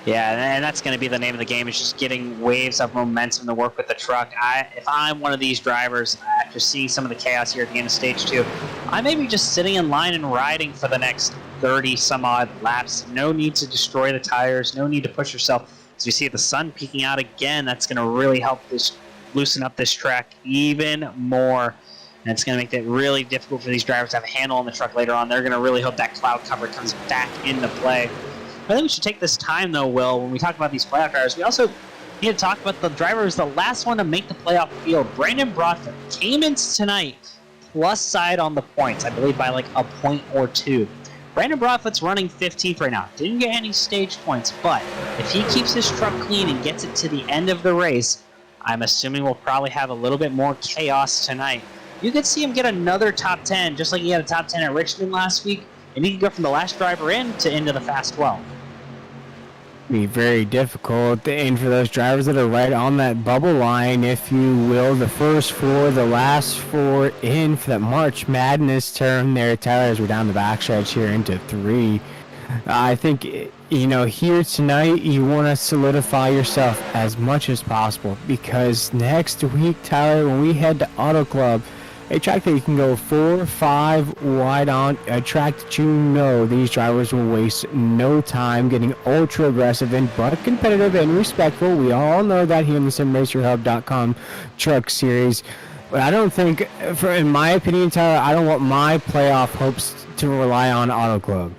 Yeah, and that's going to be the name of the game, is just getting waves of momentum to work with the truck. If I'm one of these drivers, after seeing some of the chaos here at the end of stage 2, I may be just sitting in line and riding for the next 30 some odd laps. No need to destroy the tires, no need to push yourself. As we see the sun peeking out again, that's going to really help this loosen up this track even more. And it's going to make it really difficult for these drivers to have a handle on the truck later on. They're going to really hope that cloud cover comes back into play. I think we should take this time, though, Will, when we talk about these playoff drivers. We also need to talk about the driver who's the last one to make the playoff field. Brandon Broadfoot came in tonight plus side on the points, I believe by like a point or 2. Brandon Broadfoot's running 15th right now. Didn't get any stage points, but If he keeps his truck clean and gets it to the end of the race, I'm assuming we'll probably have a little bit more chaos tonight. You could see him get another top 10, just like he had a top 10 at Richmond last week, and he could go from the last driver in to into the fast 12. Be very difficult, and for those drivers that are right on that bubble line, if you will, the first four, the last four in for that March Madness term there, Tyler, as we're down the backstretch here into 3. I think, here tonight, you want to solidify yourself as much as possible, because next week, Tyler, when we head to Auto Club, a track that you can go 4, 5 wide on, a track that these drivers will waste no time getting ultra aggressive and but competitive and respectful. We all know that here in the SimRacerHub.com Truck Series. But I don't think, in my opinion, Tyler, I don't want my playoff hopes to rely on Auto Club.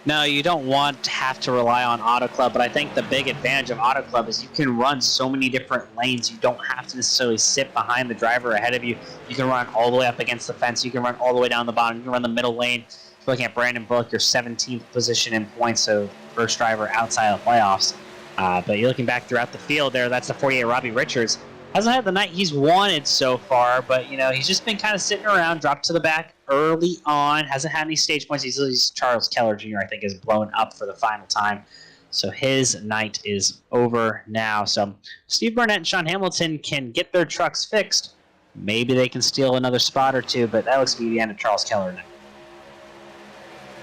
No, you don't want to have to rely on Auto Club, but I think the big advantage of Auto Club is you can run so many different lanes. You don't have to necessarily sit behind the driver ahead of you. You can run all the way up against the fence. You can run all the way down the bottom. You can run the middle lane. If you're looking at Brandon Book, your 17th position in points, so first driver outside of the playoffs. But you're looking back throughout the field there, that's the 48 Robbie Richards. Hasn't had the night he's wanted so far, but he's just been kind of sitting around, dropped to the back early on, hasn't had any stage points. He's Charles Keller Jr., I think, is blown up for the final time. So his night is over now. So Steve Burnett and Sean Hamilton can get their trucks fixed. Maybe they can steal another spot or two, but that looks to be the end of Charles Keller now.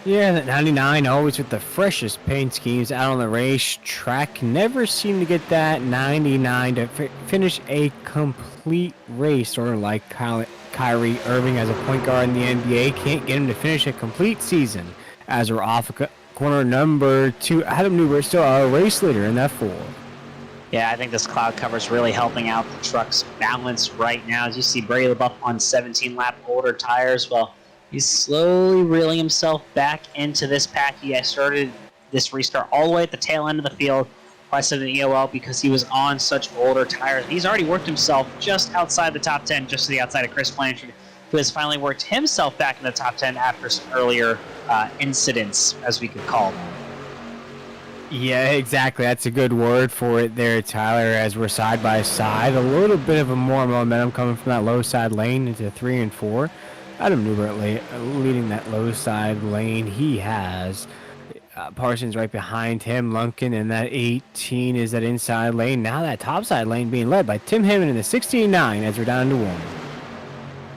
Yeah, that 99 always with the freshest paint schemes out on the racetrack. Never seem to get that 99 to finish a complete race, or like Kyrie Irving as a point guard in the NBA, can't get him to finish a complete season. As we're off corner number 2, Adam Newberg still our race leader in that 4. Yeah, I think this cloud cover is really helping out the truck's balance right now. As you see Brady LaBeouf on 17-lap older tires, well, he's slowly reeling himself back into this pack. He started this restart all the way at the tail end of the field, requested an EOL because he was on such older tires. He's already worked himself just outside the top 10, just to the outside of Chris Blanchard, who has finally worked himself back in the top 10 after some earlier incidents, as we could call them. Yeah, exactly. That's a good word for it there, Tyler, as we're side by side. A little bit of a more momentum coming from that low side lane into 3 and 4. Adam Newbert leading that low side lane. He has Parsons right behind him. Lumpkin in that 18 is that inside lane. Now that top side lane being led by Tim Hammond in the 69 as we're down to 1.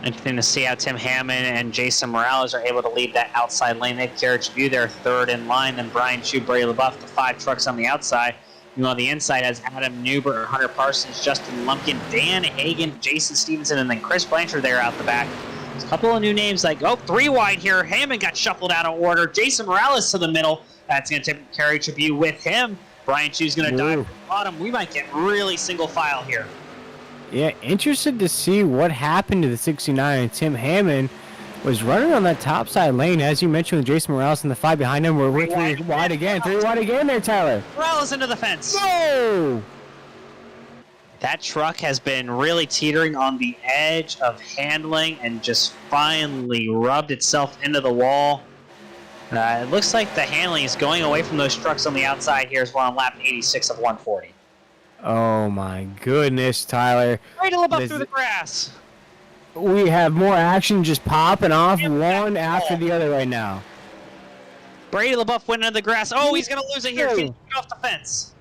Interesting to see how Tim Hammond and Jason Morales are able to lead that outside lane. They have Carey Trabue there third in line, then Brian Chu, Brady LaBeouf, the 5 trucks on the outside. Meanwhile, the inside has Adam Newbert, Hunter Parsons, Justin Lumpkin, Dan Hagan, Jason Stevenson, and then Chris Blanchard there out the back. There's a couple of new names like, 3 wide here. Hammond got shuffled out of order. Jason Morales to the middle. That's going to take Carey Trabue with him. Brian Chu's going to dive to the bottom. We might get really single file here. Yeah, interested to see what happened to the 69. And Tim Hammond was running on that top side lane, as you mentioned, with Jason Morales and the 5 behind him. We're 3 wide again. 3 wide again there, Tyler. Morales into the fence. No! That truck has been really teetering on the edge of handling and just finally rubbed itself into the wall. It looks like the handling is going away from those trucks on the outside here as well on lap 86 of 140. Oh my goodness, Tyler. Right a little bit through the grass. We have more action just popping off one after the other right now. Brady LaBeouf went into the grass. Oh, he's going to lose it here. He's get off the fence.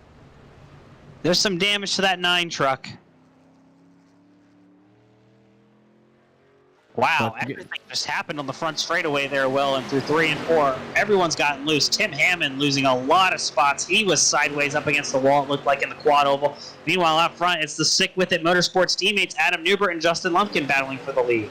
There's some damage to that 9 truck. Wow, everything just happened on the front straightaway there, Will, and through 3 and 4, everyone's gotten loose. Tim Hammond losing a lot of spots. He was sideways up against the wall, it looked like, in the quad oval. Meanwhile, out front, it's the Sick With It Motorsports teammates, Adam Newbert and Justin Lumpkin, battling for the lead.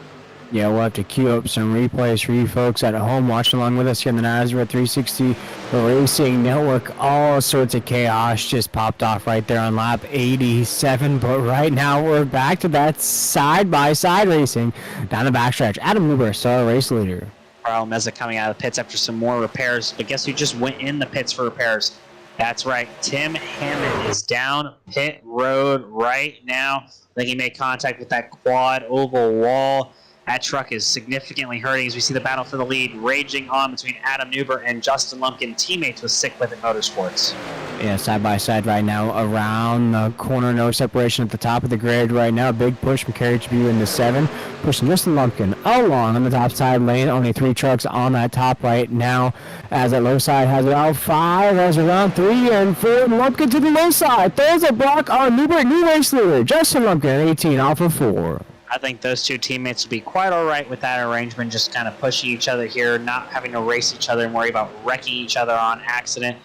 Yeah, we'll have to queue up some replays for you folks at home watching along with us here in the Nazareth 360 Racing Network. All sorts of chaos just popped off right there on lap 87, but right now we're back to that side-by-side racing down the backstretch. Adam Newberg, still our race leader. Carl Meza coming out of the pits after some more repairs, but guess who just went in the pits for repairs? That's right, Tim Hammond is down pit road right now. I think he made contact with that quad oval wall. That truck is significantly hurting as we see the battle for the lead raging on between Adam Newbert and Justin Lumpkin, teammates with Sick With It Motorsports. Yeah, side by side right now around the corner, no separation at the top of the grid right now. Big push from Carey Trabue into 7, pushing Justin Lumpkin along on the top side lane. Only 3 trucks on that top right now, as that low side has about 5, as around 3 and 4. Lumpkin to the low side, throws a block on Newbert, new race leader. Justin Lumpkin, 18 off of 4. I think those two teammates will be quite all right with that arrangement, just kind of pushing each other here, not having to race each other and worry about wrecking each other on accident.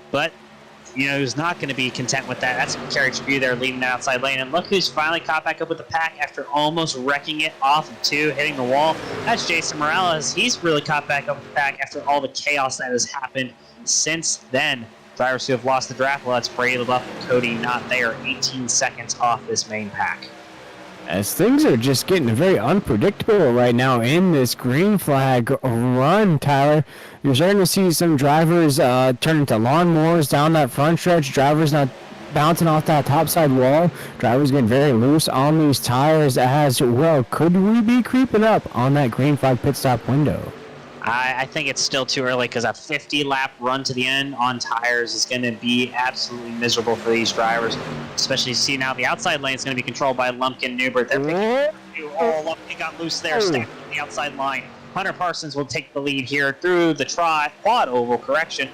But, you know, who's not going to be content with that? That's Carey Trabue there leading the outside lane. And look who's finally caught back up with the pack after almost wrecking it off of 2, hitting the wall. That's Jason Morales. He's really caught back up with the pack after all the chaos that has happened since then. Drivers who have lost the draft, well, that's Brady LaBeouf and Cody not there, 18 seconds off this main pack. As things are just getting very unpredictable right now in this green flag run, Tyler. You're starting to see some drivers turn into lawnmowers down that front stretch. Drivers not bouncing off that topside wall. Drivers getting very loose on these tires as well. Could we be creeping up on that green flag pit stop window? I think it's still too early because a 50-lap run to the end on tires is going to be absolutely miserable for these drivers, especially see now the outside lane is going to be controlled by Lumpkin Newbert. They're picking Lumpkin got loose there, standing on the outside line. Hunter Parsons will take the lead here through the quad oval correction.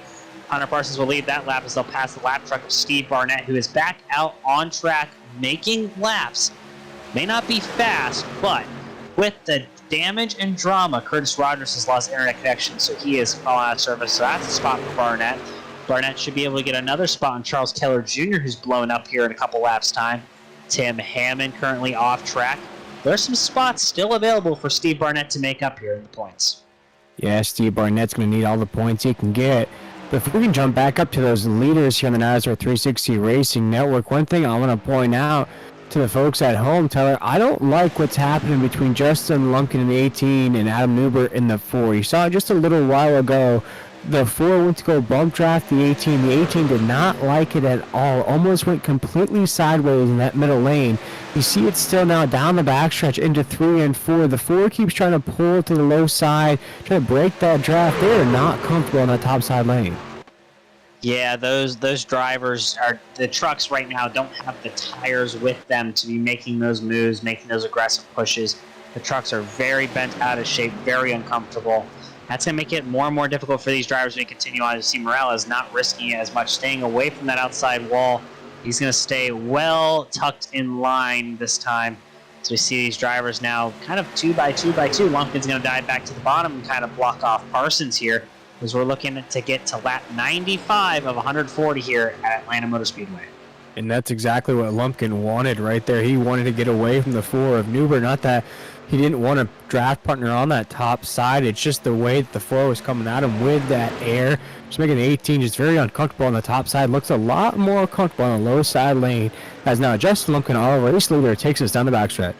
Hunter Parsons will lead that lap as they'll pass the lap truck of Steve Barnett, who is back out on track making laps. May not be fast, but with the damage and drama, Curtis Rogers has lost internet connection, so he is falling out of service. So that's a spot for Barnett. Barnett should be able to get another spot on Charles Keller Jr., who's blown up here in a couple laps' time. Tim Hammond currently off track. There's some spots still available for Steve Barnett to make up here in the points. Yeah, Steve Barnett's going to need all the points he can get. But if we can jump back up to those leaders here on the NASCAR 360 Racing Network, one thing I want to point out to the folks at home, Tyler, I don't like what's happening between Justin Lumpkin in the 18 and Adam Newbert in the 4. You saw just a little while ago, the 4 went to go bump draft the 18. The 18 did not like it at all. Almost went completely sideways in that middle lane. You see it still now down the backstretch into 3 and 4. The 4 keeps trying to pull to the low side, trying to break that draft. They are not comfortable in that top side lane. Yeah, those drivers are the trucks right now don't have the tires with them to be making those moves, making those aggressive pushes. The trucks are very bent out of shape, very uncomfortable. That's going to make it more and more difficult for these drivers when they continue on. To see Morales not risking it as much, staying away from that outside wall. He's going to stay well tucked in line this time. So we see these drivers now kind of 2 by 2 by 2. Lumpkin's going to dive back to the bottom and kind of block off Parsons here, as we're looking to get to lap 95 of 140 here at Atlanta Motor Speedway. And that's exactly what Lumpkin wanted right there. He wanted to get away from the 4 of Newbert. Not that he didn't want a draft partner on that top side. It's just the way that the 4 was coming at him with that air. Just making the 18 just very uncomfortable on the top side. Looks a lot more comfortable on the low side lane. As now Justin Lumpkin, our race leader, takes us down the backstretch.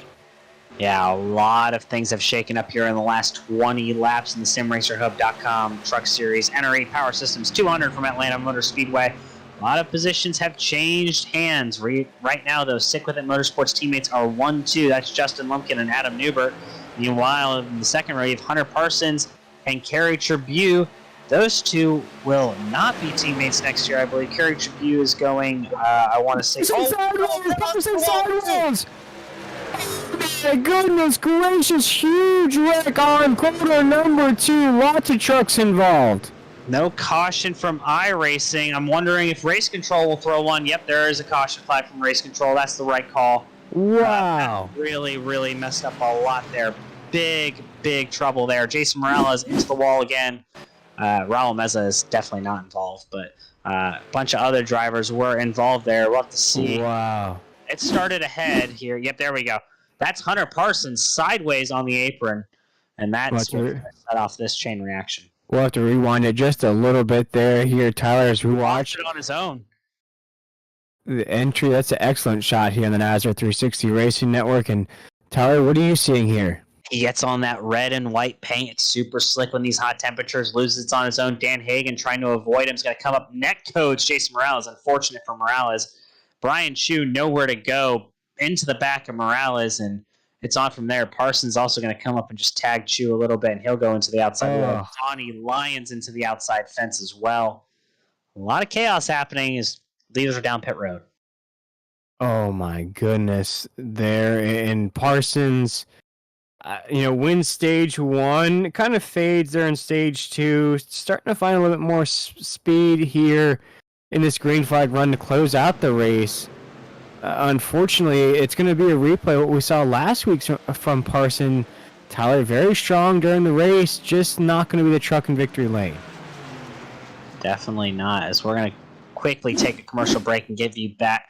Yeah, a lot of things have shaken up here in the last 20 laps in the SimRacerHub.com Truck Series. NRE Power Systems 200 from Atlanta Motor Speedway. A lot of positions have changed hands. Right now, those Sick With It Motorsports teammates are 1-2. That's Justin Lumpkin and Adam Newbert. Meanwhile, in the second row, you have Hunter Parsons and Carey Trabue. Those two will not be teammates next year, I believe. Carey Trabue is going, I want to say... Sideways! My goodness gracious, huge wreck on corner number 2. Lots of trucks involved. No caution from iRacing. I'm wondering if Race Control will throw one. Yep, there is a caution flag from Race Control. That's the right call. Wow. Really messed up a lot there. Big trouble there. Jason Morales into the wall again. Raul Meza is definitely not involved, but a bunch of other drivers were involved there. We'll have to see. Wow. It started ahead here. Yep, there we go. That's Hunter Parsons sideways on the apron, and that's what set off this chain reaction. We'll have to rewind it just a little bit there here, Tyler, as we watch it on his own. The entry. That's an excellent shot here on the NASCAR 360 Racing Network. And Tyler, what are you seeing here? He gets on that red and white paint. It's super slick when these hot temperatures. Loses it on his own. Dan Hagan trying to avoid him. He's going to come up neck codes Jason Morales. Unfortunate for Morales. Brian Chu nowhere to go into the back of Morales, and it's on from there. Parsons also going to come up and just tag Chu a little bit, and he'll go into the outside. Oh. Donnie Lyons into the outside fence as well. A lot of chaos happening as leaders are down pit road. Oh my goodness, there and Parsons, wins stage 1, kind of fades there in stage 2, starting to find a little bit more speed here in this green flag run to close out the race. Unfortunately, it's going to be a replay of what we saw last week from Parson. Tyler, very strong during the race, just not going to be the truck in victory lane. Definitely not, as we're going to quickly take a commercial break and be back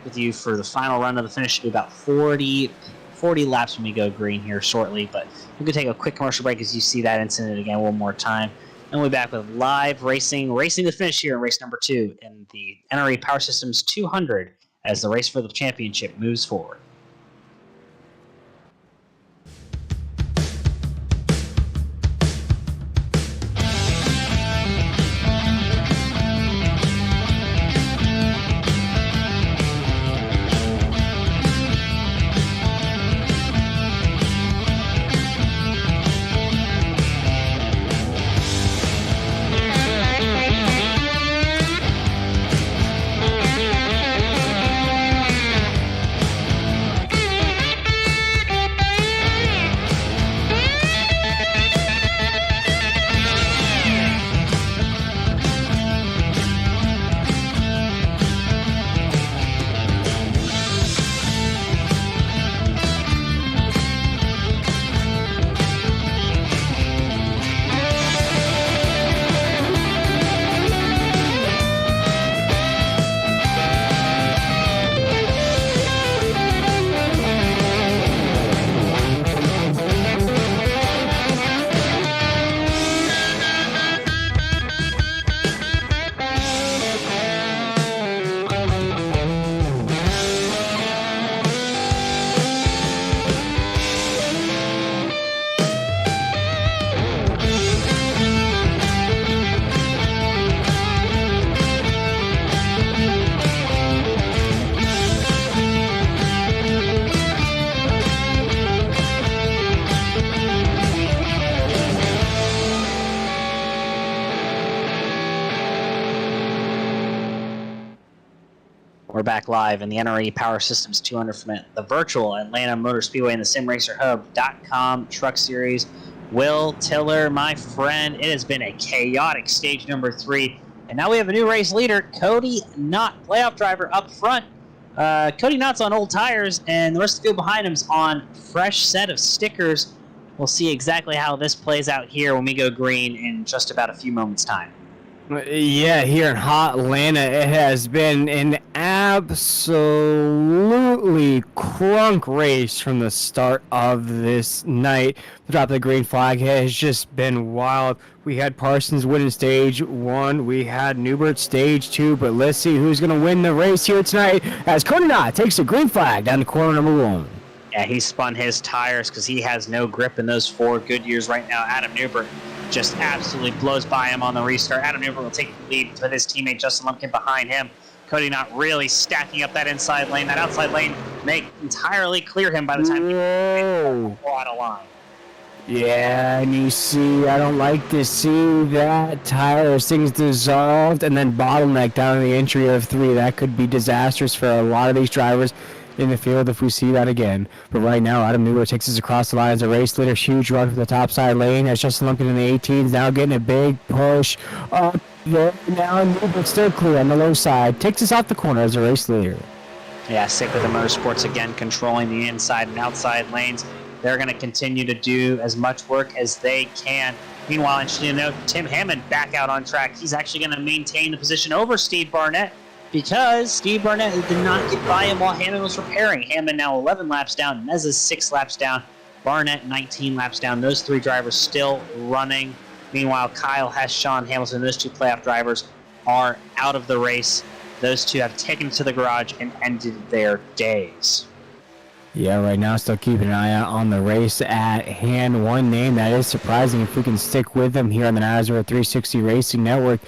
with you for the final run of the finish. It'll be about 40 laps when we go green here shortly, but we can take a quick commercial break as you see that incident again one more time. And we'll be back with live racing the finish here in race number 2 in the NRE Power Systems 200 as the race for the championship moves forward. We're back live in the NRE Power Systems 200 from the virtual Atlanta Motor Speedway and the SimRacerHub.com Truck Series. Will Tiller, my friend, it has been a chaotic stage number 3. And now we have a new race leader, Cody Knott, playoff driver up front. Cody Knott's on old tires, and the rest of the field behind him's on fresh set of stickers. We'll see exactly how this plays out here when we go green in just about a few moments' time. Yeah, here in hot Atlanta, it has been an absolutely crunk race from the start of this night. The drop of the green flag has just been wild. We had Parsons winning stage 1. We had Newbert stage 2, but let's see who's going to win the race here tonight as Cody Knott takes the green flag down the corner number 1. Yeah, he spun his tires because he has no grip in those 4 Goodyears right now. Adam Newbert just absolutely blows by him on the restart. Adam Newbert will take the lead with his teammate Justin Lumpkin behind him. Cody Knott really stacking up that inside lane. That outside lane may entirely clear him by the time he out of line. Yeah, and you see, I don't like to see that tire as things dissolved and then bottleneck down in the entry of 3. That could be disastrous for a lot of these drivers in the field if we see that again. But right now, Adam Newbert takes us across the line as a race leader. Huge run for the top side lane as Justin Lumpkin in the 18s now getting a big push up there. Now Newbert still clear on the low side. Takes us off the corner as a race leader. Yeah, stick with the Motorsports again, controlling the inside and outside lanes. They're going to continue to do as much work as they can. Meanwhile, interesting to note, Tim Hammond back out on track. He's actually going to maintain the position over Steve Barnett, because Steve Barnett did not get by him while Hammond was repairing. Hammond now 11 laps down. Meza 6 laps down. Barnett 19 laps down. Those 3 drivers still running. Meanwhile, Kyle Hess, Sean Hamilton, those 2 playoff drivers are out of the race. Those 2 have taken it to the garage and ended their days. Yeah, right now still keeping an eye out on the race at hand. One name that is surprising if we can stick with them here on the NASCAR 360 Racing Network.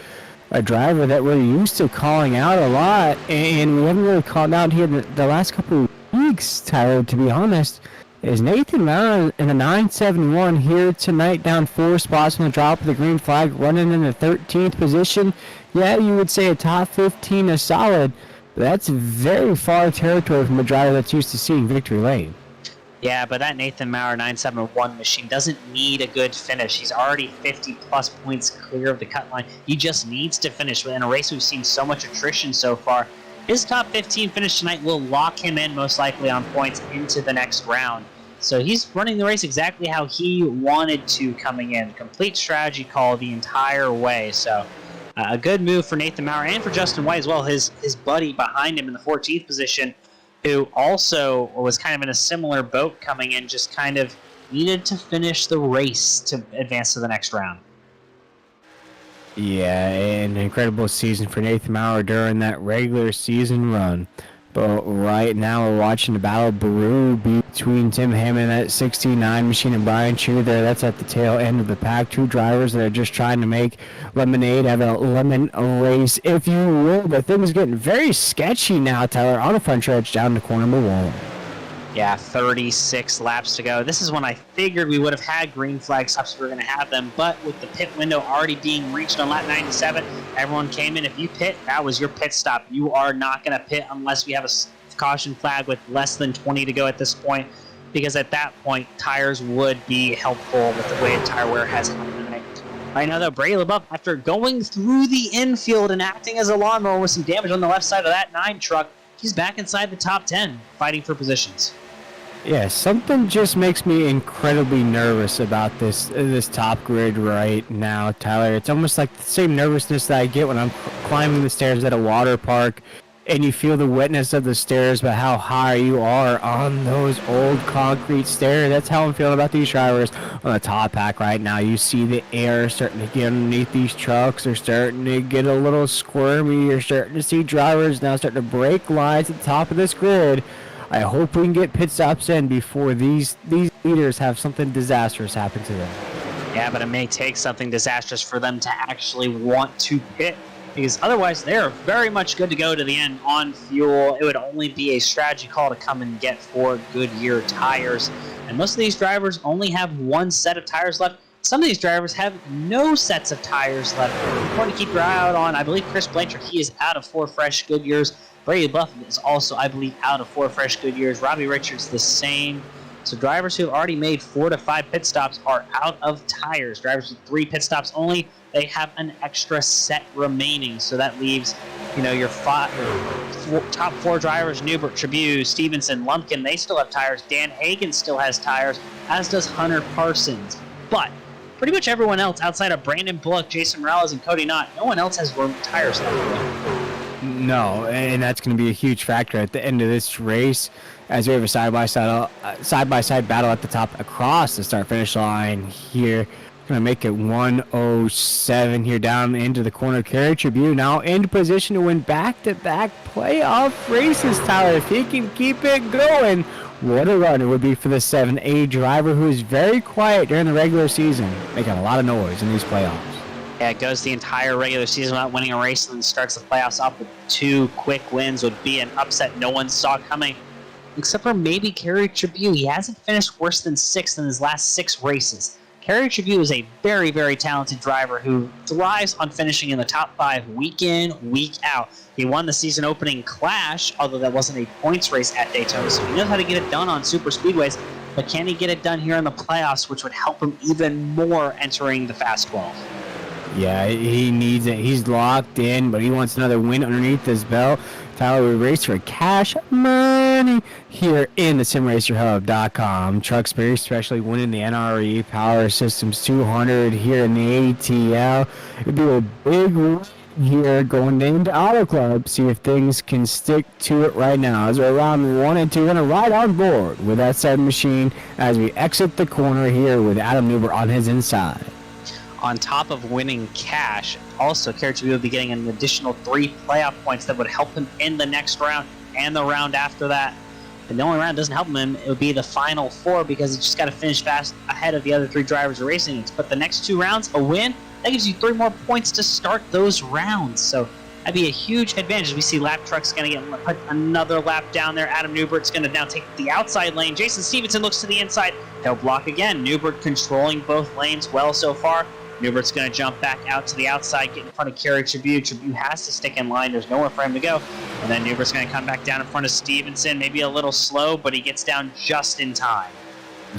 A driver that we're used to calling out a lot, and we haven't really called out here the last couple of weeks, Tyler, to be honest. is Nathan Maurer in the 971 here tonight, down 4 spots on the drop of the green flag, running in the 13th position. Yeah, you would say a top 15 is solid, but that's very far territory from a driver that's used to seeing victory lane. Yeah, but that Nathan Maurer 971 machine doesn't need a good finish. He's already 50-plus points clear of the cut line. He just needs to finish. In a race we've seen so much attrition so far, his top 15 finish tonight will lock him in most likely on points into the next round. So he's running the race exactly how he wanted to coming in. Complete strategy call the entire way. So a good move for Nathan Maurer and for Justin White as well, his buddy behind him in the 14th position, who also was kind of in a similar boat coming in, just kind of needed to finish the race to advance to the next round. Yeah, an incredible season for Nathan Maurer during that regular season run. But right now we're watching the battle brew between Tim Hammond at 69 machine and Brian Chu there. That's at the tail end of the pack. Two drivers that are just trying to make lemonade out of a lemon race, if you will. But things are getting very sketchy now, Tyler, on the front stretch down to corner number 1. Yeah, 36 laps to go. This is when I figured we would have had green flag stops if we were going to have them, but with the pit window already being reached on lap 97, everyone came in. If you pit, that was your pit stop. You are not going to pit unless we have a caution flag with less than 20 to go at this point, because at that point, tires would be helpful with the way tire wear has happened tonight. Right now, though, Brady LeBeouf, after going through the infield and acting as a lawnmower with some damage on the left side of that 9 truck, he's back inside the top 10, fighting for positions. Yeah, something just makes me incredibly nervous about this top grid right now, Tyler. It's almost like the same nervousness that I get when I'm climbing the stairs at a water park, and you feel the wetness of the stairs, but how high you are on those old concrete stairs. That's how I'm feeling about these drivers on the top pack right now. You see the air starting to get underneath these trucks. They're starting to get a little squirmy. You're starting to see drivers now starting to break lines at the top of this grid. I hope we can get pit stops in before these leaders have something disastrous happen to them. Yeah, but it may take something disastrous for them to actually want to pit, because otherwise they're very much good to go to the end on fuel. It would only be a strategy call to come and get 4 Goodyear tires. And most of these drivers only have 1 set of tires left. Some of these drivers have no sets of tires left. Important to keep your eye out on, I believe Chris Blanchard, he is out of 4 fresh Goodyears. Brady LeBeouf is also, I believe, out of 4 fresh Goodyears. Robbie Richards the same. So drivers who have already made 4 to 5 pit stops are out of tires. Drivers with 3 pit stops only, they have an extra set remaining. So that leaves, your top 4 drivers: Newbert, Trabue, Stevenson, Lumpkin. They still have tires. Dan Hagen still has tires, as does Hunter Parsons. But pretty much everyone else outside of Brandon Bullock, Jason Morales, and Cody Knott, no one else has tires left. No, and that's going to be a huge factor at the end of this race, as we have a side-by-side battle at the top across the start-finish line here. Going to make it 107 here down into the corner. Carey Trabue now in position to win back-to-back playoff races, Tyler. If he can keep it going, what a run it would be for the 7A driver, who is very quiet during the regular season, making a lot of noise in these playoffs. Yeah, it goes the entire regular season without winning a race, and then starts the playoffs off with 2 quick wins. Would be an upset no one saw coming, except for maybe Carey Trabue. He hasn't finished worse than 6th in his last 6 races. Carey Trabue is a very, very talented driver who thrives on finishing in the top 5 week in, week out. He won the season opening Clash, although that wasn't a points race at Daytona, so he knows how to get it done on super speedways. But can he get it done here in the playoffs, which would help him even more entering the Fast 12? Yeah, he needs it. He's locked in, but he wants another win underneath his belt. Tyler, we race for cash money here in the SimRacerHub.com. Truck Spirit, especially winning the NRE Power Systems 200 here in the ATL. It'd be a big win here going into Auto Club. See if things can stick to it right now. As we're around 1 and 2, going to ride on board with that 7 machine as we exit the corner here with Adam Newbert on his inside. On top of winning cash, also Carey Trabue will be getting an additional 3 playoff points that would help him in the next round and the round after that. And the only round that doesn't help him, it would be the final 4, because he's just got to finish fast ahead of the other 3 drivers who are racing it. But the next 2 rounds, a win, that gives you 3 more points to start those rounds. So That'd be a huge advantage. We see lap trucks going to get put another lap down there. Adam Newbert's going to now take the outside lane. Jason Stevenson looks to the inside. He'll block again. Newbert controlling both lanes well so far. Newbert's going to jump back out to the outside, get in front of Carey Trabue. Trabue has to stick in line. There's nowhere for him to go. And then Newbert's going to come back down in front of Stevenson. Maybe a little slow, but he gets down just in time.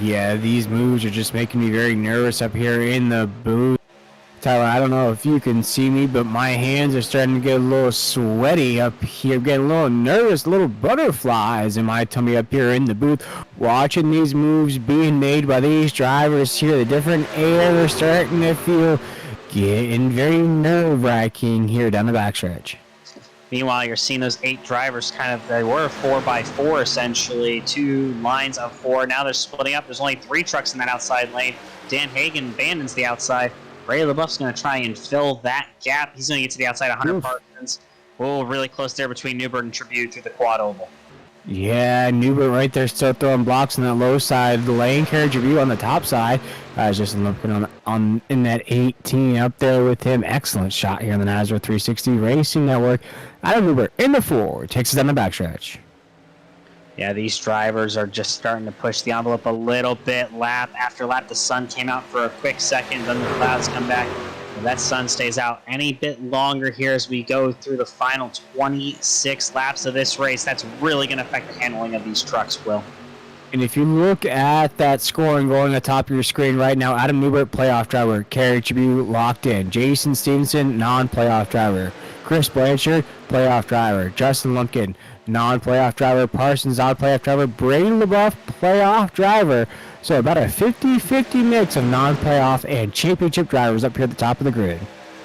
Yeah, these moves are just making me very nervous up here in the booth. Tyler, I don't know if you can see me, but my hands are starting to get a little sweaty up here, getting a little nervous, little butterflies in my tummy up here in the booth, watching these moves being made by these drivers here. The different air they're starting to feel, getting very nerve-wracking here down the backstretch. Meanwhile, you're seeing those 8 drivers they were 4x4 essentially, 2 lines of 4. Now they're splitting up. There's only 3 trucks in that outside lane. Dan Hagan abandons the outside. Ray LaBeouf's going to try and fill that gap. He's going to get to the outside 100 Parsons. Oh, really close there between Newbert and Trabue through the quad oval. Yeah, Newbert right there still throwing blocks on that low side of the lane. Carey Trabue on the top side. I was just looking on in that 18 up there with him. Excellent shot here on the NASRA 360 Racing Network. Adam Newbert in the 4 takes it down the backstretch. Yeah, these drivers are just starting to push the envelope a little bit. Lap after lap, the sun came out for a quick second, then the clouds come back. And that sun stays out any bit longer here as we go through the final 26 laps of this race. That's really going to affect the handling of these trucks, Will. And if you look at that scoring going at the top of your screen right now, Adam Newbert, playoff driver. Carey Trabue, locked in. Jason Stevenson, non-playoff driver. Chris Blanchard, playoff driver. Justin Lumpkin, non-playoff driver. Parsons, non-playoff driver. Brady LaBeouf, playoff driver. So about a 50-50 mix of non-playoff and championship drivers up here at the top of the grid.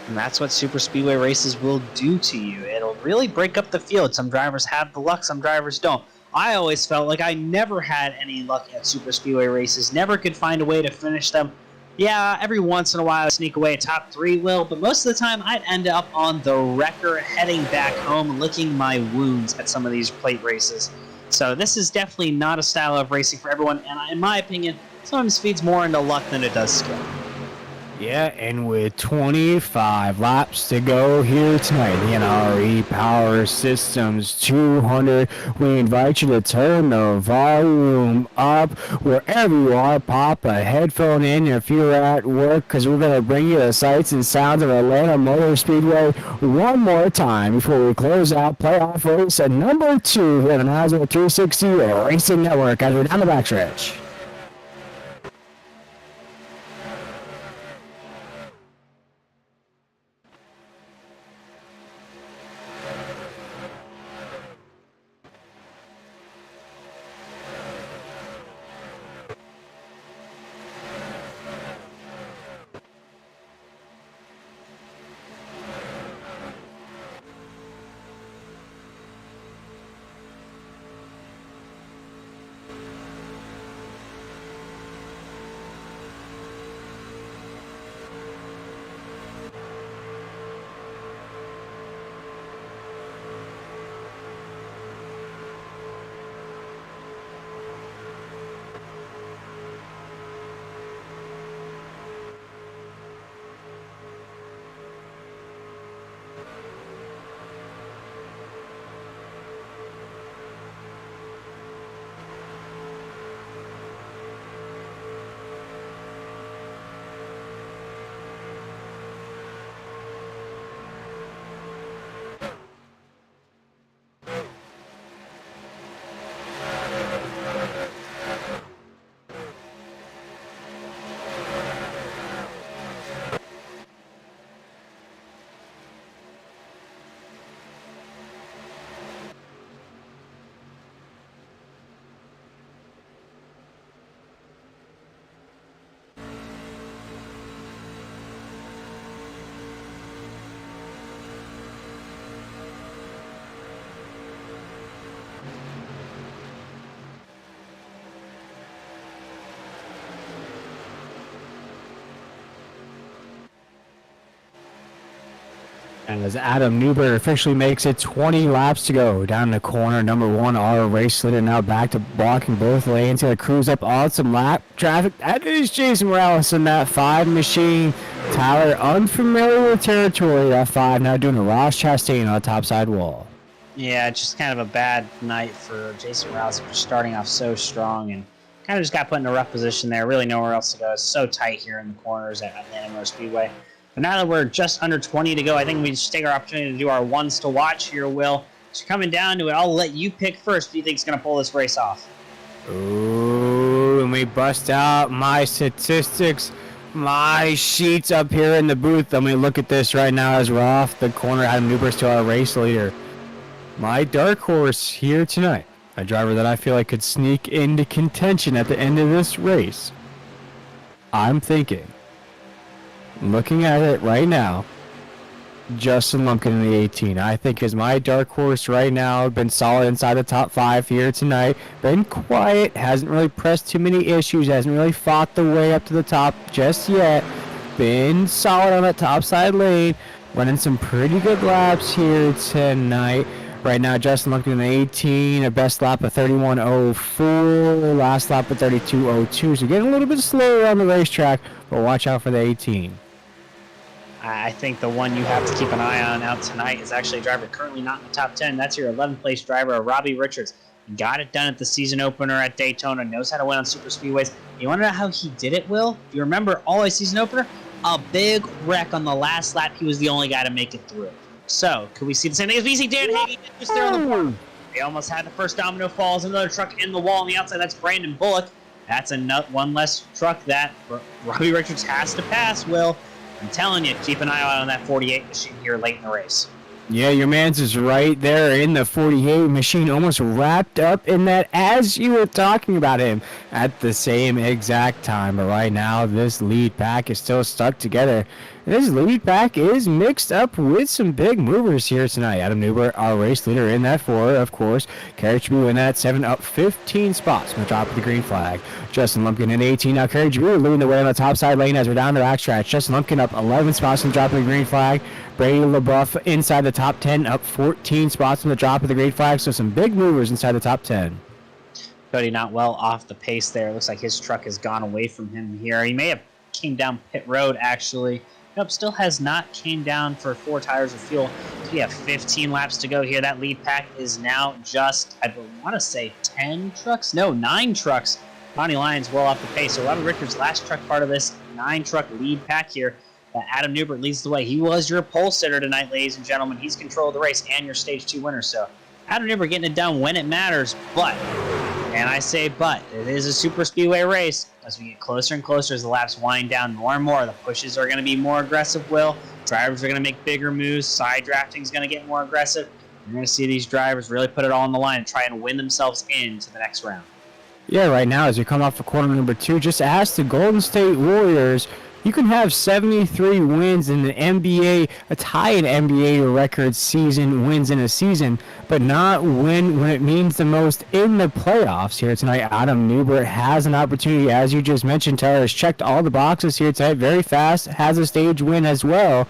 And that's what super speedway races will do to you. It'll really break up the field. Some drivers have the luck, some drivers don't. I always felt like I never had any luck at super speedway races, never could find a way to finish them. Yeah, every once in a while I'd sneak away a top 3, Will, but most of the time I'd end up on the wrecker heading back home, licking my wounds at some of these plate races. So this is definitely not a style of racing for everyone, and in my opinion, sometimes feeds more into luck than it does skill. Yeah, and with 25 laps to go here tonight, the NRE Power Systems 200, we invite you to turn the volume up wherever you are. Pop a headphone in if you're at work, because we're going to bring you the sights and sounds of Atlanta Motor Speedway one more time before we close out playoff race at number 2 here on the NASRA 360 Racing Network as we're down the backstretch. As Adam Newberg officially makes it 20 laps to go down the corner. Number 1, our race leader now back to blocking both lanes. Gonna cruise up on some lap traffic. That is Jason Morales in that 5 machine. Tyler, unfamiliar with territory. That 5 now doing a Ross Chastain on the top side wall. Yeah, just kind of a bad night for Jason Rouse for starting off so strong and kind of just got put in a rough position there. Really nowhere else to go. It's so tight here in the corners at Atlanta Speedway. But now that we're just under 20 to go, I think we just take our opportunity to do our ones to watch here, Will. So coming down to it, I'll let you pick first. Who do you think is going to pull this race off? Ooh, and we bust out my statistics, my sheets up here in the booth. Let me look at this right now as we're off the corner. Adam Newberg's to our race leader. My dark horse here tonight, a driver that I feel like could sneak into contention at the end of this race. I'm thinking, looking at it right now, Justin Lumpkin in the 18. I think is my dark horse right now. Been solid inside the top 5 here tonight. Been quiet. Hasn't really pressed too many issues. Hasn't really fought the way up to the top just yet. Been solid on that top side lane. Running some pretty good laps here tonight. Right now, Justin Lumpkin in the 18. A best lap of 31.04. Last lap of 32.02. So getting a little bit slower on the racetrack. But watch out for the 18. I think the one you have to keep an eye on out tonight is actually a driver currently not in the top 10. That's your 11th place driver, Robbie Richards. He got it done at the season opener at Daytona, knows how to win on super speedways. You want to know how he did it, Will? You remember all his season opener? A big wreck on the last lap. He was the only guy to make it through. So, could we see the same thing as we see Darren Hagen just there on the board? They almost had the first domino falls, another truck in the wall on the outside. That's Brandon Bullock. That's one less truck that Robbie Richards has to pass, Will. I'm telling you, keep an eye out on that 48 machine here late in the race. Yeah, your man's is right there in the 48 machine, almost wrapped up in that as you were talking about him at the same exact time. But right now, this lead pack is still stuck together. This lead pack is mixed up with some big movers here tonight. Adam Newberg, our race leader in that 4, of course. Carey Trabue in that 7, up 15 spots from the top of the green flag. Justin Lumpkin in 18. Now Carey Trabue leading the way on the top side lane as we're down the backstretch. Justin Lumpkin up 11 spots from the drop of the green flag. Brady LaBeouf inside the top 10, up 14 spots from the drop of the green flag. So some big movers inside the top 10. Cody not well off the pace there. Looks like his truck has gone away from him here. He may have came down pit road, actually. Nope, still has not came down for 4 tires of fuel. So we have 15 laps to go here. That lead pack is now just, I want to say 10 trucks? No, 9 trucks. Bonnie Lyons well off the pace. So Robbie Richards' last truck part of this 9-truck lead pack here. Adam Newberg leads the way. He was your pole sitter tonight, ladies and gentlemen. He's control of the race and your stage 2 winner. So Adam Newberg getting it done when it matters. But, and I say but, it is a super speedway race. As we get closer and closer, as the laps wind down more and more, the pushes are going to be more aggressive, Will. Drivers are going to make bigger moves. Side drafting is going to get more aggressive. You're going to see these drivers really put it all on the line and try and win themselves into the next round. Yeah, right now, as we come off of corner number 2, just ask the Golden State Warriors. You can have 73 wins in the NBA, tie an NBA record season wins in a season, but not win when it means the most in the playoffs here tonight. Adam Newberg has an opportunity, as you just mentioned. Tyler has checked all the boxes here tonight very fast, has a stage win as well,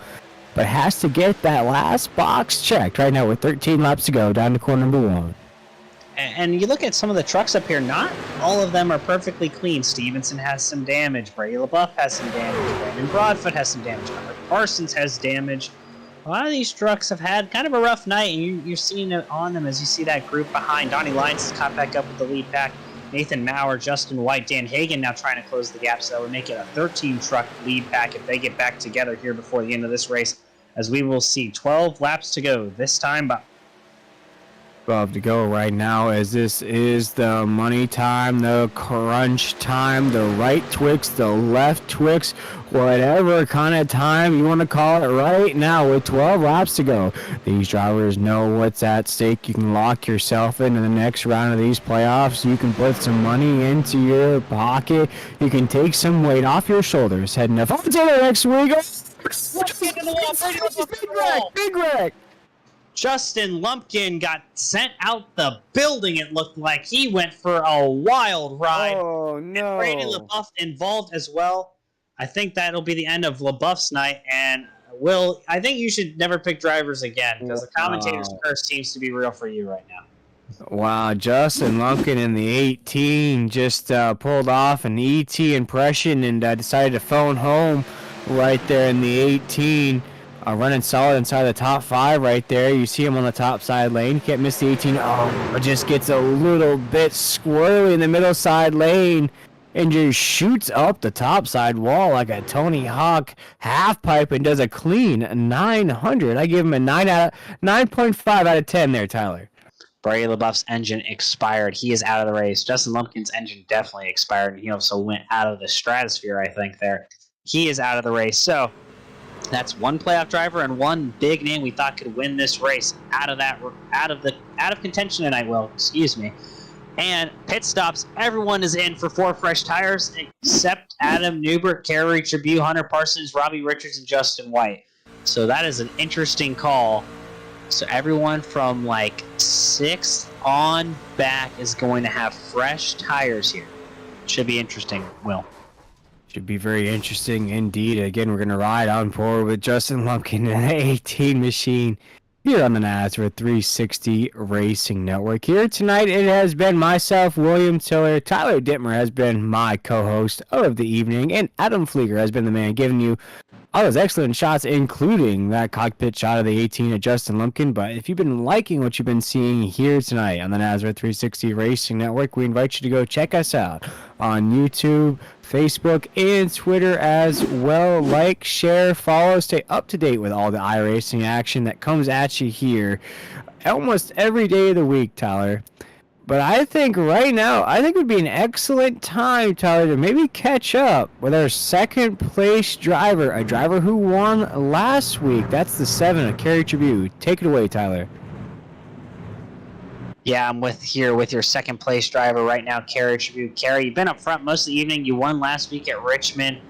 but has to get that last box checked right now with 13 laps to go down to corner number 1. And you look at some of the trucks up here, not all of them are perfectly clean. Stevenson has some damage. Brady LaBeouf has some damage. Brandon Broadfoot has some damage. Hunter Parsons has damage. A lot of these trucks have had kind of a rough night, and you're seeing it on them as you see that group behind. Donnie Lyons has caught back up with the lead pack. Nathan Maurer, Justin White, Dan Hagen now trying to close the gap, so that would make it a 13-truck lead pack if they get back together here before the end of this race, as we will see 12 laps to go this time. But 12 to go right now, as this is the money time, the crunch time, the right Twix, the left Twix, whatever kind of time you want to call it right now with 12 laps to go. These drivers know what's at stake. You can lock yourself into the next round of these playoffs. You can put some money into your pocket. You can take some weight off your shoulders heading up until the next week. Big wreck. Justin Lumpkin got sent out the building, it looked like. He went for a wild ride. Oh, no. And Brady LaBeouf involved as well. I think that'll be the end of LaBeouf's night, and Will, I think you should never pick drivers again because the commentator's curse seems to be real for you right now. Wow, Justin Lumpkin in the 18 just pulled off an ET impression and decided to phone home right there in the 18. Running solid inside the top 5 right there. You see him on the top side lane. Can't miss the 18. Oh, just gets a little bit squirrely in the middle side lane and just shoots up the top side wall like a Tony Hawk half pipe and does a clean 900. I give him a 9.5 out of 10 there, Tyler. Brady LaBeouf's engine expired. He is out of the race. Justin Lumpkin's engine definitely expired, and he also went out of the stratosphere, I think, there. He is out of the race. So that's one playoff driver and one big name we thought could win this race out of contention tonight. Will, excuse me. And pit stops, everyone is in for 4 fresh tires except Adam Newbert, Carey Trabue, Hunter Parsons, Robbie Richards, and Justin White. So that is an interesting call. So everyone from like 6th on back is going to have fresh tires here. Should be interesting, Will. Should be very interesting indeed. Again, we're going to ride on forward with Justin Lumpkin and the 18 machine here on the NASRA 360 Racing Network. Here tonight, it has been myself, William Tiller. Tyler Dittmer has been my co-host of the evening, and Adam Flieger has been the man giving you all those excellent shots, including that cockpit shot of the 18 of Justin Lumpkin. But if you've been liking what you've been seeing here tonight on the NASRA 360 Racing Network, we invite you to go check us out on YouTube, Facebook, and Twitter as well. Like, share, follow, stay up to date with all the iRacing action that comes at you here almost every day of the week, Tyler. But I think right now, it would be an excellent time, Tyler, to maybe catch up with our second place driver, a driver who won last week. That's the 7 of Carey Trabue. Take it away, Tyler. Yeah, I'm with your second place driver right now, Carey Trabue. Carey, you've been up front most of the evening. You won last week at Richmond.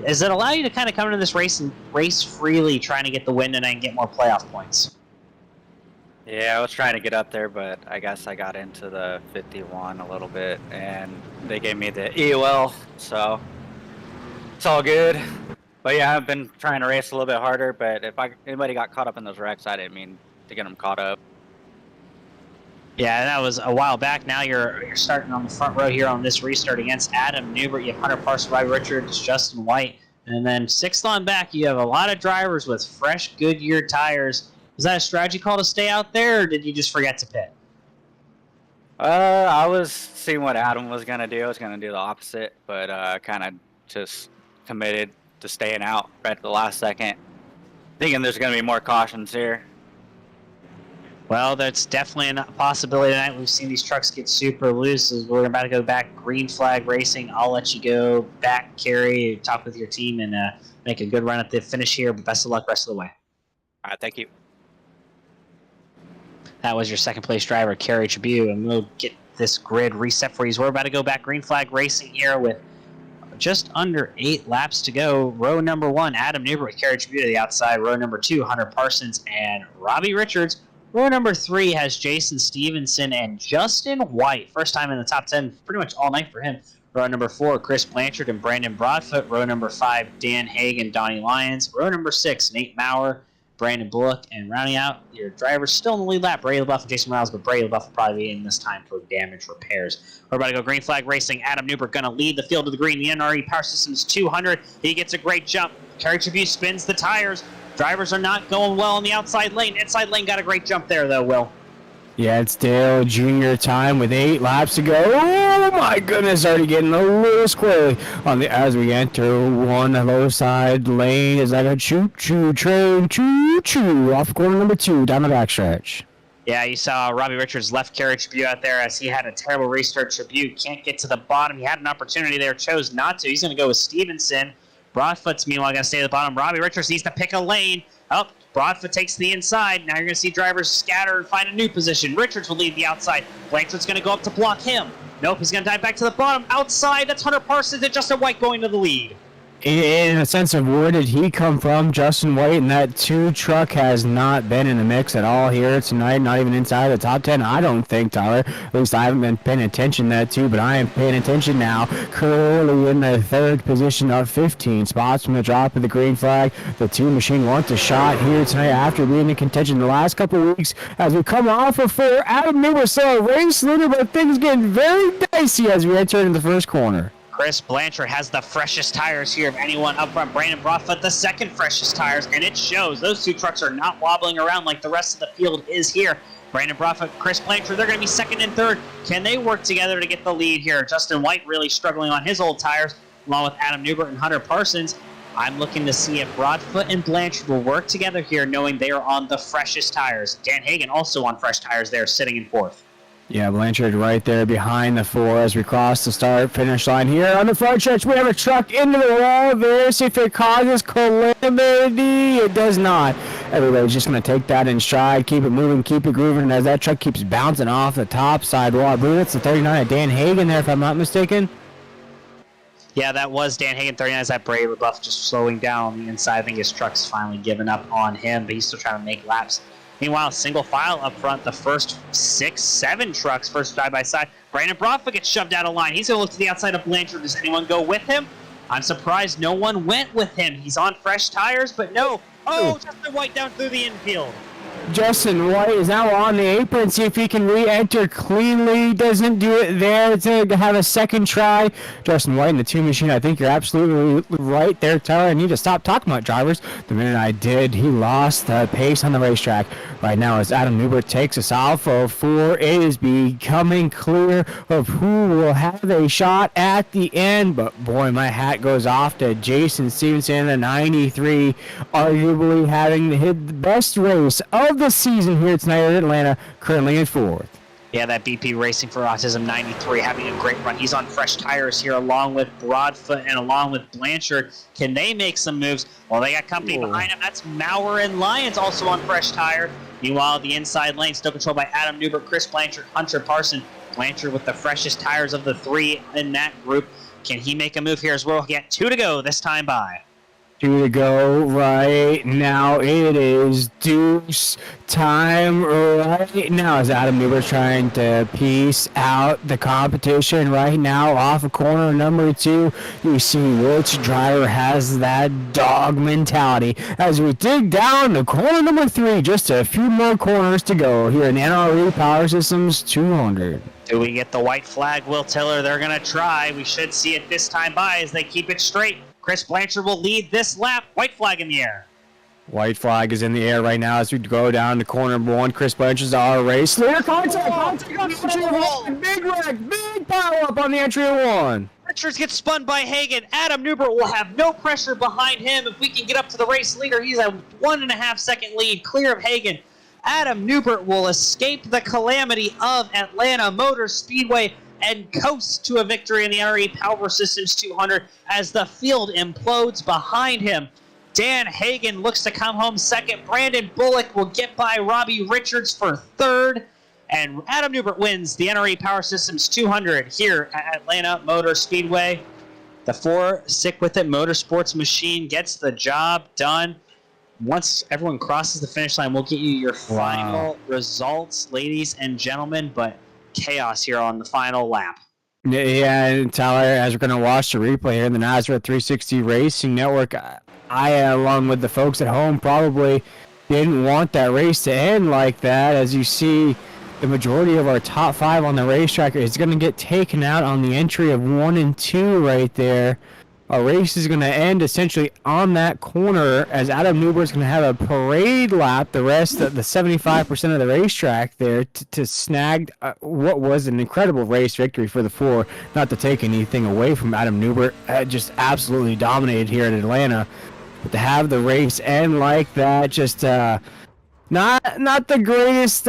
Does it allow you to kind of come into this race and race freely, trying to get the win tonight and get more playoff points? Yeah, I was trying to get up there, but I guess I got into the 51 a little bit, and they gave me the EOL, so it's all good. But yeah, I've been trying to race a little bit harder, but if anybody got caught up in those wrecks, I didn't mean to get them caught up. Yeah, that was a while back. Now you're starting on the front row here on this restart against Adam Newbert. You have Hunter Parsons, Robbie Richards, Justin White, and then 6th on back, you have a lot of drivers with fresh Goodyear tires. Was that a strategy call to stay out there, or did you just forget to pit? I was seeing what Adam was going to do. I was going to do the opposite, but kind of just committed to staying out right at the last second, thinking there's going to be more cautions here. Well, that's definitely a possibility tonight. We've seen these trucks get super loose. As we're about to go back green flag racing. I'll let you go back, Carey, talk with your team, and make a good run at the finish here. But best of luck rest of the way. All right, thank you. That was your second place driver, Carey Trabue, and we'll get this grid reset for you. We're about to go back green flag racing here with just under 8 laps to go. Row number 1, Adam Newbert with Carey Trabue to the outside. Row number 2, Hunter Parsons and Robbie Richards. Row number 3 has Jason Stevenson and Justin White. First time in the top 10 pretty much all night for him. Row number 4, Chris Blanchard and Brandon Broadfoot. Row number 5, Dan Hagan, Donnie Lyons. Row number 6, Nate Maurer, Brandon Bullock, and rounding out your drivers still in the lead lap, Brady LaBeouf and Jason Miles, but Brady LaBeouf will probably be in this time for damage repairs. We're about to go green flag racing. Adam Newbert going to lead the field to the green. The NRE Power Systems 200. He gets a great jump. Carey Trabue spins the tires. Drivers are not going well in the outside lane. Inside lane got a great jump there, though, Will. Yeah, it's Dale Jr. time with 8 laps to go. Oh my goodness, already getting a little squirrely as we enter one low side lane. Is like a choo-choo train, choo-choo, off corner number 2 down the backstretch. Yeah, you saw Robbie Richards left Carey Trabue out there as he had a terrible restart. Trabue can't get to the bottom. He had an opportunity there, chose not to. He's going to go with Stevenson. Broadfoot's meanwhile going to stay at the bottom. Robbie Richards needs to pick a lane. Oh, Broadfoot takes the inside. Now you're going to see drivers scatter and find a new position. Richards will lead the outside. Blanchard's going to go up to block him. Nope, he's going to dive back to the bottom. Outside, that's Hunter Parsons and Justin White going to the lead. In a sense of where did he come from, Justin White, and that 2 truck has not been in the mix at all here tonight, not even inside the top 10, I don't think, Tyler. At least I haven't been paying attention to that too, but I am paying attention now. Currently in the 3rd position of 15 spots from the drop of the green flag. The 2 machine wants a shot here tonight after being in contention the last couple of weeks as we come off of 4. Adam Newber saw a race leader, but things getting very dicey as we enter into the first corner. Chris Blanchard has the freshest tires here of anyone up front. Brandon Broadfoot, the second freshest tires, and it shows. Those 2 trucks are not wobbling around like the rest of the field is here. Brandon Broadfoot, Chris Blanchard, they're going to be 2nd and 3rd. Can they work together to get the lead here? Justin White really struggling on his old tires, along with Adam Newbert and Hunter Parsons. I'm looking to see if Broadfoot and Blanchard will work together here, knowing they are on the freshest tires. Dan Hagan also on fresh tires there, sitting in 4th. Yeah, Blanchard right there behind the 4 as we cross the start-finish line here. On the front stretch, we have a truck into the wall there. See if it causes calamity. It does not. Everybody's just going to take that in stride, keep it moving, keep it grooving. And as that truck keeps bouncing off the top side wall, I believe it's the 39 of Dan Hagan there, if I'm not mistaken. Yeah, that was Dan Hagan, 39. Is that Bray LaBeouf just slowing down on the inside? I think his truck's finally given up on him, but he's still trying to make laps. Meanwhile, single file up front, the first 6, 7 trucks, first side by side. Brandon Broadfoot gets shoved out of line. He's going to look to the outside of Blanchard. Does anyone go with him? I'm surprised no one went with him. He's on fresh tires, but no. Oh, Justin White down through the infield. Justin White is now on the apron. See if he can re-enter cleanly. Doesn't do it there to have a second try. Justin White in the 2 machine. I think you're absolutely right there, Tyler. I need to stop talking about drivers. The minute I did, he lost the pace on the racetrack. Right now, as Adam Newbert takes us off of 4, it is becoming clear of who will have a shot at the end. But boy, my hat goes off to Jason Stevenson, the 93, arguably having the best race of the season here tonight at Atlanta, currently in 4th. Yeah, that BP Racing for Autism 93 having a great run. He's on fresh tires here along with Broadfoot and along with Blanchard. Can they make some moves? Well, they got company behind him. That's Maurer and Lyons also on fresh tire. Meanwhile, the inside lane still controlled by Adam Newbert, Chris Blanchard, Hunter Parson. Blanchard with the freshest tires of the 3 in that group. Can he make a move here as well? We'll get 2 to go this time by. 2 to go right now. It is deuce time right now as Adam Newbert's trying to piece out the competition right now off of corner number 2. You see which driver has that dog mentality as we dig down to corner number 3. Just a few more corners to go here in NRE Power Systems 200. Do we get the white flag, Will Tiller? They're going to try. We should see it this time by as they keep it straight. Chris Blanchard will lead this lap. White flag in the air. White flag is in the air right now as we go down to corner 1. Chris Blanchard's our race leader. Contact on the entry of 1. Big wreck, big pile up on the entry of 1. Richards gets spun by Hagan. Adam Newbert will have no pressure behind him. If we can get up to the race leader, he's a 1.5 second lead clear of Hagan. Adam Newbert will escape the calamity of Atlanta Motor Speedway and coast to a victory in the NRE Power Systems 200 as the field implodes behind him. Dan Hagan looks to come home 2nd. Brandon Bullock will get by Robbie Richards for 3rd. And Adam Newbert wins the NRE Power Systems 200 here at Atlanta Motor Speedway. The 4 Stick With It Motorsports machine gets the job done. Once everyone crosses the finish line, we'll get you your final results, ladies and gentlemen. But chaos here on the final lap. Yeah, and Tyler, as we're going to watch the replay here in the Nazareth 360 Racing Network, I, along with the folks at home, probably didn't want that race to end like that. As you see, the majority of our top 5 on the racetrack is going to get taken out on the entry of 1 and 2 right there. Our race is going to end essentially on that corner as Adam Newbert's going to have a parade lap the rest of the 75% of the racetrack there to snag what was an incredible race victory for the 4. Not to take anything away from Adam Newbert, just absolutely dominated here in Atlanta. But to have the race end like that, just not the greatest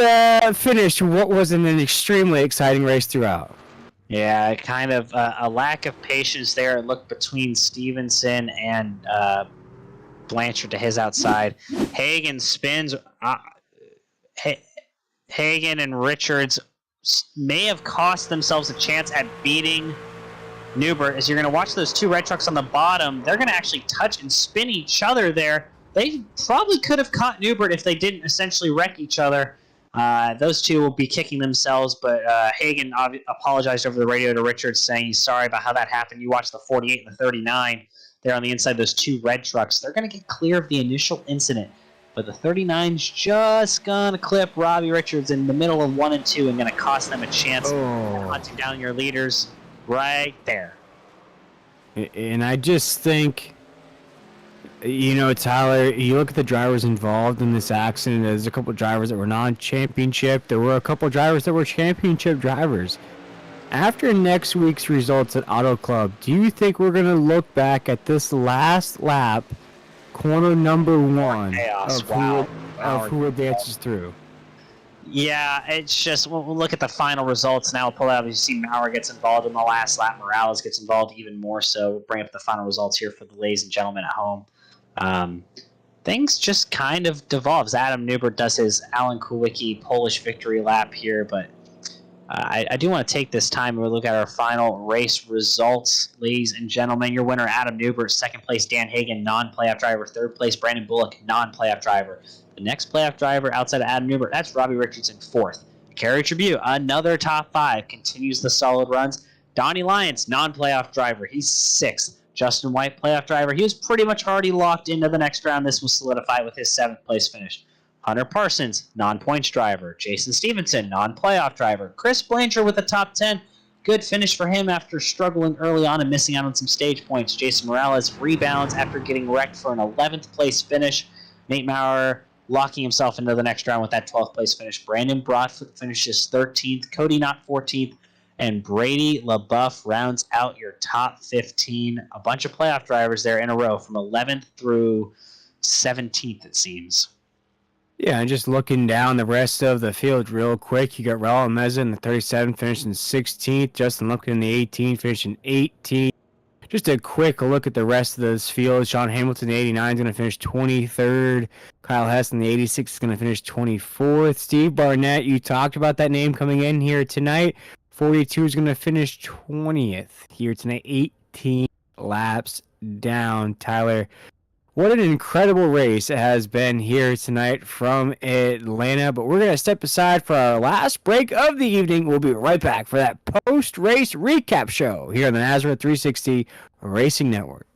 finish. What was an extremely exciting race throughout. Yeah, kind of a lack of patience there. It looked between Stevenson and Blanchard to his outside. Hagan spins. Hagan and Richards may have cost themselves a chance at beating Newbert is you're going to watch those two red trucks on the bottom. They're going to actually touch and spin each other there. They probably could have caught Newbert if they didn't essentially wreck each other. Those two will be kicking themselves, but Hagan apologized over the radio to Richards, saying he's sorry about how that happened. You watch the 48 and the 39 there on the inside, those two red trucks. They're going to get clear of the initial incident, but the 39's just going to clip Robbie Richards in the middle of 1 and 2 and going to cost them a chance of hunting down your leaders right there. And I just think, Tyler, you look at the drivers involved in this accident. There's a couple of drivers that were non-championship. There were a couple of drivers that were championship drivers. After next week's results at Auto Club, do you think we're going to look back at this last lap, corner number 1, of who advances through? Yeah, it's just, we'll look at the final results now. We'll pull out. You see Maurer gets involved in the last lap. Morales gets involved even more so. We'll bring up the final results here for the ladies and gentlemen at home. Things just kind of devolves. Adam Newbert does his Alan Kulwicki Polish victory lap here, but I do want to take this time and look at our final race results, ladies and gentlemen. Your winner, Adam Newbert. Second place, Dan Hagan, non-playoff driver. Third place, Brandon Bullock, non-playoff driver. The next playoff driver outside of Adam Newbert, that's Robbie Richardson, 4th. Carey Trabue, another top 5, continues the solid runs. Donnie Lyons, non-playoff driver. He's 6th. Justin White, playoff driver. He was pretty much already locked into the next round. This will solidify with his 7th place finish. Hunter Parsons, non-points driver. Jason Stevenson, non-playoff driver. Chris Blanchard with a top 10. Good finish for him after struggling early on and missing out on some stage points. Jason Morales rebounds after getting wrecked for an 11th place finish. Nate Maurer locking himself into the next round with that 12th place finish. Brandon Broadfoot finishes 13th. Cody Knott 14th. And Brady LaBeouf rounds out your top 15. A bunch of playoff drivers there in a row from 11th through 17th, it seems. Yeah, and just looking down the rest of the field real quick, you got Raul Meza in the 37, finishing 16th. Justin Lumpkin in the 18, finishing 18th. Just a quick look at the rest of this field. Sean Hamilton, the 89, is going to finish 23rd. Kyle Hess in the 86 is going to finish 24th. Steve Barnett, you talked about that name coming in here tonight. 42 is going to finish 20th here tonight. 18 laps down. Tyler, what an incredible race it has been here tonight from Atlanta. But we're going to step aside for our last break of the evening. We'll be right back for that post-race recap show here on the Nazareth 360 Racing Network.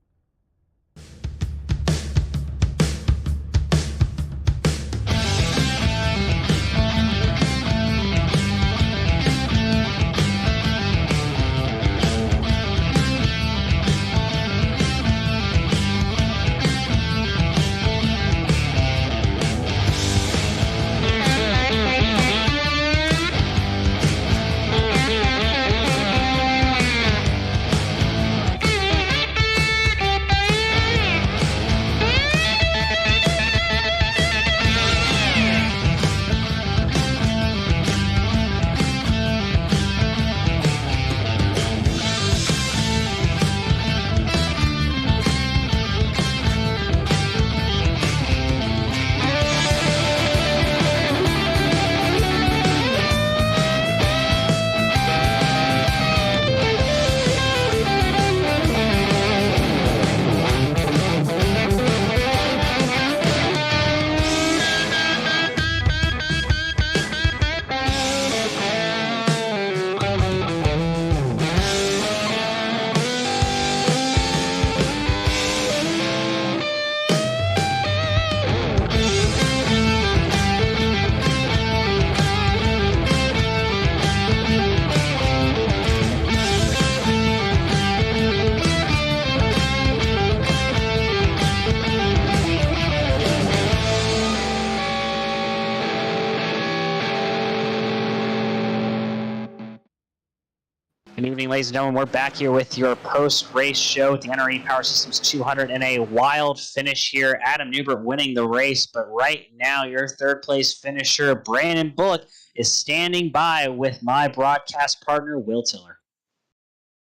Good evening, ladies and gentlemen. We're back here with your post-race show with the NRE Power Systems 200 and a wild finish here. Adam Newbert winning the race, but right now your third-place finisher, Brandon Bullock, is standing by with my broadcast partner, Will Tiller.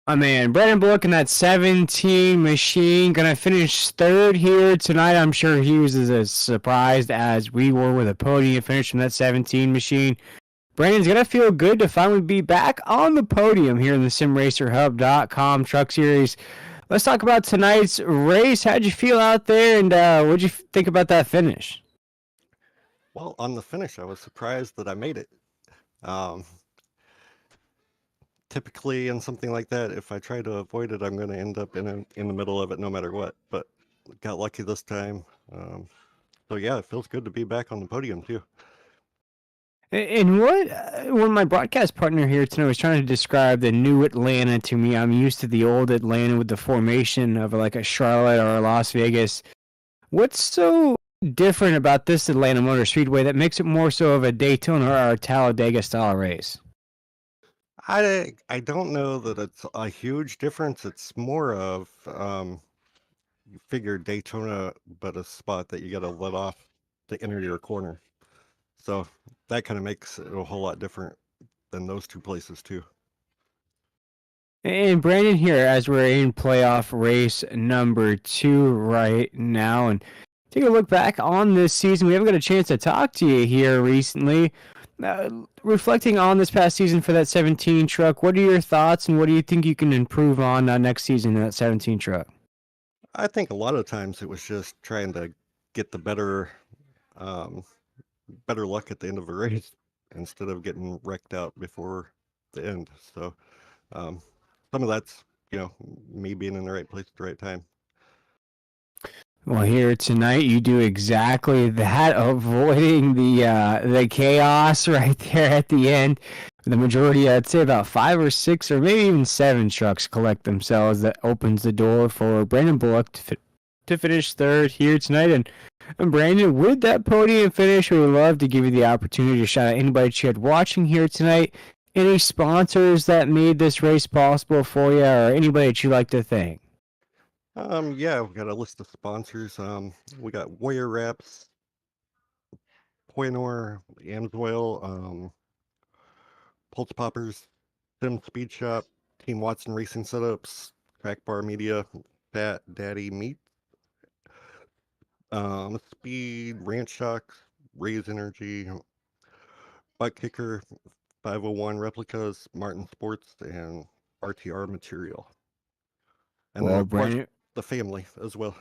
My man, Brandon Bullock in that 17 machine, going to finish third here tonight. I'm sure he was as surprised as we were with a podium finish from that 17 machine. Brandon's going to feel good to finally be back on the podium here in the SimRacerHub.com Truck Series. Let's talk about tonight's race. How'd you feel out there, and what'd you think about that finish? Well, on the finish, I was surprised that I made it. Typically, in something like that, if I try to avoid it, I'm going to end up in the middle of it no matter what. But got lucky this time. So yeah, it feels good to be back on the podium too. And what when my broadcast partner here tonight was trying to describe the new Atlanta to me, I'm used to the old Atlanta with the formation of like a Charlotte or a Las Vegas. What's so different about this Atlanta Motor Speedway that makes it more so of a Daytona or a Talladega style race? I don't know that it's a huge difference. It's more of you figure Daytona, but a spot that you got to let off to enter your corner. So that kind of makes it a whole lot different than those two places too. And Brandon here, as we're in playoff race number 2 right now, and take a look back on this season. We haven't got a chance to talk to you here recently. Reflecting on this past season for that 17 truck, what are your thoughts, and what do you think you can improve on next season in that 17 truck? I think a lot of times it was just trying to get the better luck at the end of a race instead of getting wrecked out before the end. So some of that's, me being in the right place at the right time. Well, here tonight you do exactly that, avoiding the chaos right there at the end. The majority, I'd say about 5 or 6 or maybe even 7 trucks collect themselves. That opens the door for Brandon Bullock to finish 3rd here tonight. And Brandon, with that podium finish, we would love to give you the opportunity to shout out anybody that you had watching here tonight. Any sponsors that made this race possible for you, or anybody that you'd like to thank? Yeah, we've got a list of sponsors. We got Warrior Wraps, Poinor, Amsoil, Pulse Poppers, Sim Speed Shop, Team Watson Racing Setups, Crack Bar Media, Fat Daddy Meat, Speed Ranch Shocks, Raise Energy, Butt Kicker, 501 Replicas, Martin Sports, and RTR Material. And Well, then, of course, Brandon, the family as well.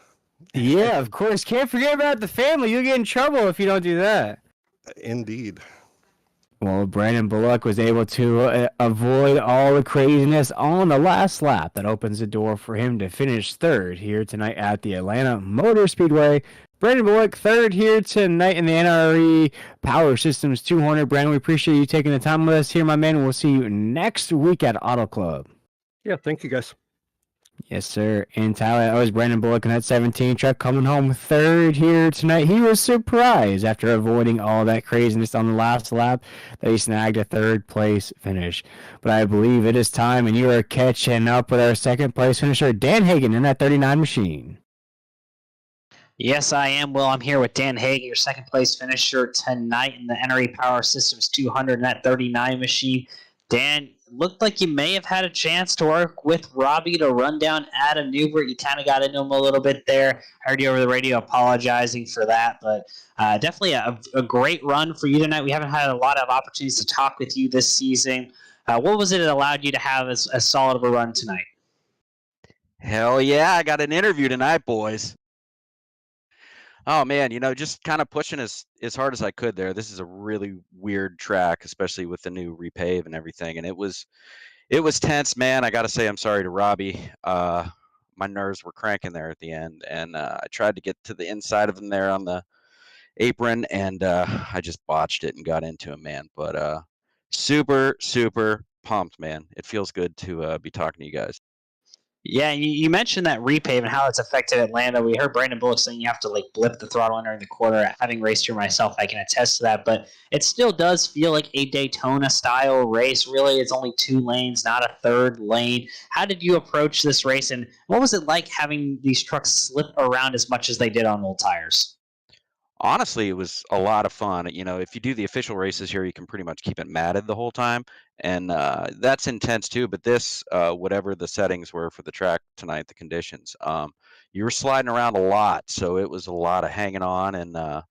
yeah, of course. Can't forget about the family. You'll get in trouble if you don't do that. Indeed. Well, Brandon Bullock was able to avoid all the craziness on the last lap. That opens the door for him to finish 3rd here tonight at the Atlanta Motor Speedway. Brandon Bullock, 3rd here tonight in the NRE Power Systems 200. Brandon, we appreciate you taking the time with us here, my man. We'll see you next week at Auto Club. Yeah, thank you guys. Yes, sir. And Tyler, that was Brandon Bullock in that 17 truck coming home 3rd here tonight. He was surprised after avoiding all that craziness on the last lap that he snagged a 3rd place finish. But I believe it is time, and you are catching up with our 2nd place finisher, Dan Hagan, in that 39 machine. Yes, I am. Well, I'm here with Dan Hagan, your 2nd place finisher tonight in the NRE Power Systems 200 in that 39 machine. Dan, looked like you may have had a chance to work with Robbie to run down Adam Newbert. You kind of got into him a little bit there. I heard you over the radio apologizing for that, but definitely a great run for you tonight. We haven't had a lot of opportunities to talk with you this season. What was it that allowed you to have as solid of a run tonight? Hell yeah, I got an interview tonight, boys. Oh man, just kind of pushing as hard as I could there. This is a really weird track, especially with the new repave and everything. And it was tense, man. I got to say, I'm sorry to Robbie. My nerves were cranking there at the end, and I tried to get to the inside of him there on the apron, and I just botched it and got into him, man. But super, super pumped, man. It feels good to be talking to you guys. Yeah, you mentioned that repave and how it's affected Atlanta. We heard Brandon Bullock saying you have to blip the throttle entering the corner. Having raced here myself, I can attest to that. But it still does feel like a Daytona-style race. Really, it's only 2 lanes, not a 3rd lane. How did you approach this race, and what was it like having these trucks slip around as much as they did on old tires? Honestly, it was a lot of fun. If you do the official races here, you can pretty much keep it matted the whole time, and that's intense too. But this, whatever the settings were for the track tonight, the conditions, you were sliding around a lot, so it was a lot of hanging on and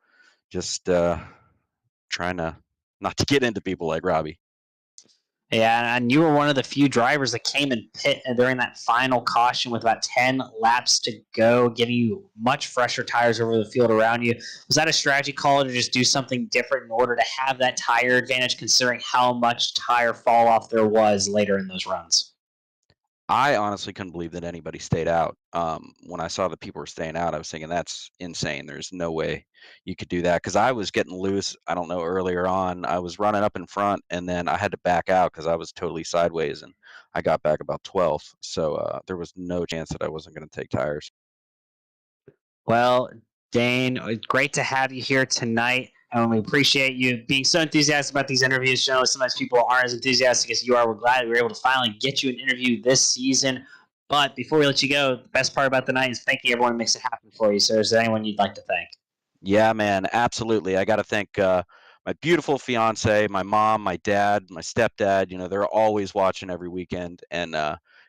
just trying to not to get into people like Robbie. Yeah, and you were one of the few drivers that came in pit during that final caution with about 10 laps to go, giving you much fresher tires over the field around you. Was that a strategy call to just do something different in order to have that tire advantage, considering how much tire fall off there was later in those runs? I honestly couldn't believe that anybody stayed out. When I saw that people were staying out, I was thinking that's insane. There's no way you could do that because I was getting loose. I don't know, earlier on, I was running up in front and then I had to back out because I was totally sideways and I got back about 12th. So there was no chance that I wasn't going to take tires. Well, Dane, great to have you here tonight. And we appreciate you being so enthusiastic about these interviews. You know, sometimes people aren't as enthusiastic as you are. We're glad we were able to finally get you an interview this season. But before we let you go, the best part about the night is thanking everyone who makes it happen for you. So is there anyone you'd like to thank? Yeah, man, absolutely. I got to thank my beautiful fiance, my mom, my dad, my stepdad. You know, they're always watching every weekend, and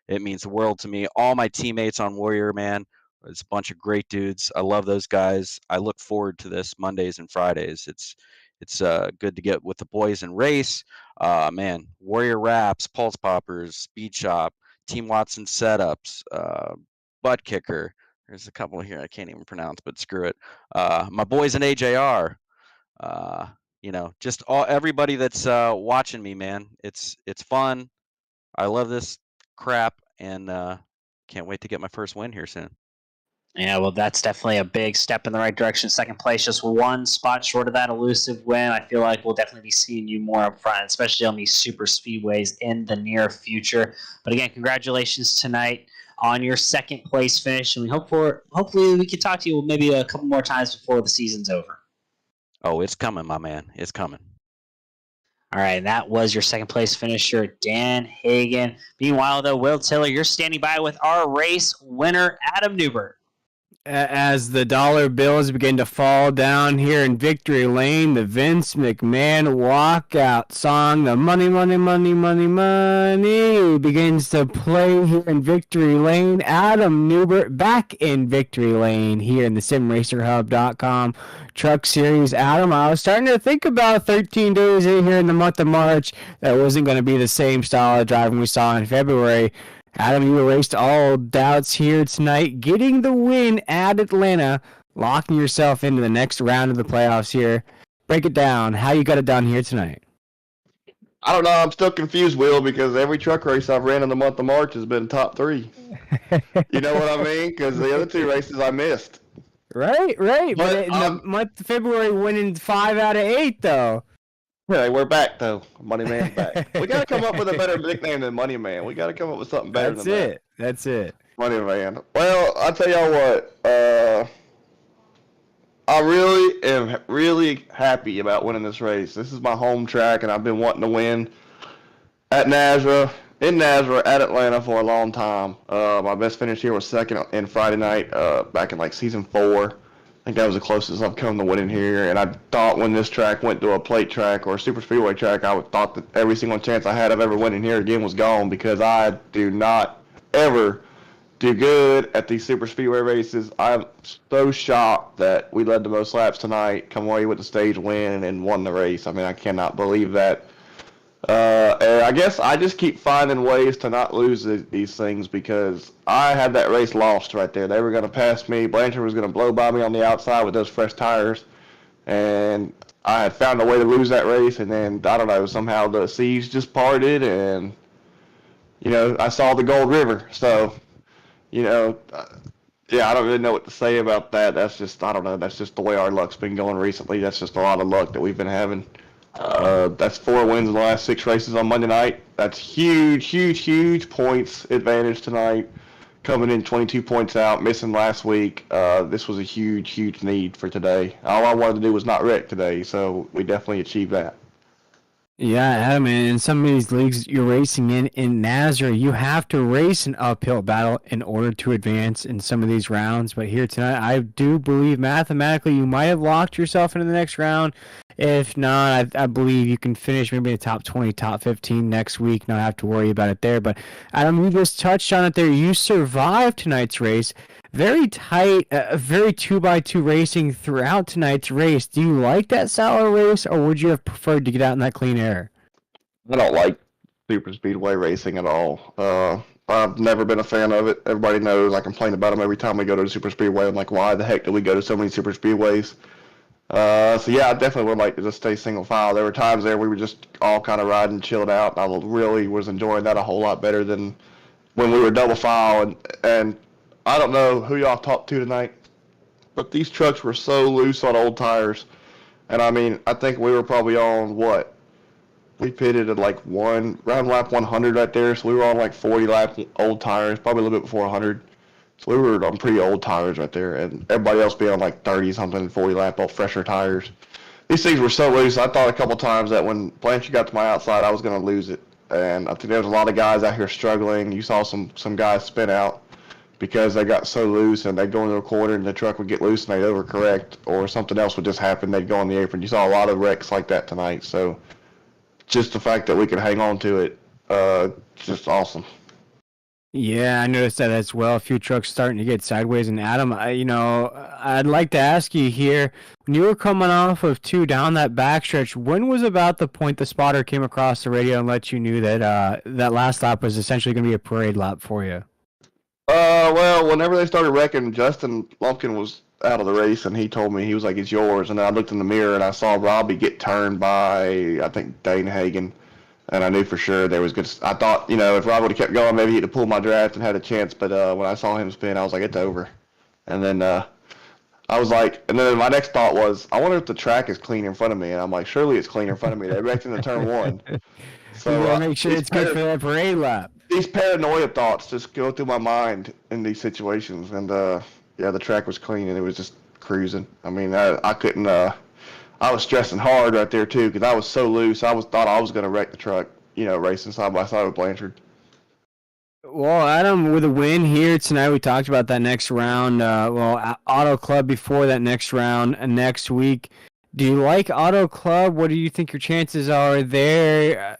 it means the world to me. All my teammates on Warrior, man, it's a bunch of great dudes. I love those guys. I look forward to this Mondays and Fridays. It's good to get with the boys and race. Man, Warrior Wraps, Pulse Poppers, Speed Shop, Team Watson setups, Butt Kicker. There's a couple here I can't even pronounce, but screw it. My boys in AJR. You know, just everybody that's watching me, man. It's fun. I love this crap, and can't wait to get my first win here soon. Yeah, well, that's definitely a big step in the right direction. Second place, just one spot short of that elusive win. I feel like we'll definitely be seeing you more up front, especially on these super speedways in the near future. But again, congratulations tonight on your second place finish, and we hopefully we can talk to you maybe a couple more times before the season's over. Oh, it's coming, my man. It's coming. All right, that was your second place finisher, Dan Hagan. Meanwhile, though, Will Tiller, you're standing by with our race winner, Adam Newbert. As the dollar bills begin to fall down here in Victory Lane, the Vince McMahon walkout song, the Money, Money, Money, Money, Money, begins to play here in Victory Lane. Adam Newbert back in Victory Lane here in the SimRacerHub.com Truck Series. Adam, I was starting to think about 13 days in here in the month of March that wasn't going to be the same style of driving we saw in February. Adam, you erased all doubts here tonight, getting the win at Atlanta, locking yourself into the next round of the playoffs here. Break it down. How you got it done here tonight? I don't know. I'm still confused, Will, because every truck race I've ran in the month of March has been top 3. You know what I mean? Because the other 2 races I missed. Right. But in the month of February, winning 5 out of 8, though. Yeah, we're back, though. Money Man's back. We got to come up with a better nickname than Money Man. We got to come up with something better than that. That's it. Money Man. Well, I'll tell y'all what. I really am really happy about winning this race. This is my home track, and I've been wanting to win at Nazareth, at Atlanta for a long time. My best finish here was second in Friday night back in like season 4. I think that was the closest I've come to winning here. And I thought when this track went to a plate track or a super speedway track, I thought that every single chance I had of ever winning here again was gone because I do not ever do good at these super speedway races. I'm so shocked that we led the most laps tonight, come away with the stage win, and won the race. I mean, I cannot believe that. And I guess I just keep finding ways to not lose these things because I had that race lost right there. They were going to pass me. Blanchard was going to blow by me on the outside with those fresh tires. And I had found a way to lose that race. And then, I don't know, somehow the seas just parted. And, you know, I saw the Gold River. So, you know, yeah, I don't really know what to say about that. That's just, I don't know, that's just the way our luck's been going recently. That's just a lot of luck that we've been having. That's 4 wins in the last 6 races on Monday night. That's huge points advantage tonight. Coming in 22 points out, missing last week. This was a huge need for today. All I wanted to do was not wreck today, so we definitely achieved that. Yeah, Adam, in some of these leagues you're racing in Nazareth, you have to race an uphill battle in order to advance in some of these rounds. But here tonight, I do believe mathematically you might have locked yourself into the next round If not, I believe you can finish maybe the top 20, top 15 next week. Not have to worry about it there. But Adam, you just touched on it there. You survived tonight's race. Very tight, very 2x2 racing throughout tonight's race. Do you like that style of race, or would you have preferred to get out in that clean air? I don't like super speedway racing at all. I've never been a fan of it. Everybody knows I complain about them every time we go to the super speedway. I'm like, why the heck do we go to so many super speedways? So yeah, I definitely would like to just stay single file. There were times there we were just all kind of riding, chilled out. And I really was enjoying that a whole lot better than when we were double file. And I don't know who y'all talked to tonight, but these trucks were so loose on old tires. And I mean, I think we were probably on what? We pitted at like round lap 100 right there, so we were on like 40 lap old tires, probably a little bit before 100. So we were on pretty old tires right there, and everybody else being on like 30 something, 40 lap old fresher tires. These things were so loose. I thought a couple times that when Blanchard got to my outside, I was going to lose it. And I think there was a lot of guys out here struggling. You saw some guys spin out because they got so loose, and they'd go into a corner and the truck would get loose and they'd overcorrect, or something else would just happen. They'd go on the apron. You saw a lot of wrecks like that tonight. So just the fact that we could hang on to it, just awesome. Yeah, I noticed that as well. A few trucks starting to get sideways. And Adam, I'd like to ask you here, when you were coming off of 2 down that backstretch, when was about the point the spotter came across the radio and let you knew that that last lap was essentially going to be a parade lap for you? Well, whenever they started wrecking, Justin Lumpkin was out of the race, and he told me, he was like, it's yours. And then I looked in the mirror, and I saw Robbie get turned by, I think, Dane Hagen. And I knew for sure there was good. I thought, if Rob would have kept going, maybe he'd have pulled my draft and had a chance. But when I saw him spin, I was like, it's over. And then I was like, and then my next thought was, I wonder if the track is clean in front of me. And I'm like, surely it's clean in front of me. They wrecked into turn 1. So you gotta make sure it's good for that parade lap. These paranoia thoughts just go through my mind in these situations. And yeah, the track was clean and it was just cruising. I mean, I couldn't. I was stressing hard right there too because I was so loose. I thought I was going to wreck the truck, racing side by side with Blanchard. Well, Adam, with a win here tonight, we talked about that next round. Auto Club before that next round next week. Do you like Auto Club? What do you think your chances are there?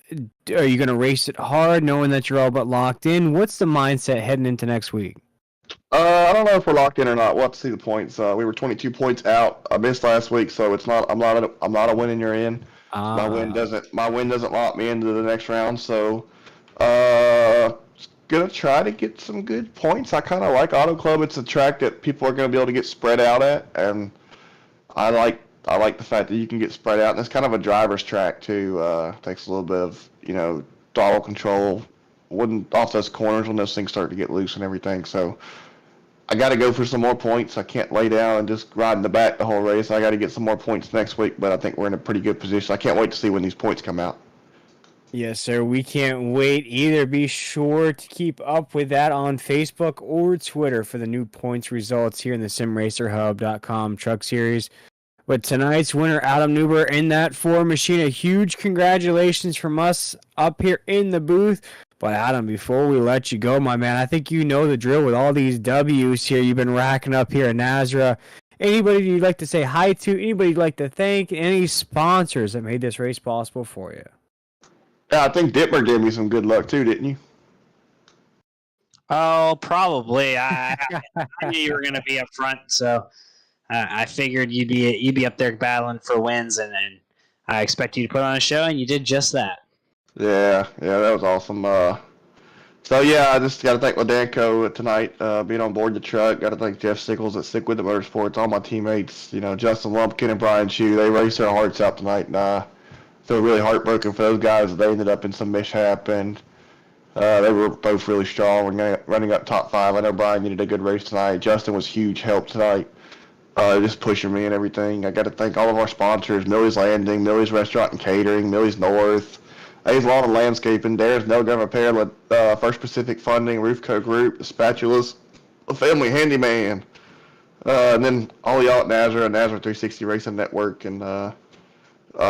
Are you going to race it hard, knowing that you're all but locked in? What's the mindset heading into next week? I don't know if we're locked in or not. We'll have to see the points. We were 22 points out. I missed last week, so it's not. I'm not a win in, you're in. My win doesn't lock me into the next round. So, gonna try to get some good points. I kind of like Auto Club. It's a track that people are gonna be able to get spread out at, and I like the fact that you can get spread out. And it's kind of a driver's track too. Takes a little bit of throttle control. Off those corners when those things start to get loose and everything. So I got to go for some more points. I can't lay down and just ride in the back the whole race. I got to get some more points next week, but I think we're in a pretty good position. I can't wait to see when these points come out. Yes, sir. We can't wait either. Be sure to keep up with that on Facebook or Twitter for the new points results here in the SimRacerHub.com Truck Series. But tonight's winner, Adam Newber, in that Ford machine. A huge congratulations from us up here in the booth. But Adam, before we let you go, my man, I think you know the drill with all these W's here you've been racking up here at Nazareth. Anybody you'd like to say hi to? Anybody you'd like to thank? Any sponsors that made this race possible for you? Yeah, I think Dittmer gave me some good luck too, didn't you? Oh, probably. I knew you were going to be up front, so I figured you'd be up there battling for wins, and I expect you to put on a show, and you did just that. Yeah, that was awesome. So yeah, I just got to thank Ladanco tonight, being on board the truck. Got to thank Jeff Sickles at Stick With The Motorsports, all my teammates, Justin Lumpkin and Brian Shue. They raced their hearts out tonight, and I feel really heartbroken for those guys. They ended up in some mishap, and they were both really strong and running up top 5. I know Brian needed a good race tonight. Justin was huge help tonight, just pushing me and everything. I got to thank all of our sponsors: Millie's Landing, Millie's Restaurant and Catering, Millie's North, A's Lawn and Landscaping, Dare's Nail Gun Repair, First Pacific Funding, Roofco Group, the Spatulas, the Family Handyman, and then all y'all at Nazareth 360 Racing Network, and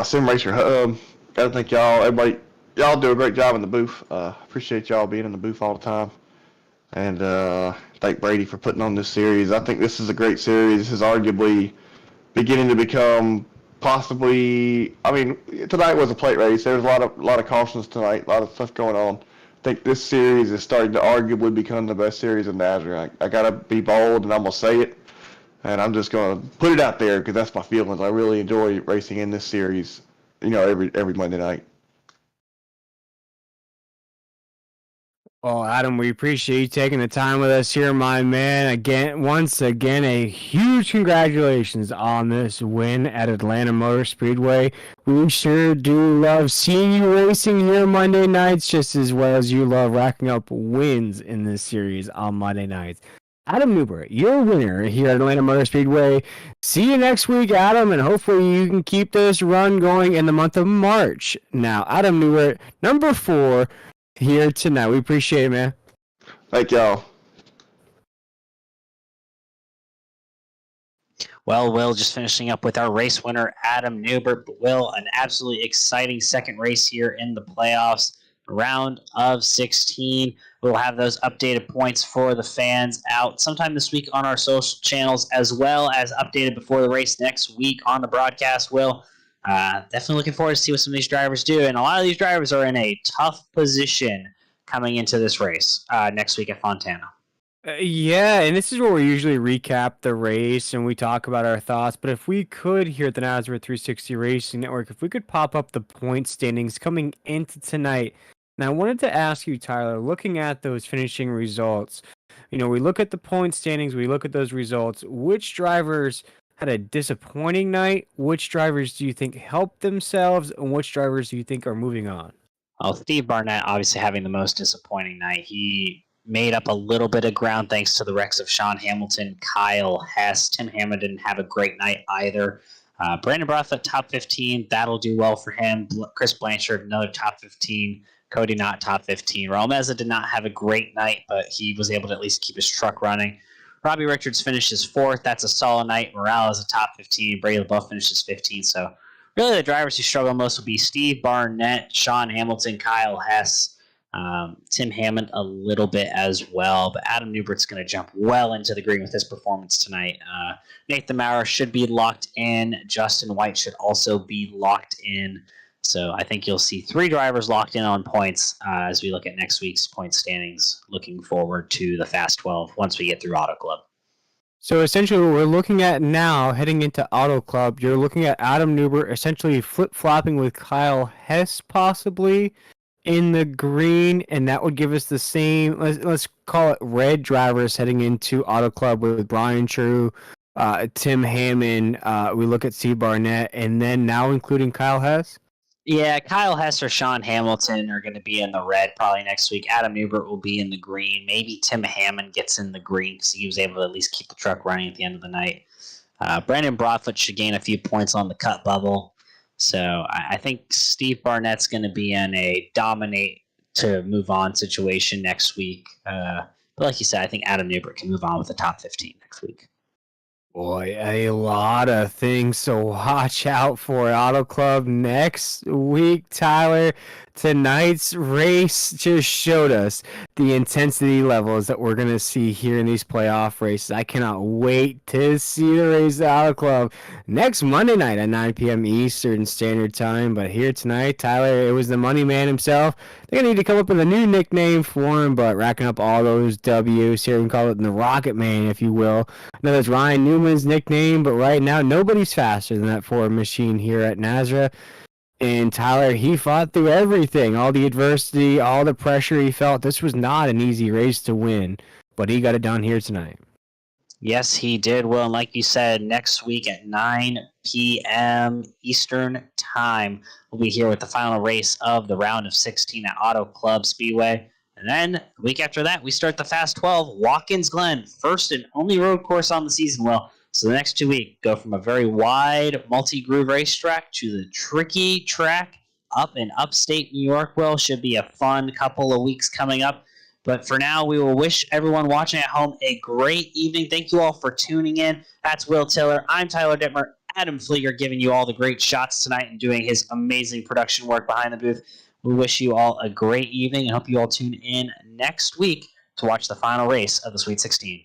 Sim Racer Hub. Got to thank y'all. Everybody, y'all do a great job in the booth. Appreciate y'all being in the booth all the time. And thank Brady for putting on this series. I think this is a great series. This is arguably beginning to become possibly. I mean, tonight was a plate race. There's a lot of cautions tonight. A lot of stuff going on. I think this series is starting to arguably become the best series in NASCAR. I gotta be bold, and I'm gonna say it, and I'm just gonna put it out there because that's my feelings. I really enjoy racing in this series. Every Monday night. Well, Adam, we appreciate you taking the time with us here, my man. Once again, a huge congratulations on this win at Atlanta Motor Speedway. We sure do love seeing you racing here Monday nights, just as well as you love racking up wins in this series on Monday nights. Adam Newbert, your winner here at Atlanta Motor Speedway. See you next week, Adam, and hopefully you can keep this run going in the month of March. Now, Adam Newbert, number 4. Here tonight. We appreciate it, man. Thank y'all. Well, Will, just finishing up with our race winner, Adam Newbert. But Will, an absolutely exciting second race here in the playoffs, round of 16. We'll have those updated points for the fans out sometime this week on our social channels, as well as updated before the race next week on the broadcast. Will, definitely looking forward to see what some of these drivers do. And a lot of these drivers are in a tough position coming into this race next week at Fontana. Yeah, and this is where we usually recap the race and we talk about our thoughts. But if we could, here at the NASCAR 360 Racing Network, if we could pop up the point standings coming into tonight. Now, I wanted to ask you, Tyler, looking at those finishing results, we look at the point standings, we look at those results, which drivers had a disappointing night? Which drivers do you think helped themselves? And which drivers do you think are moving on? Well, Steve Barnett obviously having the most disappointing night. He made up a little bit of ground thanks to the wrecks of Sean Hamilton, Kyle Hess. Tim Hammond didn't have a great night either. Brandon Brathwaite, top 15. That'll do well for him. Chris Blanchard, another top 15. Cody Knott, top 15. Raul Meza did not have a great night, but he was able to at least keep his truck running. Robbie Richards finishes 4th. That's a solid night. Morales is a top 15. Brady LaBeouf finishes 15. So really the drivers who struggle most will be Steve Barnett, Sean Hamilton, Kyle Hess, Tim Hammond a little bit as well. But Adam Newbert's going to jump well into the green with his performance tonight. Nathan Maurer should be locked in. Justin White should also be locked in. So I think you'll see 3 drivers locked in on points as we look at next week's point standings, looking forward to the Fast 12 once we get through Auto Club. So essentially what we're looking at now, heading into Auto Club, you're looking at Adam Newbert essentially flip-flopping with Kyle Hess possibly in the green, and that would give us the same, let's call it red drivers heading into Auto Club with Brian True, Tim Hammond, we look at Steve Barnett, and then now including Kyle Hess? Yeah, Kyle Hess or Sean Hamilton are going to be in the red probably next week. Adam Newbert will be in the green. Maybe Tim Hammond gets in the green because he was able to at least keep the truck running at the end of the night. Brandon Brathwaite should gain a few points on the cut bubble. So I think Steve Barnett's going to be in a dominate to move on situation next week. But like you said, I think Adam Newbert can move on with the top 15 next week. Boy, a lot of things to watch out for Auto Club next week, Tyler. Tonight's race just showed us the intensity levels that we're going to see here in these playoff races. I cannot wait to see the race at Auto Club next Monday night at 9 p.m. Eastern Standard Time. But here tonight, Tyler, it was the money man himself. They're going to need to come up with a new nickname for him, but racking up all those W's here. We can call it the Rocket Man, if you will. I know that's Ryan Newman's nickname, but right now, nobody's faster than that Ford machine here at NASCAR. And Tyler, he fought through everything, all the adversity, all the pressure he felt. This was not an easy race to win, but he got it done here tonight. Yes, he did, Will. And like you said, next week at 9 p.m. Eastern Time, we'll be here with the final race of the round of 16 at Auto Club Speedway. And then the week after that, we start the Fast 12, Watkins Glen, first and only road course on the season, Will. So the next 2 weeks go from a very wide multi-groove racetrack to the tricky track up in upstate New York. Will, should be a fun couple of weeks coming up. But for now, we will wish everyone watching at home a great evening. Thank you all for tuning in. That's Will Tiller. I'm Tyler Dittmer. Adam Flieger giving you all the great shots tonight and doing his amazing production work behind the booth. We wish you all a great evening and hope you all tune in next week to watch the final race of the Sweet 16.